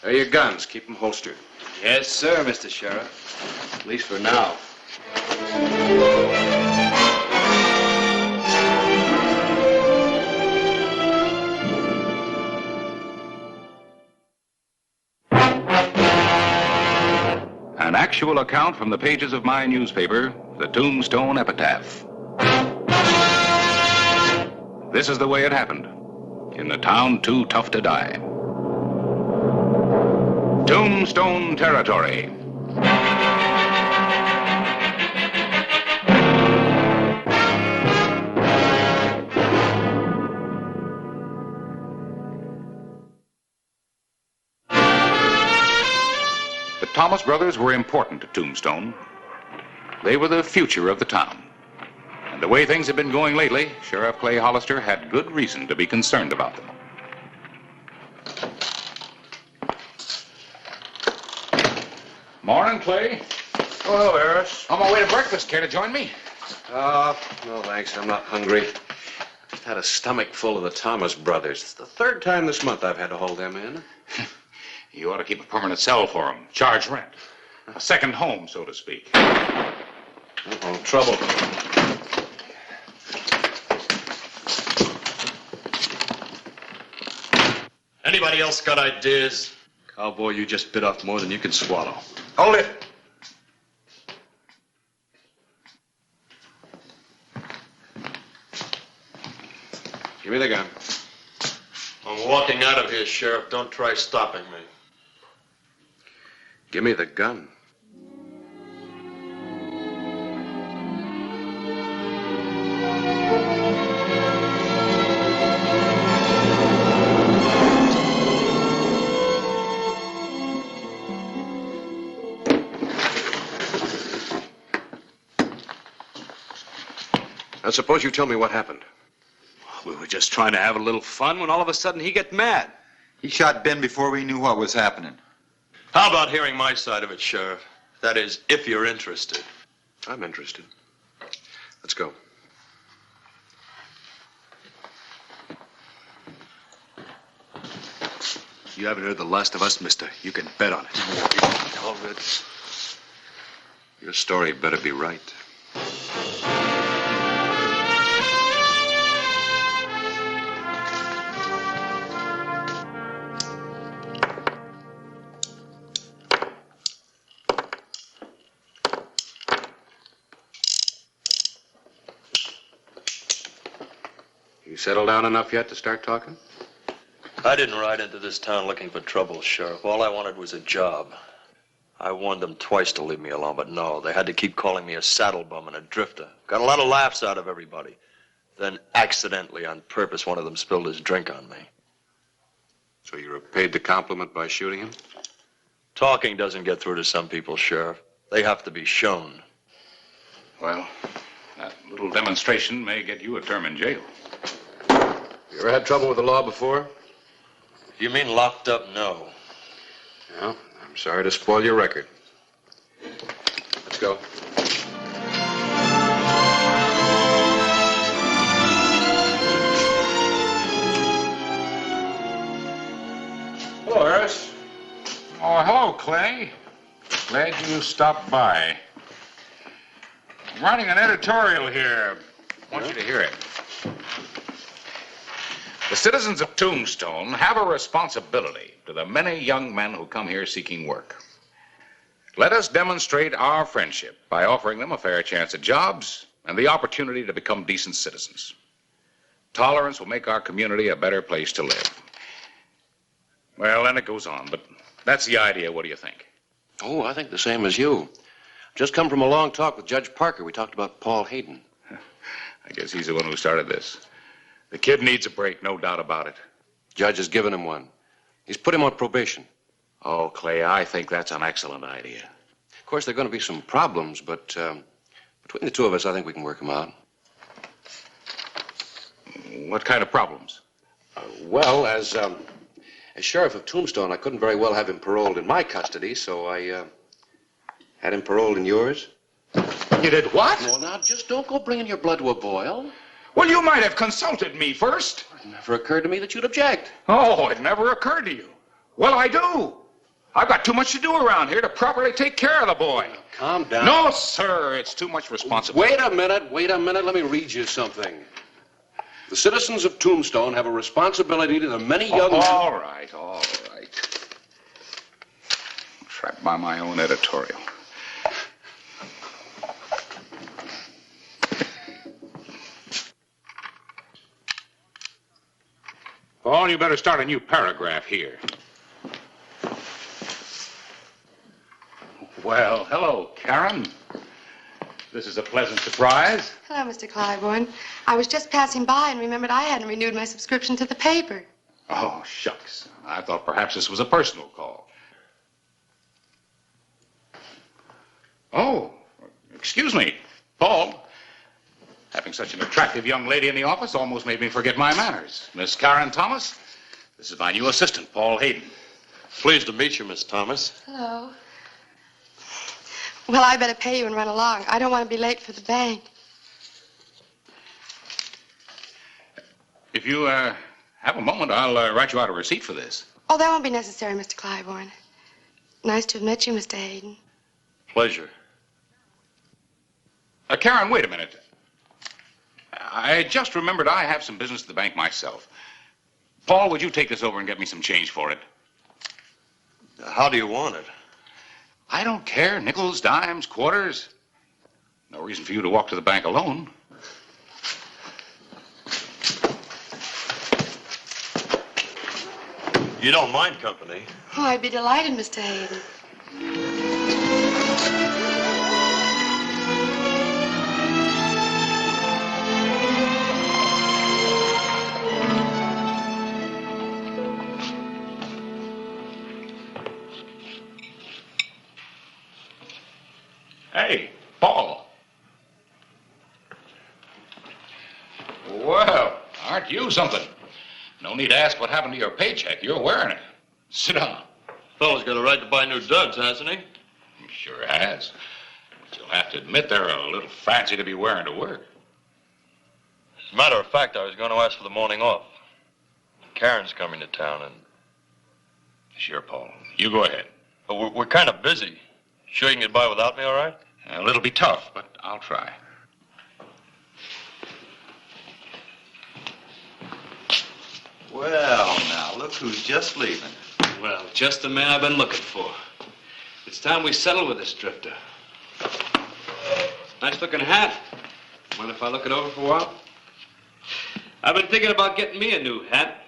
[SPEAKER 3] There are your guns. Keep them holstered.
[SPEAKER 10] Yes, sir, Mr. Sheriff. At least for now.
[SPEAKER 1] An actual account from the pages of my newspaper, the Tombstone Epitaph. This is the way it happened, in the town too tough to die. Tombstone Territory. Thomas brothers were important to Tombstone. They were the future of the town. And the way things had been going lately, Sheriff Clay Hollister had good reason to be concerned about them. Morning, Clay.
[SPEAKER 3] Hello, Harris.
[SPEAKER 1] On my way to breakfast. Care to join me?
[SPEAKER 3] No thanks. I'm not hungry. Just had a stomach full of the Thomas brothers. It's the third time this month I've had to hold them in.
[SPEAKER 1] You ought to keep a permanent cell for them. Charge rent. A second home, so to speak.
[SPEAKER 3] Uh-oh, trouble.
[SPEAKER 4] Anybody else got ideas?
[SPEAKER 6] Cowboy, you just bit off more than you can swallow.
[SPEAKER 3] Hold it. Give me the gun.
[SPEAKER 4] I'm walking out of here, Sheriff. Don't try stopping me.
[SPEAKER 3] Give me the gun. Now, suppose you tell me what happened.
[SPEAKER 6] We were just trying to have a little fun when all of a sudden he get mad.
[SPEAKER 14] He shot Ben before we knew what was happening.
[SPEAKER 4] How about hearing my side of it, Sheriff? That is, if you're interested.
[SPEAKER 3] I'm interested. Let's go.
[SPEAKER 6] You haven't heard the last of us, mister. You can bet on it.
[SPEAKER 3] All good. Your story better be right. You settled down enough yet to start talking?
[SPEAKER 4] I didn't ride into this town looking for trouble, Sheriff. All I wanted was a job. I warned them twice to leave me alone, but no, they had to keep calling me a saddle bum and a drifter. Got a lot of laughs out of everybody. Then, accidentally, on purpose, one of them spilled his drink on me.
[SPEAKER 3] So you were paid the compliment by shooting him?
[SPEAKER 4] Talking doesn't get through to some people, Sheriff. They have to be shown.
[SPEAKER 1] Well, that little demonstration may get you a term in jail.
[SPEAKER 3] You ever had trouble with the law before?
[SPEAKER 4] You mean locked up? No.
[SPEAKER 3] Well, I'm sorry to spoil your record. Let's go.
[SPEAKER 1] Hello, Harris. Oh, hello, Clay. Glad you stopped by. I'm writing an editorial here. I want you to hear it. The citizens of Tombstone have a responsibility to the many young men who come here seeking work. Let us demonstrate our friendship by offering them a fair chance at jobs and the opportunity to become decent citizens. Tolerance will make our community a better place to live. Well, then it goes on, but that's the idea. What do you think?
[SPEAKER 3] Oh, I think the same as you. Just come from a long talk with Judge Parker. We talked about Paul Hayden.
[SPEAKER 1] I guess he's the one who started this. The kid needs a break, no doubt about it.
[SPEAKER 3] Judge has given him one. He's put him on probation.
[SPEAKER 1] Oh, Clay, I think that's an excellent idea.
[SPEAKER 3] Of course, there are going to be some problems, but between the two of us, I think we can work them out.
[SPEAKER 1] What kind of problems?
[SPEAKER 3] Well, as sheriff of Tombstone, I couldn't very well have him paroled in my custody, so I had him paroled in yours.
[SPEAKER 1] You did what?
[SPEAKER 3] Well, now, just don't go bringing your blood to a boil.
[SPEAKER 1] Well, you might have consulted me first.
[SPEAKER 3] It never occurred to me that you'd object.
[SPEAKER 1] Oh, it never occurred to you. Well, I do. I've got too much to do around here to properly take care of the boy.
[SPEAKER 3] Calm down.
[SPEAKER 1] No, sir, it's too much responsibility.
[SPEAKER 3] Wait a minute. Let me read you something. The citizens of Tombstone have a responsibility to the many young men...
[SPEAKER 1] All right. Trapped by my own editorial. Paul, you better start a new paragraph here. Well, hello, Karen. This is a pleasant surprise.
[SPEAKER 11] Hello, Mr. Claiborne. I was just passing by and remembered I hadn't renewed my subscription to the paper.
[SPEAKER 1] Oh, shucks. I thought perhaps this was a personal call. Oh, excuse me, Paul. Having such an attractive young lady in the office almost made me forget my manners. Miss Karen Thomas, this is my new assistant, Paul Hayden.
[SPEAKER 4] Pleased to meet you, Miss Thomas.
[SPEAKER 11] Hello. Well, I better pay you and run along. I don't want to be late for the bank.
[SPEAKER 1] If you have a moment, I'll write you out a receipt for this.
[SPEAKER 11] Oh, that won't be necessary, Mr. Claiborne. Nice to have met you, Mr. Hayden.
[SPEAKER 4] Pleasure.
[SPEAKER 1] Karen, wait a minute. I just remembered I have some business at the bank myself. Paul, would you take this over and get me some change for it?
[SPEAKER 4] How do you want it?
[SPEAKER 1] I don't care. Nickels, dimes, quarters. No reason for you to walk to the bank alone.
[SPEAKER 4] You don't mind company.
[SPEAKER 11] Oh, I'd be delighted, Mr. Hayden.
[SPEAKER 1] Hey, Paul. Well, aren't you something? No need to ask what happened to your paycheck. You're wearing it. Sit down.
[SPEAKER 4] Fellow's got a right to buy new duds, hasn't he?
[SPEAKER 1] He sure has. But you'll have to admit they're a little fancy to be wearing to work.
[SPEAKER 4] As a matter of fact, I was going to ask for the morning off. Karen's coming to town, and...
[SPEAKER 1] Sure, Paul. You go ahead.
[SPEAKER 4] But we're kind of busy. Sure you can get by without me, all right?
[SPEAKER 1] Well, it'll be tough, but I'll try.
[SPEAKER 10] Well, now, look who's just leaving. Well, just the man I've been looking for. It's time we settle with this drifter. Nice looking hat. Mind if I look it over for a while? I've been thinking about getting me a new hat.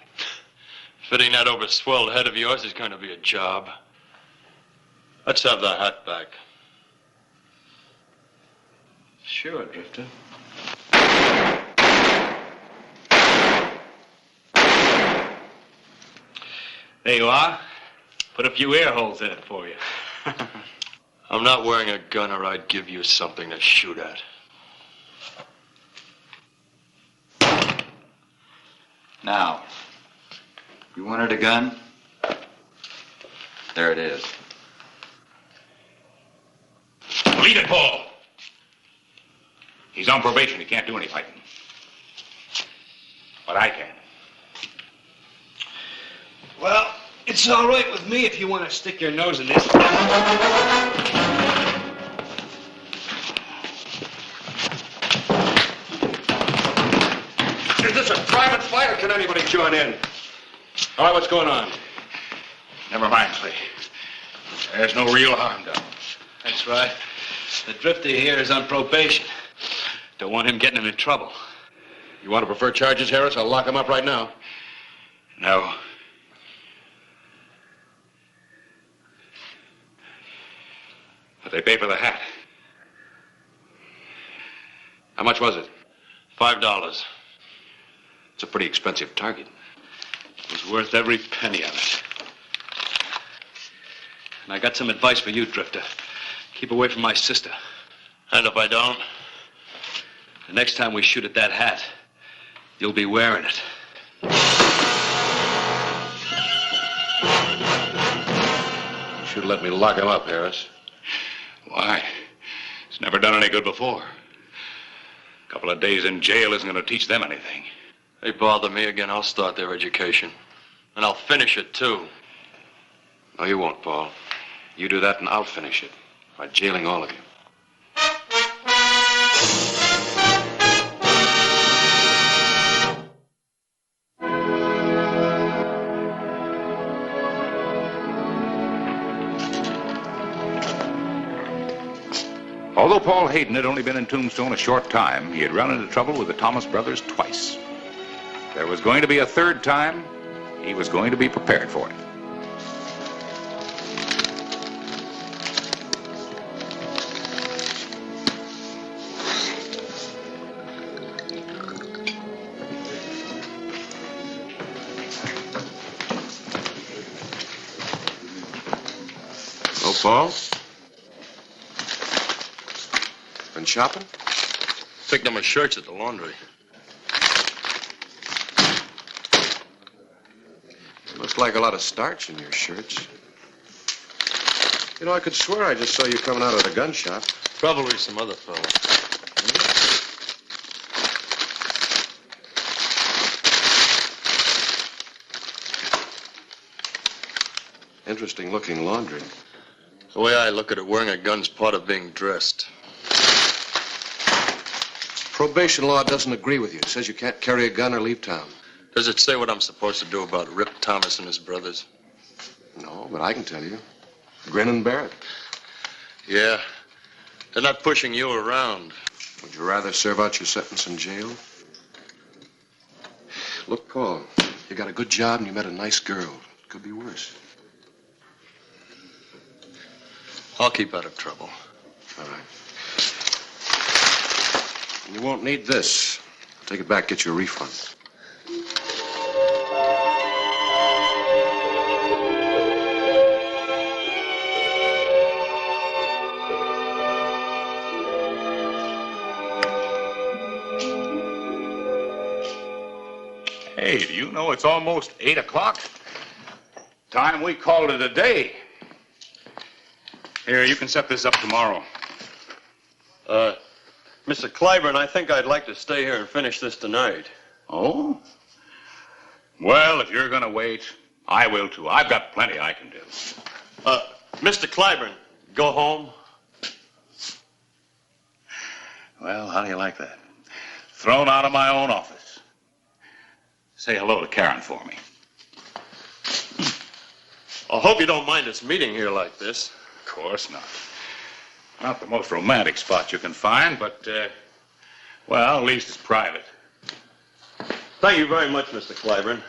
[SPEAKER 4] Fitting that over swelled head of yours is going to be a job. Let's have the hat back.
[SPEAKER 10] Sure, drifter. There you are. Put a few ear holes in it for you.
[SPEAKER 4] I'm not wearing a gun or I'd give you something to shoot at.
[SPEAKER 14] Now, you wanted a gun? There it is.
[SPEAKER 1] Leave it, Paul. He's on probation. He can't do any fighting. But I can.
[SPEAKER 10] Well, it's all right with me if you want to stick your nose in this.
[SPEAKER 6] Is this a private fight or can anybody join in? All right, what's going on?
[SPEAKER 1] Never mind, Clay. There's no real harm done.
[SPEAKER 10] That's right. The drifter here is on probation. Don't want him getting into trouble.
[SPEAKER 6] You want to prefer charges, Harris? I'll lock him up right now.
[SPEAKER 1] No. But they pay for the hat.
[SPEAKER 6] How much was it?
[SPEAKER 4] $5.
[SPEAKER 6] It's a pretty expensive target.
[SPEAKER 10] It was worth every penny of it. And I got some advice for you, drifter. Keep away from my sister.
[SPEAKER 4] And if I don't?
[SPEAKER 10] The next time we shoot at that hat, you'll be wearing it.
[SPEAKER 6] You should let me lock him up, Harris.
[SPEAKER 1] Why? It's never done any good before. A couple of days in jail isn't going to teach them anything.
[SPEAKER 4] They bother me again, I'll start their education. And I'll finish it, too.
[SPEAKER 6] No, you won't, Paul. You do that and I'll finish it by jailing all of you.
[SPEAKER 1] Although Paul Hayden had only been in Tombstone a short time, he had run into trouble with the Thomas brothers twice. There was going to be a third time. He was going to be prepared for it.
[SPEAKER 6] Hello, Paul?
[SPEAKER 3] shopping?
[SPEAKER 4] Picked up my shirts at the laundry.
[SPEAKER 3] Looks like a lot of starch in your shirts. You know, I could swear I just saw you coming out of the gun shop.
[SPEAKER 4] Probably some other fellow.
[SPEAKER 3] Interesting looking laundry.
[SPEAKER 4] The way I look at it, wearing a gun's part of being dressed.
[SPEAKER 3] Probation law doesn't agree with you. It says you can't carry a gun or leave town.
[SPEAKER 4] Does it say what I'm supposed to do about Rip Thomas and his brothers?
[SPEAKER 3] No, but I can tell you. Grin and bear it.
[SPEAKER 4] Yeah. They're not pushing you around.
[SPEAKER 3] Would you rather serve out your sentence in jail? Look, Paul, you got a good job and you met a nice girl. Could be worse.
[SPEAKER 4] I'll keep out of trouble.
[SPEAKER 3] All right. You won't need this. Take it back, get you a refund.
[SPEAKER 1] Hey, do you know it's almost 8 o'clock? Time we called it a day. Here, you can set this up tomorrow.
[SPEAKER 4] Mr. Clyburn, I think I'd like to stay here and finish this tonight.
[SPEAKER 1] Oh? Well, if you're going to wait, I will too. I've got plenty I can do.
[SPEAKER 4] Mr. Clyburn, go home?
[SPEAKER 1] Well, how do you like that? Thrown out of my own office. Say hello to Karen for me.
[SPEAKER 4] I hope you don't mind us meeting here like this.
[SPEAKER 1] Of course not. Not the most romantic spot you can find, but, well, at least it's private.
[SPEAKER 4] Thank you very much, Mr. Clyburn.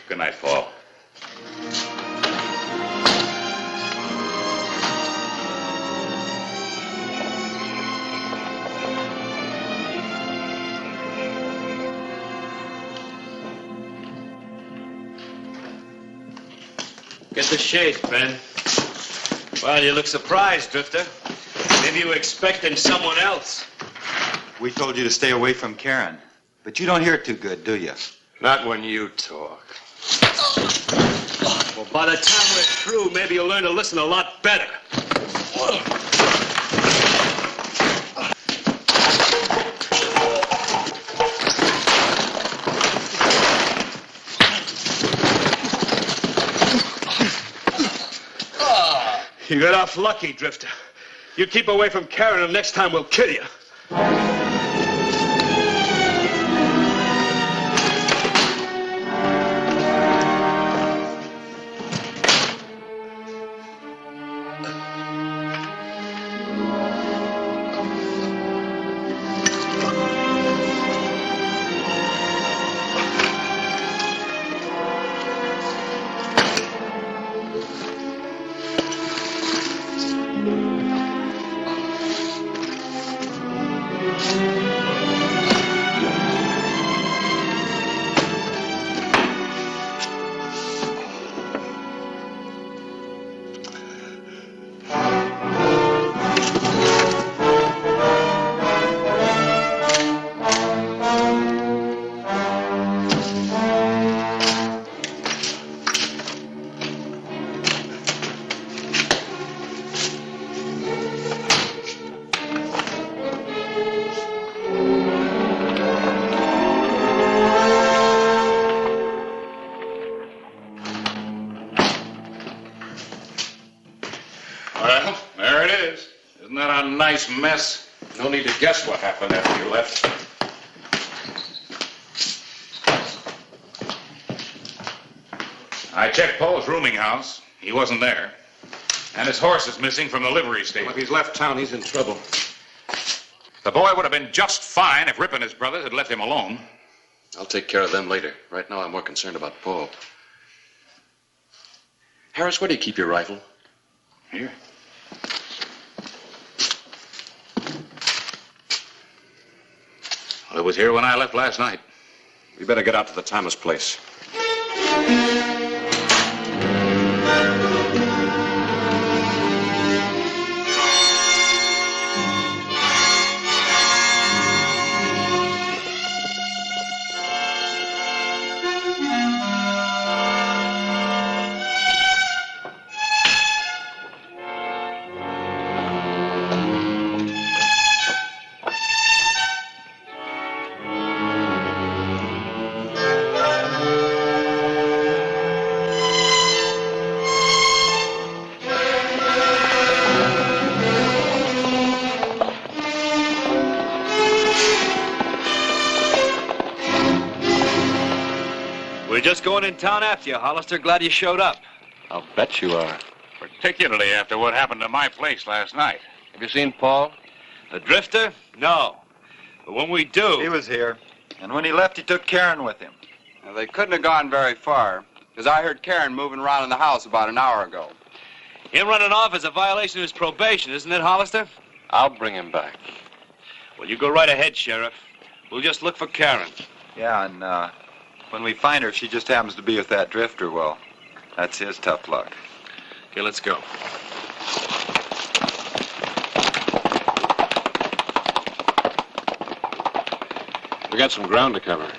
[SPEAKER 1] Good night, Paul.
[SPEAKER 10] Get the shade, Ben. Well, you look surprised, Drifter. Maybe you were expecting someone else.
[SPEAKER 17] We told you to stay away from Karen. But you don't hear too good, do you?
[SPEAKER 4] Not when you talk.
[SPEAKER 10] Well, by the time we're through, maybe you'll learn to listen a lot better. You got off lucky, Drifter. You keep away from Karen, and next time we'll kill you.
[SPEAKER 1] Well, there it is. Isn't that a nice mess? No need to guess what happened after you left. I checked Paul's rooming house. He wasn't there. And his horse is missing from the livery stable.
[SPEAKER 6] Well, if he's left town, he's in trouble.
[SPEAKER 1] The boy would have been just fine if Rip and his brothers had left him alone.
[SPEAKER 3] I'll take care of them later. Right now, I'm more concerned about Paul. Harris, where do you keep your rifle?
[SPEAKER 1] Here. Well, it was here when I left last night.
[SPEAKER 6] We better get out to the Thomas place.
[SPEAKER 10] We're just going in town after you, Hollister. Glad you showed up.
[SPEAKER 6] I'll bet you are.
[SPEAKER 1] Particularly after what happened to my place last night.
[SPEAKER 6] Have you seen Paul?
[SPEAKER 10] The drifter? No. But when we do...
[SPEAKER 14] He was here. And when he left, he took Karen with him.
[SPEAKER 13] Now, they couldn't have gone very far, because I heard Karen moving around in the house about an hour ago.
[SPEAKER 10] Him running off is a violation of his probation, isn't it, Hollister?
[SPEAKER 6] I'll bring him back.
[SPEAKER 10] Well, you go right ahead, Sheriff. We'll just look for Karen.
[SPEAKER 14] Yeah, and when we find her, if she just happens to be with that drifter, well, that's his tough luck.
[SPEAKER 6] Okay, let's go. We got some ground to cover.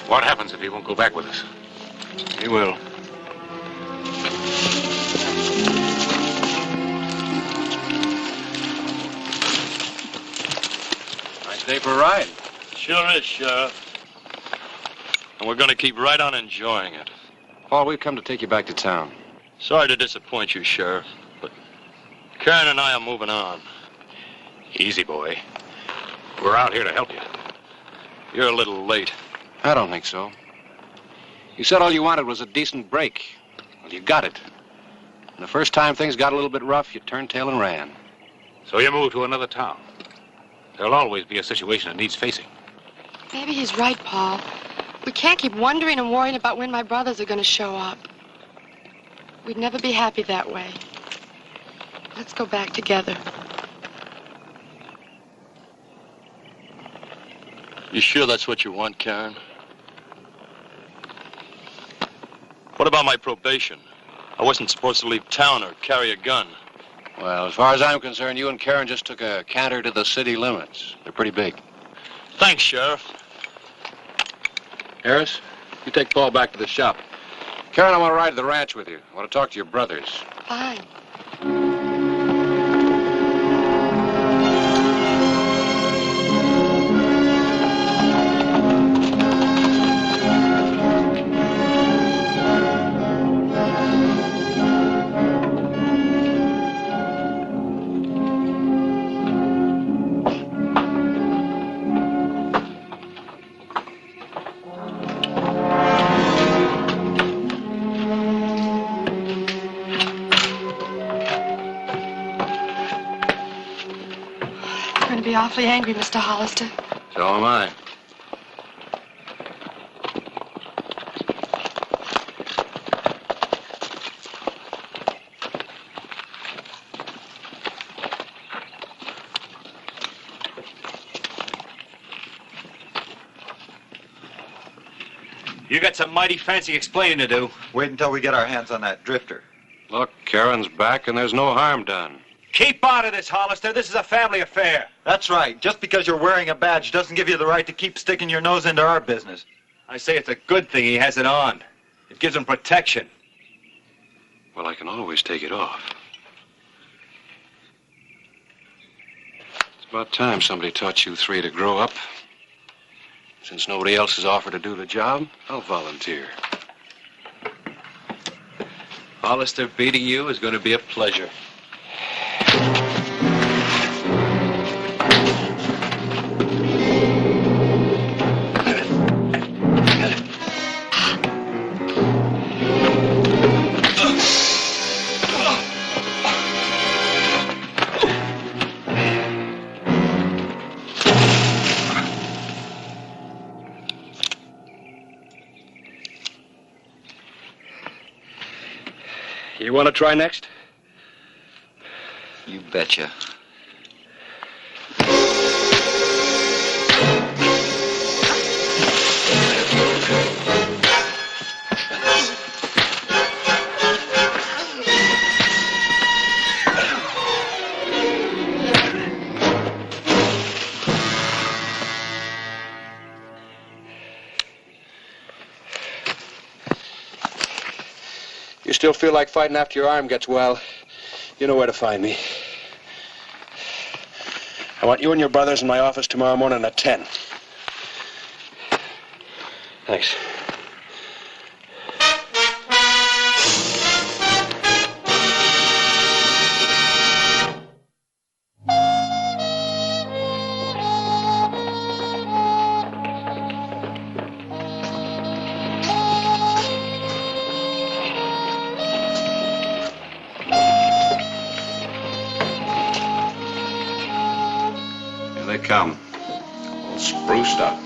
[SPEAKER 1] What happens if he won't go back with us?
[SPEAKER 6] He will. Nice day for a ride.
[SPEAKER 4] Sure is, Sheriff. And we're going to keep right on enjoying it.
[SPEAKER 6] Paul, we've come to take you back to town.
[SPEAKER 4] Sorry to disappoint you, Sheriff, but Karen and I are moving on.
[SPEAKER 1] Easy, boy. We're out here to help you.
[SPEAKER 4] You're a little late.
[SPEAKER 6] I don't think so. You said all you wanted was a decent break. Well, you got it. And the first time things got a little bit rough, you turned tail and ran.
[SPEAKER 1] So you moved to another town. There'll always be a situation that needs facing.
[SPEAKER 11] Maybe he's right, Paul. We can't keep wondering and worrying about when my brothers are going to show up. We'd never be happy that way. Let's go back together.
[SPEAKER 4] You sure that's what you want, Karen? What about my probation? I wasn't supposed to leave town or carry a gun.
[SPEAKER 6] Well, as far as I'm concerned, you and Karen just took a canter to the city limits. They're pretty big.
[SPEAKER 4] Thanks, Sheriff.
[SPEAKER 6] Harris, you take Paul back to the shop. Karen, I want to ride to the ranch with you. I want to talk to your brothers.
[SPEAKER 11] Fine. Awfully angry, Mr. Hollister.
[SPEAKER 6] So am I.
[SPEAKER 10] You got some mighty fancy explaining to do.
[SPEAKER 14] Wait until we get our hands on that drifter.
[SPEAKER 6] Look, Karen's back and there's no harm done.
[SPEAKER 10] Keep out of this, Hollister. This is a family affair.
[SPEAKER 14] That's right. Just because you're wearing a badge doesn't give you the right to keep sticking your nose into our business.
[SPEAKER 10] I say it's a good thing he has it on. It gives him protection.
[SPEAKER 6] Well, I can always take it off. It's about time somebody taught you three to grow up. Since nobody else has offered to do the job, I'll volunteer.
[SPEAKER 10] Hollister, beating you is going to be a pleasure.
[SPEAKER 6] You want to try next?
[SPEAKER 22] You betcha.
[SPEAKER 6] You still feel like fighting after your arm gets well, you know where to find me. I want you and your brothers in my office tomorrow morning at 10. Thanks.
[SPEAKER 1] Here they come. All spruced up.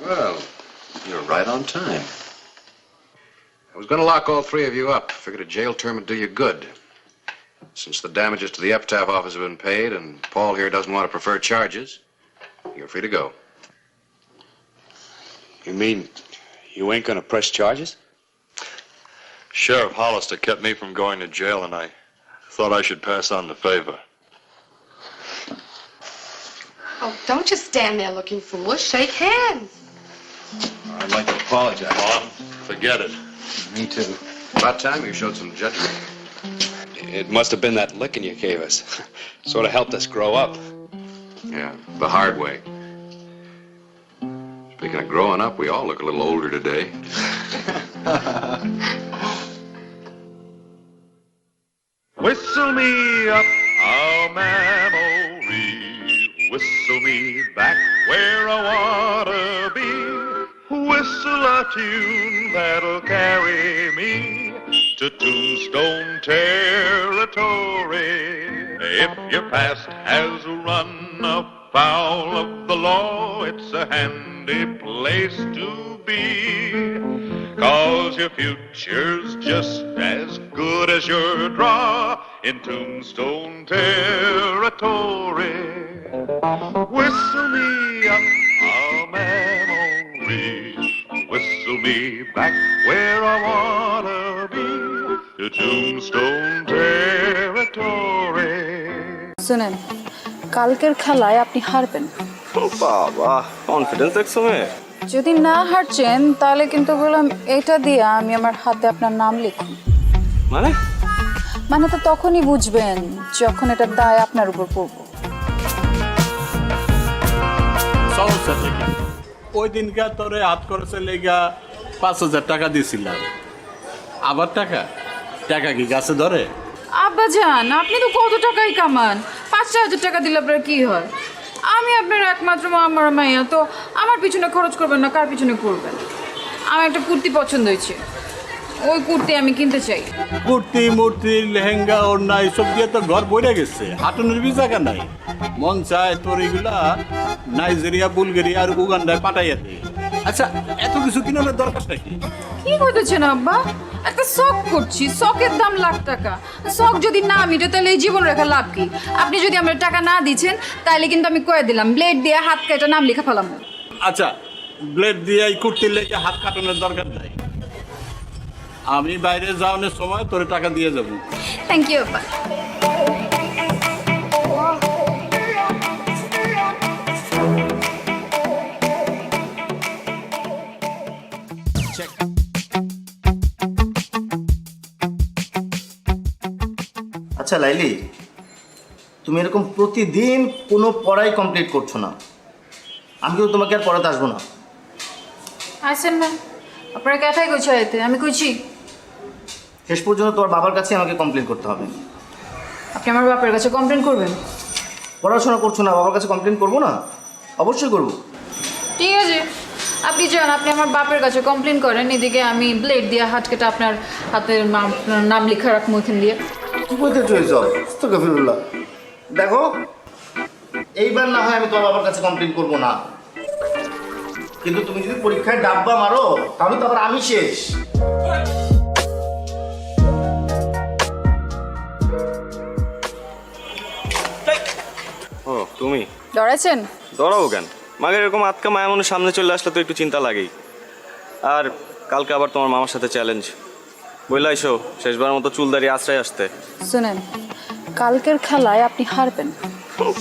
[SPEAKER 3] Well, you're right on time.
[SPEAKER 7] I was going to lock all three of you up. Figured a jail term would do you good. Since the damages to the epitaph office have been paid and Paul here doesn't want to prefer charges, you're free to go.
[SPEAKER 6] You mean you ain't gonna press charges?
[SPEAKER 4] Sheriff Hollister kept me from going to jail, and I thought I should pass on the favor.
[SPEAKER 11] Oh, don't just stand there looking foolish. Shake hands.
[SPEAKER 4] I'd like to apologize. Mom, forget it.
[SPEAKER 7] Me too. About time you showed some judgment.
[SPEAKER 6] It must have been that licking you gave us. Sort of helped us grow up.
[SPEAKER 7] Yeah, the hard way. Speaking of growing up, we all look a little older today.
[SPEAKER 12] Whistle me up a memory, whistle me back where I wanna be, whistle a tune that'll carry me to Tombstone Territory. If your past has run afoul of the law, it's a handy place to be, 'cause your future's just as good as your draw in Tombstone Territory. Whistle me up a memory, whistle me back where I wanna be, to Tombstone Territory.
[SPEAKER 15] শুনেন কালকের খেলায় আপনি হারবেন।
[SPEAKER 18] বাবা confidence দেখছো মেয়ে?
[SPEAKER 15] যদি না হারছেন তাহলে কিন্তু বললাম এটা দিয়ে আমি আমার হাতে আপনার নাম লিখুন। মানে তো তখনই বুঝবেন যখন এটা দায় আপনার উপর পড়ব।
[SPEAKER 18] ওই দিনকার তোরে হাত করেছে লেগা 5,000 টাকা দিয়েছিলাম। আবার টাকা কি গাছে ধরে?
[SPEAKER 15] আব্বা জান আপনি তো কত টাকাই কামান, 5,000 টাকা দিলে আপনার কি হয়? আমি আপনার একমাত্র আমার মাইয়া, তো আমার পিছনে খরচ করবেন না কার পিছনে করবেন? আমার একটা কুর্তি পছন্দ হয়েছে, ওই কুর্তি আমি কিনতে চাই।
[SPEAKER 18] কুর্তি মূর্তি লেহেঙ্গা ওড়না এসব দিয়ে তো ঘর বইরে গেছে, হাঁটুনের বি জায়গা নাই। মন চায় তোর এগুলা নাইজেরিয়া বুলগেরিয়া আর উগান্ডায় পাঠাইয়া দে। আচ্ছা এত কিছু কিনার দরকার নাকি?
[SPEAKER 15] কি বলতেছেন আব্বা? একটা শখ করছি, শখের দাম লাখ টাকা। শখ যদি না মিটে তাহলে এই জীবন রেখা লাভ কি? আপনি যদি আমার টাকা না দিচ্ছেন তাহলে কিন্তু আমি কয়ে দিলাম ব্লেড দিয়ে হাত কেটে নাম লেখা ফেলাম।
[SPEAKER 18] আচ্ছা ব্লেড দিয়ে এই কুর্তি লেগে হাত কাটানোর দরকার নাই, আমি বাইরে যাওয়ানোর সময় তোর টাকা দিয়ে যাবো।
[SPEAKER 15] থ্যাংক ইউ আব্বা।
[SPEAKER 19] আচ্ছা লাইলি, তুমি এরকম প্রতিদিন কোনো পড়াই কমপ্লিট করছো না, আমি কিন্তু তোমাকে আর পড়াতে আসবো না।
[SPEAKER 15] আসেন না, আপনারা কথাই কইছো এতে, আমি কইছি
[SPEAKER 19] শেষ পর্যন্ত তোমার বাবার কাছে আমাকে কমপ্লেন করতে হবে।
[SPEAKER 15] আপনি আমার বাপের কাছে কমপ্লেন করবেন?
[SPEAKER 19] পড়াশোনা করছো না, বাবার কাছে কমপ্লেন করবো না? অবশ্যই করবো।
[SPEAKER 15] ঠিক আছে, আপনি যান, আপনি আমার বাপের কাছে কমপ্লেন করেন, এদিকে আমি ব্লেড দিয়ে হাত কেটে আপনার হাতের নাম লেখা রাখবো এখান দিয়ে।
[SPEAKER 19] বলতে চলে যাও, দেখো এইবার না হয় আমি তোমার বাবার কাছে কমপ্লেন করবো না, কিন্তু তুমি যদি পরীক্ষায় ডাব্বা মারো তাহলে তো আবার আমি শেষ।
[SPEAKER 5] ও তুমি
[SPEAKER 15] ডরাইছেন?
[SPEAKER 5] ডরাবো কেন? মাগের এরকম আটকা মায়া মনে সামনে চলে আসলে তো একটু চিন্তা লাগেই। আর কালকে আবার তোমার মামার সাথে চ্যালেঞ্জ, বললাইছো শেষবার মতো চুল দাঁড়িয়ে আশ্রয় আসতে।
[SPEAKER 15] শুনেন, কালকের খেলায় আপনি হারবেন।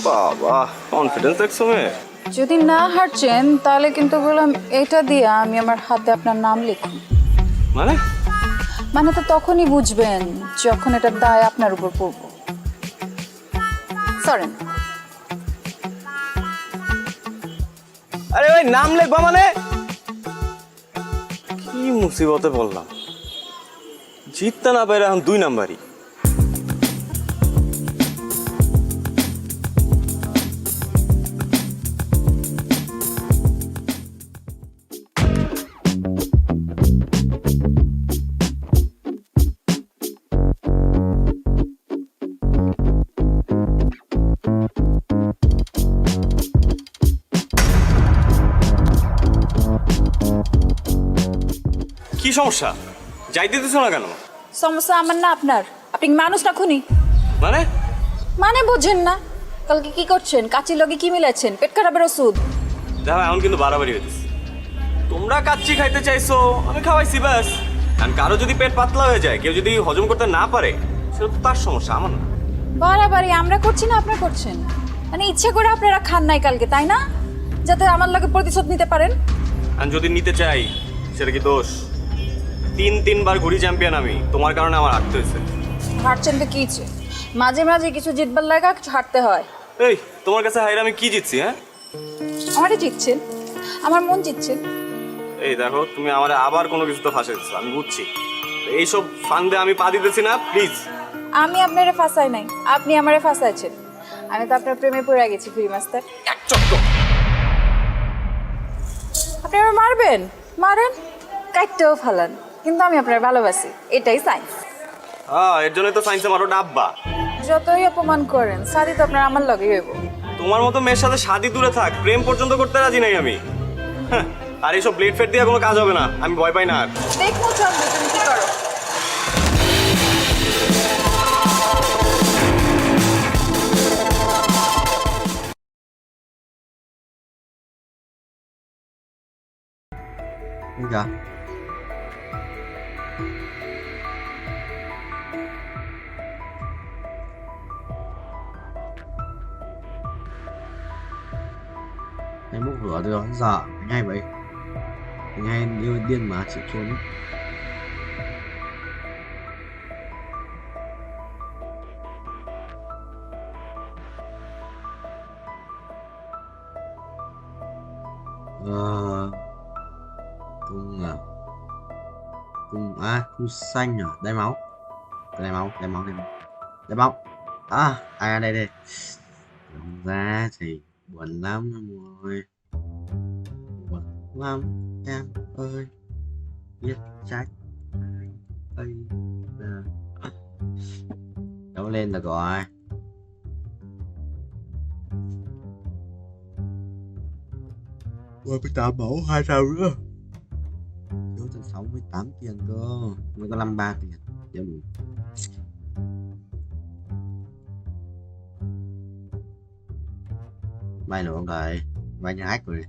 [SPEAKER 5] বাবা, কনফিডেন্স দেখছো মেয়ে।
[SPEAKER 15] যদি না হারছেন তাহলে কিন্তু বললাম এটা দিয়ে আমি আমার হাতে আপনার নাম লিখুন। মানে তো তখনই বুঝবেন যখন এটা দায় আপনার উপর পড়বো। সরেন।
[SPEAKER 5] আরে ভাই, নাম লিখবা মানে? কি মুসিবতে বললাম, জিততে না পারে এখন 2 নাম্বারই। কি সমস্যা? যাইতে দিছো না কেন?
[SPEAKER 15] সমস্যা আমার না আপনার। আপনি মানুষ না খুনি? মানে বুঝেন না? কালকে কি করছেন? কাচির লগে কি মিলাচ্ছেন? পেট খারাপের ওষুধ।
[SPEAKER 5] দেখো এখন কিন্তু বাড়াবাড়ি হইতেছে। তোমরা কাচ্চি খাইতে চাইছো, আমি খাওয়াইছি ব্যাস। কারণ কারো যদি পেট পাতলা হয়ে যায়, কেউ যদি হজম করতে না পারে, সেটা তো তার সমস্যা, আমার না।
[SPEAKER 15] বাড়াবাড়ি আমরা করছি না আপনারা করছেন? মানে ইচ্ছে করে আপনারা খান নাই কালকে, তাই না? যাতে আমার লগে প্রতিশোধ নিতে পারেন।
[SPEAKER 5] আর যদি নিতে চাই সেটা কি দোষ? 3 বার ঘুরি চ্যাম্পিয়ন আমি, তোমার কারণে আমার হারতে হয়েছে।
[SPEAKER 15] হারছেন তো কি? মাঝে মাঝে কিছু জিতবার লাগা কিছু হারতে হয়।
[SPEAKER 5] এই তোমার কাছে হাইরে আমি কি জিতছি? হ্যাঁ,
[SPEAKER 15] আমারই জিতছেন, আমার মন জিতছেন।
[SPEAKER 5] এই দেখো, তুমি আমার আবার কোনো কিছু তো ফাঁসে দিচ্ছ, আমি বুঝছি। এইসব ফান্দে আমি পা দিতেছি না, প্লিজ।
[SPEAKER 15] আমি আপনারে ফাঁসাই নাই, আপনি আমারে ফাঁসাইছেন। আমি তো আপনার প্রেমে পড়ে গেছি ফ্রি মাস্টার। আপনি আমার মারবেন, মারেন, কাটতেও ফালান, কিন্তু আমি আপনার ভালোবাসি, এটাই সাইন্স।
[SPEAKER 5] হ্যাঁ, এর জন্যই তো সায়েন্সে মারো ডাব্বা।
[SPEAKER 15] যতই অপমান করেন, শাদি তো আপনার আমার লগেই হইব।
[SPEAKER 5] তোমার মতো মেয়ের সাথে শাদি দূরে থাক, প্রেম পর্যন্ত করতে রাজি নাই আমি। হ্যাঁ, আর এইসব ব্লেড ফেড দিয়ে কোনো কাজ হবে না, আমি ভয় পাই না আর।
[SPEAKER 15] দেখো চন্দ্র, তুমি কি করো।
[SPEAKER 8] Enggak. Em bốc lửa được giờ ngay vậy, ngay như điên mà chịu trốn. Cung xanh à, đai máu, đai máu, đai máu, đai máu. Đây ra thì buồn lắm rồi, buồn lắm em ơi, biết trách ơi là đấu lên được rồi. Ôi, 18 mẫu 2 sao nữa. Thiếu tận 68 tiền cơ, mới có 53 tiền, chưa đủ. May nữa không thầy, may như hack rồi,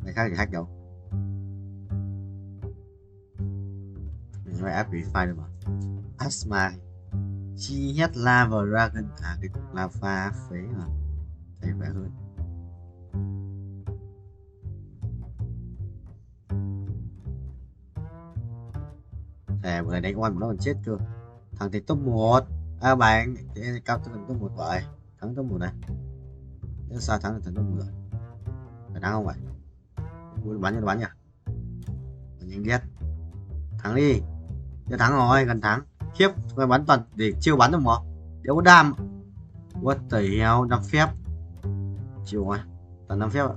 [SPEAKER 8] may khác thì hack đâu. May app verify được mà. Asma, chi nhất lava dragon, cái cục lava phế mà, thấy khỏe hơn. Bữa nay đánh oan nó còn chết cơ. Thằng thì top 1. Bạn cao thằng top 1 vậy. Thắng top 1 này. Nếu sao thắng là thằng top 10. Phải thắng không vậy? Bắn nhỉ? Nhanh ghét. Thắng đi. Chưa thắng rồi, gần thắng. Khiếp, phải bắn toàn để chiêu bắn được mà. Đéo có đam. What the hell, 5 phép. Chiều rồi. Toàn 5 phép ạ.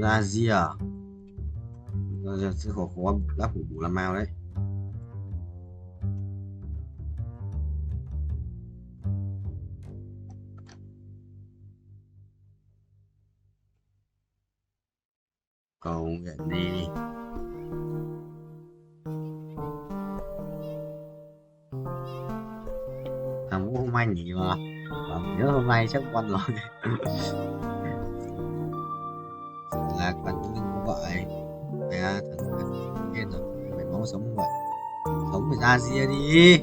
[SPEAKER 8] Ra gì à? Sư khổ khổ lá hủ bù làm mao đấy. Còn vậy đi. Muốn hôm nay nghỉ mà nhớ hôm nay chắc quanh rồi. Là quanh nhưng cũng vậy. Mày thằng kia rồi mày máu sống không vậy, sống mày ra ria đi,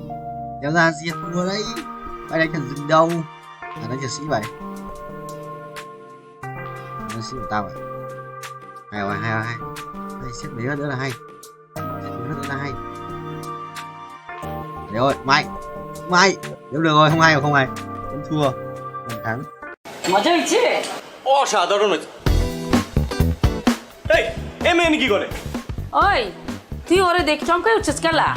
[SPEAKER 8] kéo ra ria thua đấy. Mày đánh thằng rừng đâu đánh thằng sĩ vậy, đánh sĩ của tao vậy. Hay xếp mấy nữa là hay, Đấy ơi mày nếu được rồi, không hay không thua, không thắng.
[SPEAKER 5] মজা হয়েছে, অসাধারণ হয়েছে। এই MN কি করে?
[SPEAKER 2] ওই তুই ওরে দেখ চমকে উঠছিস কেলা?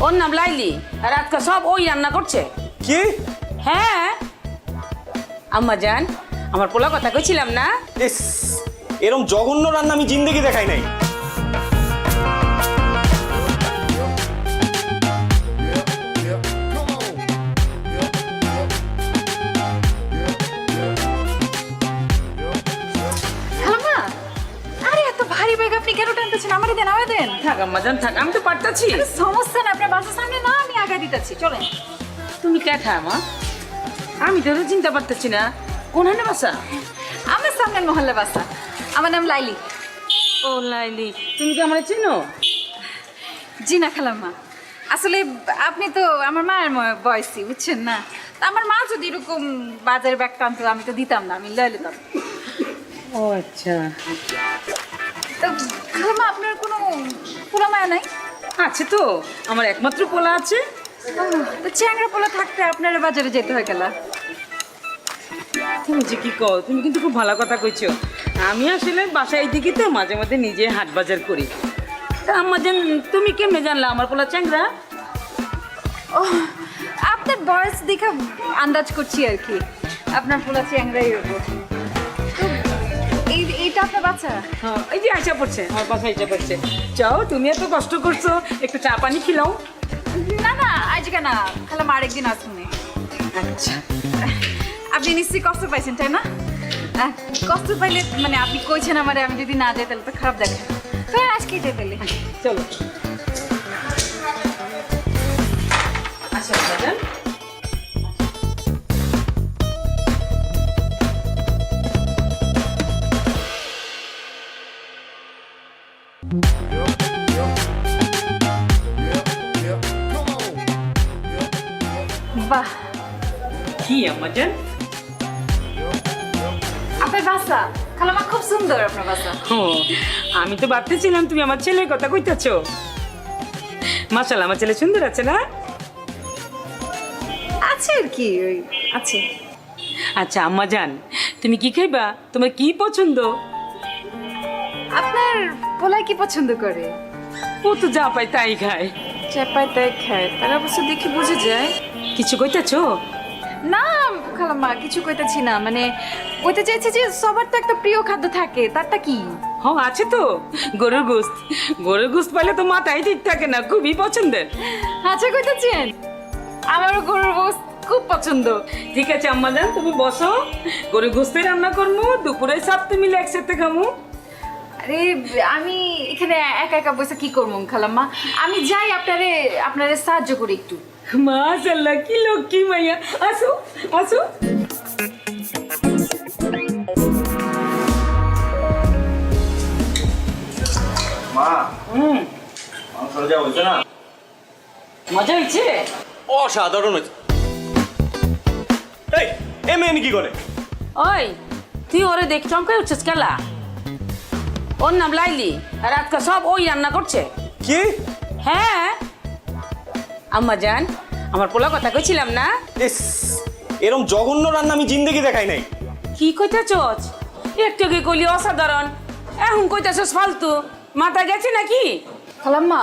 [SPEAKER 2] ওর নাম লাইলি, আর আজকে সব ওই রান্না করছে।
[SPEAKER 5] কি?
[SPEAKER 2] হ্যাঁ আম্মা জান, আমার পোলা কথা কইছিলাম না?
[SPEAKER 5] এরকম জঘন্য রান্না আমি জিন্দেগি দেখাই নাই।
[SPEAKER 15] আপনি কেন টানতেছেন? আমারে দেন, আমারে দেন।
[SPEAKER 2] থাক আম্মা জান থাক, আমি তো পারতাছি।
[SPEAKER 15] সমস্যা না, আপনার বাসার সামনে না, আমি আগা দিতেছি, চলেন।
[SPEAKER 2] তুমি কে মা? আমি তো চিন্তা পারতেছি না কোনখানে বাসা।
[SPEAKER 15] আমার সামনে মহল্লা বাসা। আমার নাম লাইলি।
[SPEAKER 2] ও লাইলি, তুমি কি আমার চিনো?
[SPEAKER 15] জি না খালাম্মা, আসলে আপনি তো আমার মায়ের বয়সী, বুঝছেন না? আমার মা যদি এরকম বাজারে ব্যাগ টানতো আমি তো দিতাম না, আমি লয়ে নিতাম।
[SPEAKER 2] ও আচ্ছা।
[SPEAKER 15] খালাম্মা আপনার কোনো পোলা মায়া নাই?
[SPEAKER 2] আছে তো, আমার একমাত্র পোলা আছে।
[SPEAKER 15] তো চ্যাংড়া পোলা থাকতে আপনার বাজারে যেতে হয় গেলা?
[SPEAKER 2] তুমি যে কি কও, তুমি কিন্তু খুব ভালো কথা কইছো। আমি আসলে বাসায় দিকে তো মাঝে মাঝে নিজে হাট বাজার করি। তা আম্মা জান তুমি কেমনে জানলা আমার পোলা চ্যাংড়া?
[SPEAKER 15] ও আপনার বয়স দেখে আন্দাজ করছি আর কি, আপনার পোলা চ্যাংড়াই হবো। এইটা আপনার বাচ্চা?
[SPEAKER 2] হ্যাঁ, এই যে আইসা পড়ছে, আমার বাসা আইসা পড়ছে। চাও তুমি এত কষ্ট করছো, একটু চা পানি খিলাও।
[SPEAKER 15] না না আজকে না, খালাম্মা আরেকদিন আসুন।
[SPEAKER 2] আচ্ছা,
[SPEAKER 15] আপনি নিশ্চয়ই কষ্ট পাইছেন তাই না? কষ্ট পাইলে মানে আপনি কইছেন আমারে, আমি যদি না যাই তাহলে তো খারাপ দেখে। তো আজকে যাই তাহলে,
[SPEAKER 2] চলো। আচ্ছা বাজান,
[SPEAKER 15] বাহ
[SPEAKER 2] কি আম্মা জান
[SPEAKER 15] আপনার বাসা? খালাম্মা খুব সুন্দর আপনার বাসা।
[SPEAKER 2] ও আমি তো ভাবতেছিলাম তুমি আমার ছেলের কথা কইতাছো। মাশাআল্লাহ, আমার ছেলে সুন্দর আছে না?
[SPEAKER 15] আছে আর কি, ওই আছে।
[SPEAKER 2] আচ্ছা আম্মা জান, তুমি কি খাইবা? তোমার কি পছন্দ?
[SPEAKER 15] আপনার পোলা কি পছন্দ করে?
[SPEAKER 2] ও তো যা পায় তাই খায়।
[SPEAKER 15] যা পায় তাই খায়, তার অবশ্য দেখে বুঝে যায়।
[SPEAKER 2] কিছু কইতাছো?
[SPEAKER 15] না খালাম্মা, কিছু কইতেছি না, মানে কইতে চাইছি যে সবার তো একটা প্রিয় খাদ্য থাকে, তারটা কি?
[SPEAKER 2] হ্যাঁ আছে তো, গরুর গোশত। গরুর গোশত পাইলে তো মাথায় ঠিক থাকে না, খুবই পছন্দের।
[SPEAKER 15] আচ্ছা কইতেছেন, আমারও গরুর গোশত খুব পছন্দ।
[SPEAKER 2] ঠিক আছে আম্মা জান, তুমি বসো, গরুর গোশতই রান্না করবো, দুপুরে সাথে মিলে একসাথে খামু।
[SPEAKER 15] আরে আমি এখানে একা একা বসে কি করবো খালাম্মা? আমি যাই আপনারে সাহায্য করি একটু।
[SPEAKER 2] মাশাআল্লাহ, কি লক্ষ্মী মাইয়া। আসো আসো।
[SPEAKER 5] মা মজা হয়েছে না?
[SPEAKER 2] মজা হয়েছে,
[SPEAKER 5] অসাধারণ হয়েছে। এই এমএন কি করে?
[SPEAKER 2] ওই তুই ওরে দেখ চমকে উঠছিস কেলা? ওর নাম লাইলি, আর আজকে সব ওই রান্না করছে।
[SPEAKER 5] কি?
[SPEAKER 2] হ্যাঁ আম্মা জান, আমার পোলা কথা কইছিলাম না?
[SPEAKER 5] এরকম জঘন্য রান্না আমি জিন্দেগি দেখাই নাই।
[SPEAKER 2] কি কইতাছস? একটু আগে কইলি অসাধারণ, এখন কইতাছস ফালতু। মাথা গেছে নাকি?
[SPEAKER 15] খালাম্মা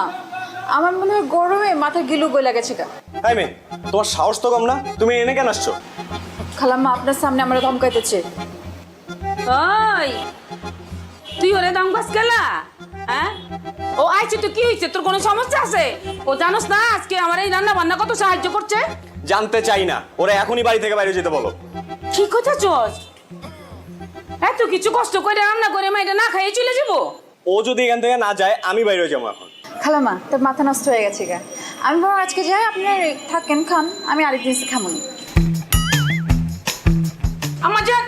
[SPEAKER 15] আমার মনে হয় গরমে মাথা গিলু গলা গেছে গা।
[SPEAKER 5] এই মেয়ে, তোমার সাহস তো কম না, তুমি এনে কেন আসছো?
[SPEAKER 15] খালাম্মা আপনার সামনে আমরা ধমকাইতেছে।
[SPEAKER 2] ওই তুই ওরে দাম বাস গেলা হ্যাঁ ও আইছে তো কি হয়েছে তোর কোনো সমস্যা আছে ও জানোস না আজকে আমার এই রান্না বান্না কত সাহায্য করছে
[SPEAKER 5] জানতে চাই না, ওরা এখনই বাড়ি থেকে বাইরে যেতে বলো।
[SPEAKER 2] কি কথা চস এত কিছু কষ্ট করে রান্না করে মা এটা না খাইয়ে চলে যাবো
[SPEAKER 5] ও যদি এখান থেকে না যায় আমি বাইরে যাবো এখন।
[SPEAKER 15] খালামা তোর মাথা নষ্ট হয়ে গেছে গা, আমি বরং আজকে যাই, আপনার থাকেন খান, আমি আরেকদিন এসে খামুনি।
[SPEAKER 2] আমার জান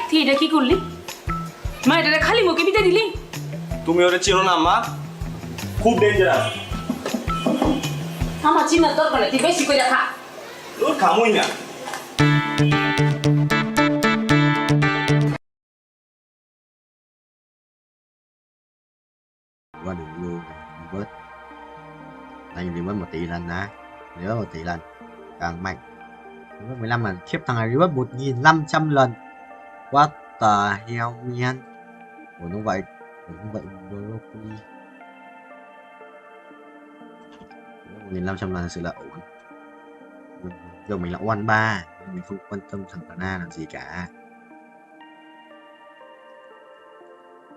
[SPEAKER 2] তুই এটা কি করলি মা এটা খালি মুখে বিতে দিলি
[SPEAKER 5] তুমি ওরে চিনো না মা, খুব ডেঞ্জারাস।
[SPEAKER 2] আমার চিন্তার দরকার নেই তুই বেশি করে খা
[SPEAKER 5] তোর খামুই না।
[SPEAKER 8] Qua đường luôn bớt anh đi mất 1 tỷ lần nè, nếu 1 tỷ lần càng mạnh. 15 lần khiếp, thằng này rớt 1.500 lần. What the hell man. Ủa nó vậy broccoli 1.500 lần thật sự là ổn. Giờ mình là one 3, mình không quan tâm thằng Pana làm gì cả.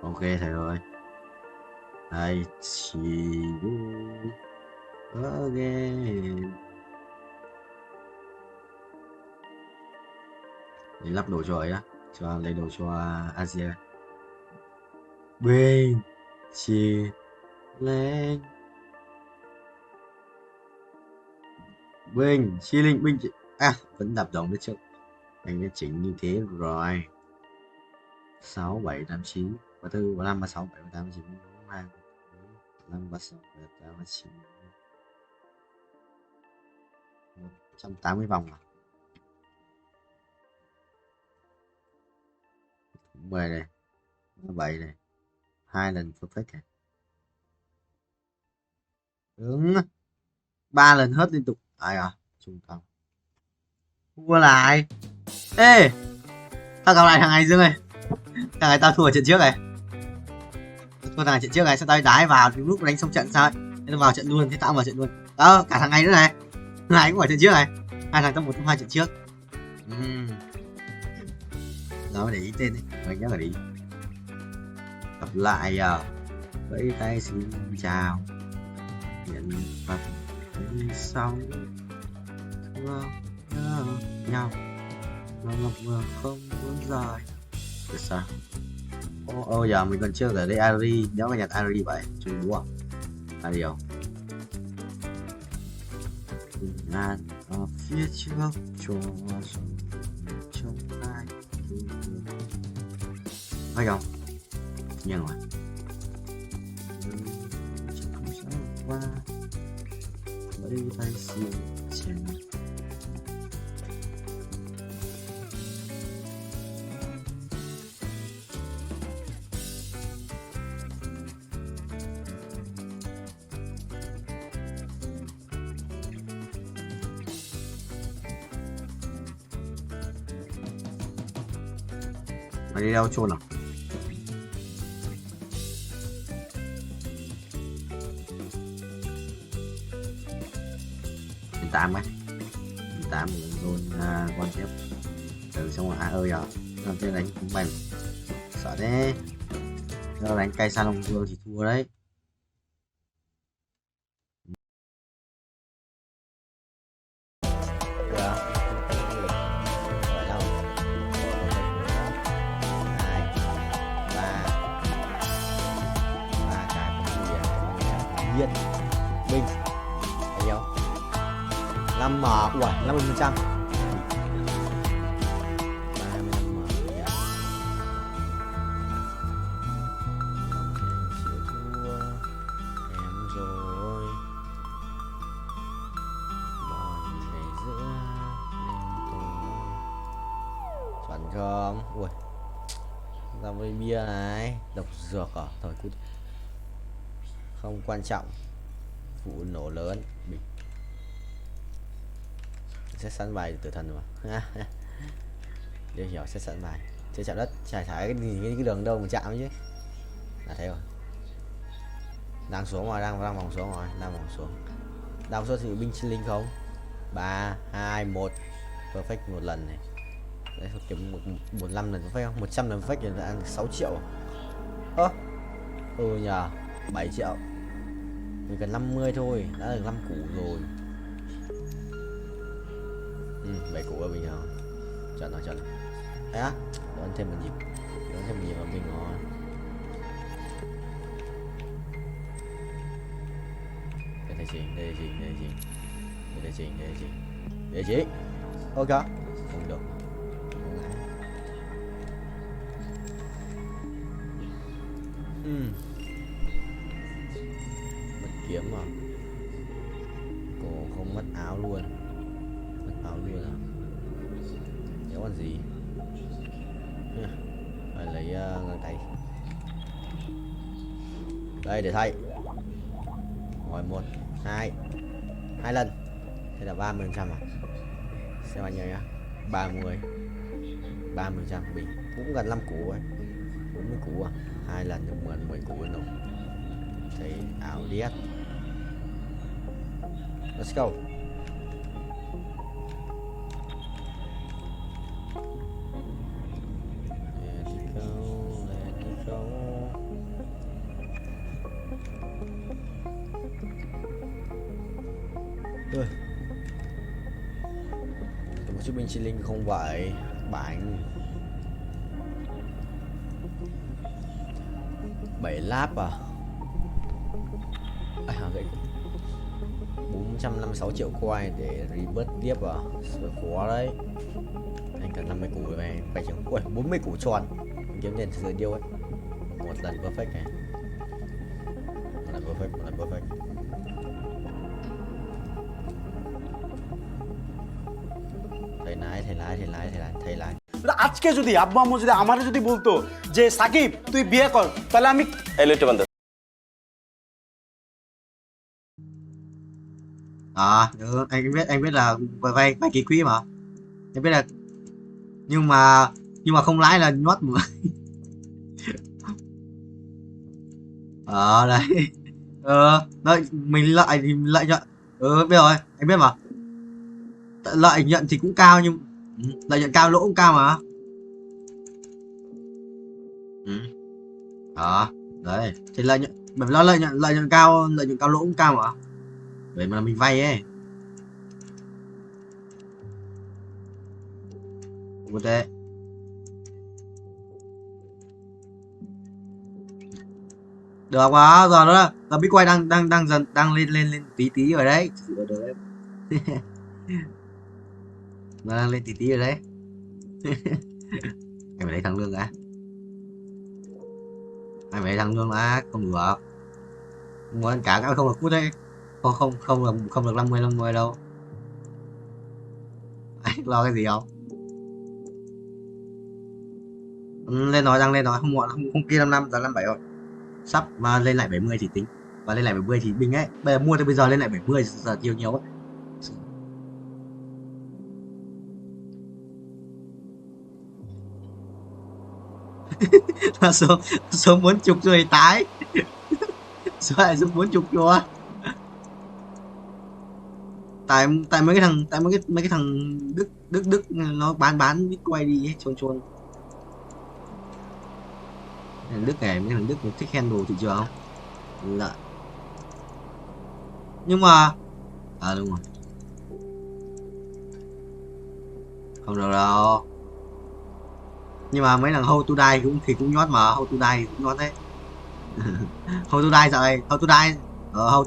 [SPEAKER 8] Ok thầy rồi. I see you again. Để lắp đồ cho ấy á, cho lấy đồ cho Asia. Bên chia lên bên chia linh binh à vẫn đập đồng đấy chứ, anh đã chỉnh như thế rồi. 6 7 8 9 34 35 36 37 38 39 42 5 36 37 39 180 vòng à. 10 này 7 này 2 lần perfect này đúng 3 lần hết liên tục ai à trung tâm thua lại. Ê tao gặp lại thằng này Dương ơi, thằng này tao thua trận trước này, thua thằng này trận trước này, sao tao đái vào thì lúc đánh xong trận sao tao vào trận luôn, thế tao vào trận luôn đó, cả thằng này nữa này, thằng này cũng vào trận trước này, hai thằng trong 1 trong 2 trận trước. Nó để ý tên đấy, mình nhớ là đi gặp lại à, vẫy tay xin chào hiện vật sau thương nhau mà ngập ngừng không muốn rời. Được sao ô giờ mình còn chưa ở đây Ari, nếu mà nhặt Ari vậy chung đúng không Ari không ngàn ở phía trước cho trong ai phải không nhưng mà không sao qua lấy tay xin chào. Mày đi đâu chôn à? Mình 8 ấy. Mình 8 luôn quan tiếp. Từ xong rồi ơi giờ. Làm thế đánh cũng mày. Sợ thế. Nếu đánh cây sa lông vương thì thua đấy. Diện mình thấy không 5 m ủa 50% 35 chuẩn không ui ra với bia này độc dược à thời cút không quan trọng, vụ nổ lớn bị sẽ sẵn bài tử thần mà để hiểu sẽ sẵn bài chơi chạm đất trải thải cái đường đâu mà chạm chứ là thế rồi, đang xuống rồi, đang vòng xuống rồi, đang số thì binh linh không 3 2 1 perfect một lần này Đấy, kiếm 15 lần perfect không? 100 lần perfect thì đã ăn 6 triệu. Nhờ 7 triệu. Mình cần 50 thôi, đã được 5 củ rồi. 7 củ là bình thường. Chuẩn rồi. Đấy á, đón thêm một nhịp. Đón thêm một nhịp là mình ngon. Đây chị. Ok. Không được. Mất kiếm mà. Cô không mất áo luôn. À? Nếu còn gì? Phải lấy găng tay. Đây để thay. Rồi 1, 2 lần. Thế là 30% à? Xem bao nhiêu nhá. 30% bình cũng gần 5 củ ấy. 40 củ à? 2 lần được 10 củ nữa. Thấy áo điét. Let's go. Một chiếc binh chi linh không vậy. Bánh 7 láp à? Vậy 456 triệu coin để rebirth tiếp à? Khó đấy. Anh cần 50 củ về phải chừng. Ui, 40 củ tròn. Kiếm tiền từ điêu ấy. Một lần perfect này. Một lần perfect. thầy লাই
[SPEAKER 20] আজকে যদি আব্বু আম্মু যদি আমারে যদি বলতো যে সাকিব তুই বিয়ে কর তাহলে আমি
[SPEAKER 5] এলিট বন্ধ
[SPEAKER 8] anh biết là vay ký quỹ mà anh biết là nhưng mà không lãi là nhót mà đấy đấy mình lợi thì lợi nhuận biết rồi anh biết mà lợi nhuận thì cũng cao nhưng lợi nhuận cao lỗ cũng cao mà đấy thì lợi nhuận bởi vì nó lợi nhuận cao lỗ cũng cao mà vậy mà mình vay ấy ok được quá giờ đó là Bitcoin đang dần lên tí rồi đấy nó đang lên tí rồi đấy em phải lấy thằng lương đã anh phải thằng lương đã không được muốn cả không được cút đấy không được 50 đâu anh lo cái gì không lên nói đang lên nói không muộn không kia 55 giờ 57 rồi sắp mà lên lại 70 thì tính và lên lại 70 thì bình ấy bây giờ mua từ bây giờ lên lại 70 giờ nhiều ấy là số muốn chục rồi tái số lại số muốn chục rồi tại mấy cái thằng Đức nó bán Bitcoin đi ấy, chôn Đức này mấy thằng Đức nó thích handle thị trường không lợi nhưng mà đúng rồi không được đâu nhưng mà mấy thằng hold to die cũng nhót mà hold to die cũng nhót đấy hold to die giờ này hold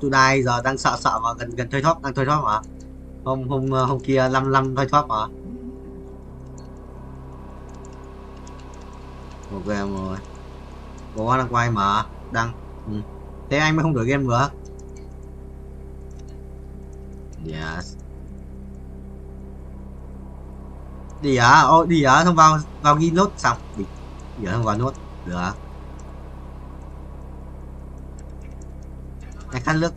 [SPEAKER 8] to die giờ đang sợ mà gần thôi thoát đang thôi thoát mà hôm kia 55 thôi thoát mà ok rồi có đang quay mà đang thế anh mới không đổi game nữa yes đi xong vào ghi nốt xong đi xong vào nốt được anh khăn nước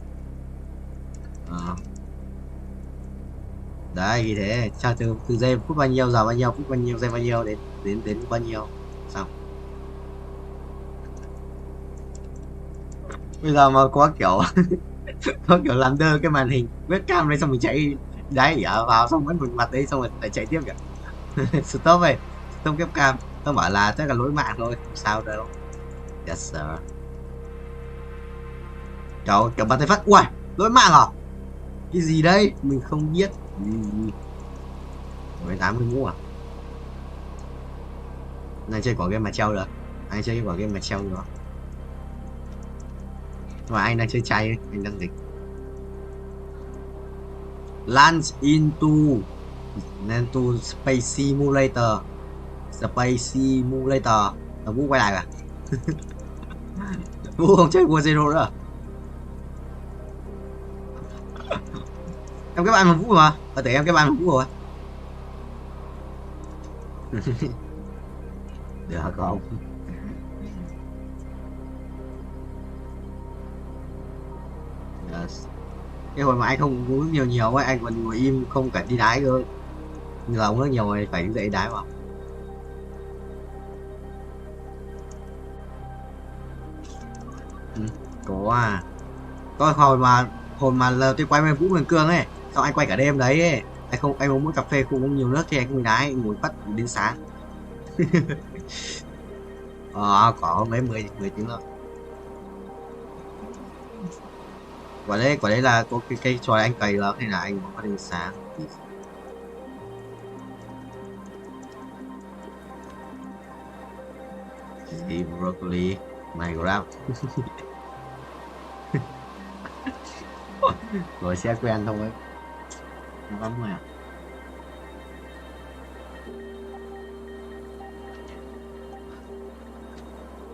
[SPEAKER 8] đấy thì thế cho từ giây phút bao nhiêu giờ bao nhiêu phút bao nhiêu giây bao nhiêu đến bao nhiêu xong bây giờ mà có kiểu có kiểu làm đơ cái màn hình webcam đấy xong mình chạy đấy vào xong vẫn một mặt đấy xong rồi lại chạy tiếp kìa Stop ơi, stop webcam. Tôi bảo là chắc là lỗi mạng thôi, không sao đâu. Yes sir. Cháu kiểu bắn tay phát. Ui, lỗi mạng à? Cái gì đây? Mình không biết. Với 80 mũ à? Anh chơi quả game mà treo được. Anh chơi cái quả game mà treo được. Mà anh đang chơi chay ấy, anh đang dịch. Launch into Space Simulator. Space Simulator. Vũ quay lại à? Vũ không chơi War Zero nữa à? Em các bạn mà Vũ mà. Ở tưởng em các bạn mà Vũ rồi. Được không? Yes. Cái hồi mà anh không uống nhiều ấy, anh còn ngồi im không cần đi đái cơ. Giờ uống nước nhiều rồi phải dậy đái vào. Có à. Có hồi mà là tôi quay với Vũ Huyền Cương ấy, xong anh quay cả đêm đấy ấy. Anh uống mỗi cà phê không uống nhiều nước thì anh không đái, anh ngồi bắt đến sáng. Có mấy 10 tiếng rồi. Quả đấy là có cái cây tròi anh cày lắm nên là anh có đến sáng. Thì broccoli này grab. Rồi sẽ quen thôi. Lắm rồi à.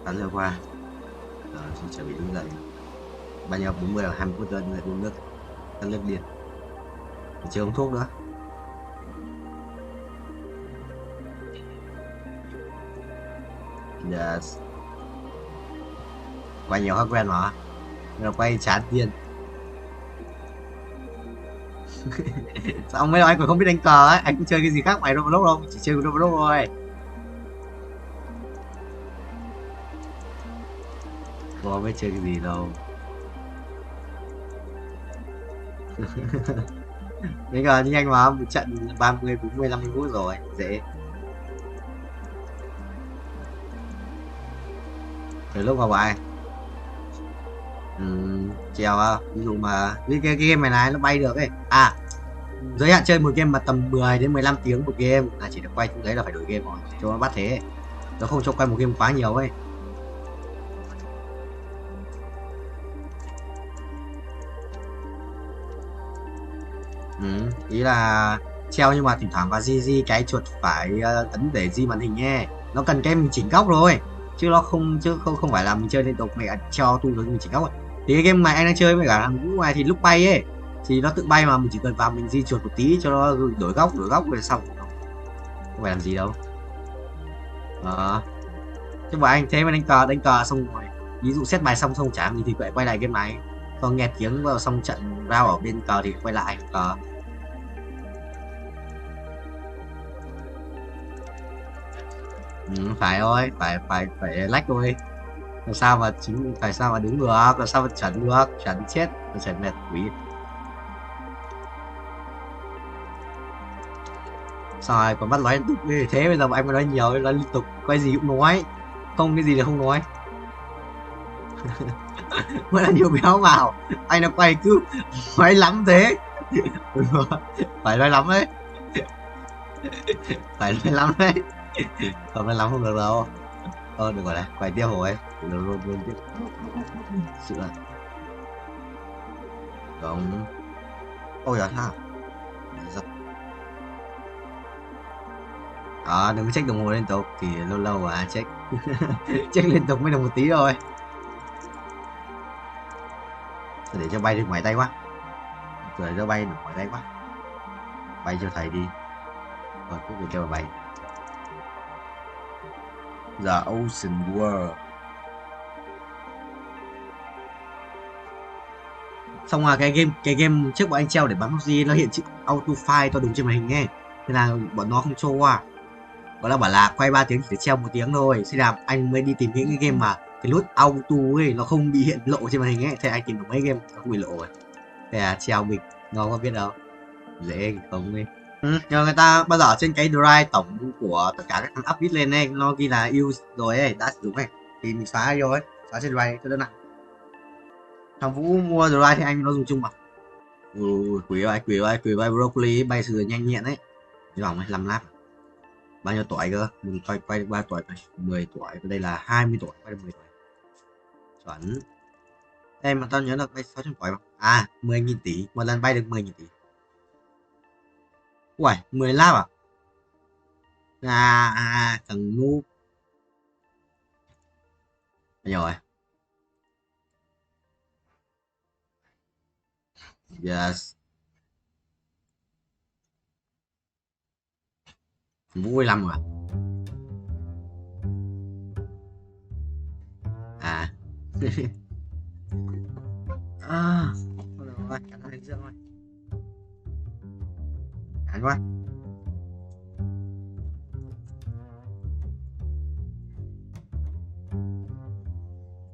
[SPEAKER 8] Tán giờ qua. Rồi xin chuẩn bị đứng dậy. Bao nhiêu 40 là 20 phút rồi người uống nước. Tắt nước điện. Chưa uống thuốc nữa. Yes. Quay nhiều khác quen mà. Rồi quay chán tiền. Sao mấy anh còn không biết đánh cờ ấy, anh cũng chơi cái gì khác ngoài Roblox đâu, chỉ chơi Roblox thôi. Có biết chơi cái gì đâu. Bây giờ nhanh mà, một trận 30, 40, 50 phút rồi, dễ. Từ lúc vào bài treo ví dụ mà cái game này nó bay được ấy. À, giới hạn chơi một game mà tầm 10 đến 15 tiếng một game là chỉ được quay trong đấy là phải đổi game rồi cho nó bắt thế. Nó không cho quay một game quá nhiều ấy. Ý là treo nhưng mà thỉnh thoảng vào GG cái chuột phải ấn để di màn hình nhé. Nó cần cái mình chỉnh góc rồi. Chứ không phải là mình chơi liên tục mày treo tu rồi mình chỉnh góc rồi. Thì cái game mà anh đang chơi với cả thằng Vũ ngoài thì lúc bay ấy thì nó tự bay mà mình chỉ cần vào mình di chuột một tí cho nó đổi góc rồi xong. Không phải làm gì đâu. Chứ bọn anh thế mà đánh cờ xong rồi ví dụ xét bài xong chả gì thì quay lại game này. Còn nghe tiếng vào xong trận rao ở bên cờ thì quay lại cờ. Phải thôi, phải lách thôi. Làm sao mà phải sao mà đứng được, làm sao mà chuẩn được, chuẩn chết, chuẩn mệt quỷ. Sao rồi còn bắt nói liên tục như thế, bây giờ anh mà nói nhiều nói liên tục, quay gì cũng nói, không cái gì là không nói. Mới là nhiều béo vào, anh nó quay cứ nói lắm thế. Phải nói lắm đấy. Phải nói lắm đấy. Không nói lắm không được đâu. Được rồi này, quay tiếp rồi. Luôn tiếp. Sự là không. Ôi giời ha. Đừng có check đồng hồ liên tục thì lâu mà check. Check liên tục mới được một tí thôi. Để cho bay được ngoài tay quá. Rồi cho bay được ngoài tay quá. Bay cho thầy đi. Rồi cuối cùng cho bay. The Ocean World. Xong rồi cái game trước bọn anh treo để bắn PUBG nó hiện chữ auto file to đúng trên màn hình nghe. Thế là bọn nó không cho qua. Bọn nó bảo là quay 3 tiếng chỉ để treo 1 tiếng thôi. Thế là anh mới đi tìm những cái game mà cái nút auto ấy nó không bị hiện lộ trên màn hình ấy. Thế anh tìm được mấy game nó không bị lộ rồi. Thế là treo mình nó không biết đâu. Dễ không ấy. nhờ người ta bao giờ trên cái drive tổng của tất cả các thằng update lên ấy nó ghi là use rồi ấy, đã sử dụng ấy thì mình xóa vô ấy, xóa trên drive cho đỡ nặng. Thằng Vũ mua drive thì anh nó dùng chung mà. Quỷ ơi broccoli bay sửa nhanh nhẹn ấy. Cái vòng này 5 lap. Bao nhiêu tuổi cơ? Mình quay được 3 tuổi, 10 tuổi, đây là 20 tuổi, quay được 10 tuổi. Chuẩn. Em mà tao nhớ được bay 600 tuổi không? À, 10.000 tỷ, một lần bay được 10.000 tỷ. Uầy, 10 lap à? Thằng ngu. Rồi. Yes. Vui lắm rồi. À. Rồi, cắn lên dương rồi. Cắn quá.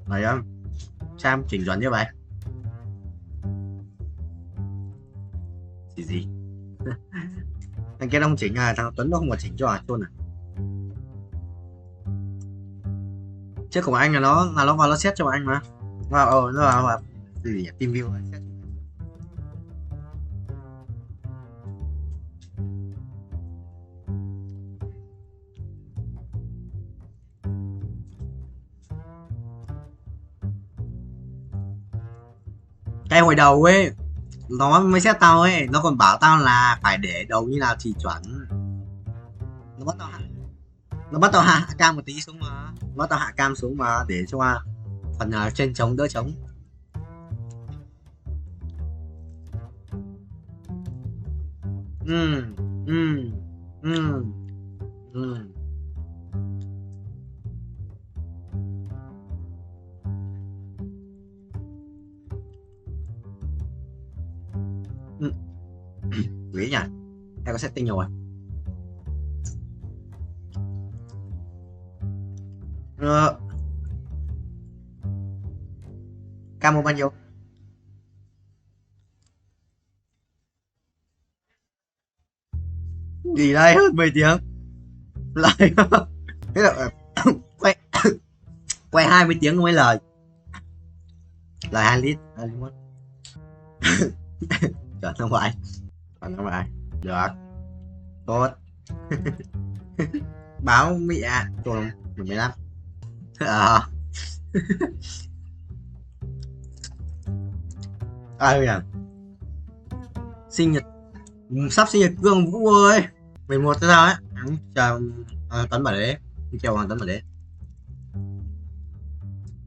[SPEAKER 8] Này em, Sam chỉnh chuẩn như vậy. Gì? Thằng kia nó không chỉnh à, thằng Tuấn nó không có chỉnh cho à, chôn à. Trước của anh là nó vào nó xét cho anh mà. Vào nó vào gì nhỉ? Team view xét. Cái hồi đầu ấy nó mới xét tao ấy, nó còn bảo tao là phải để đầu như nào thì chuẩn. Nó bắt tao hạ cam một tí xuống mà, nó tao hạ cam xuống mà để cho phần trên trống đỡ trống. Quý nhỉ, em có setting rồi. Camo bao nhiêu? Gì đây, hơn 10 tiếng lại thế là quay 20 tiếng mới lời 2 lít chuẩn không phải được tốt. Báo mẹ tôi 15 ai à, sinh nhật sắp sinh nhật Cương Vũ ơi, 11 sao ấy. Chào Tuấn bảo đấy, chào Hoàng Tuấn bảo đấy.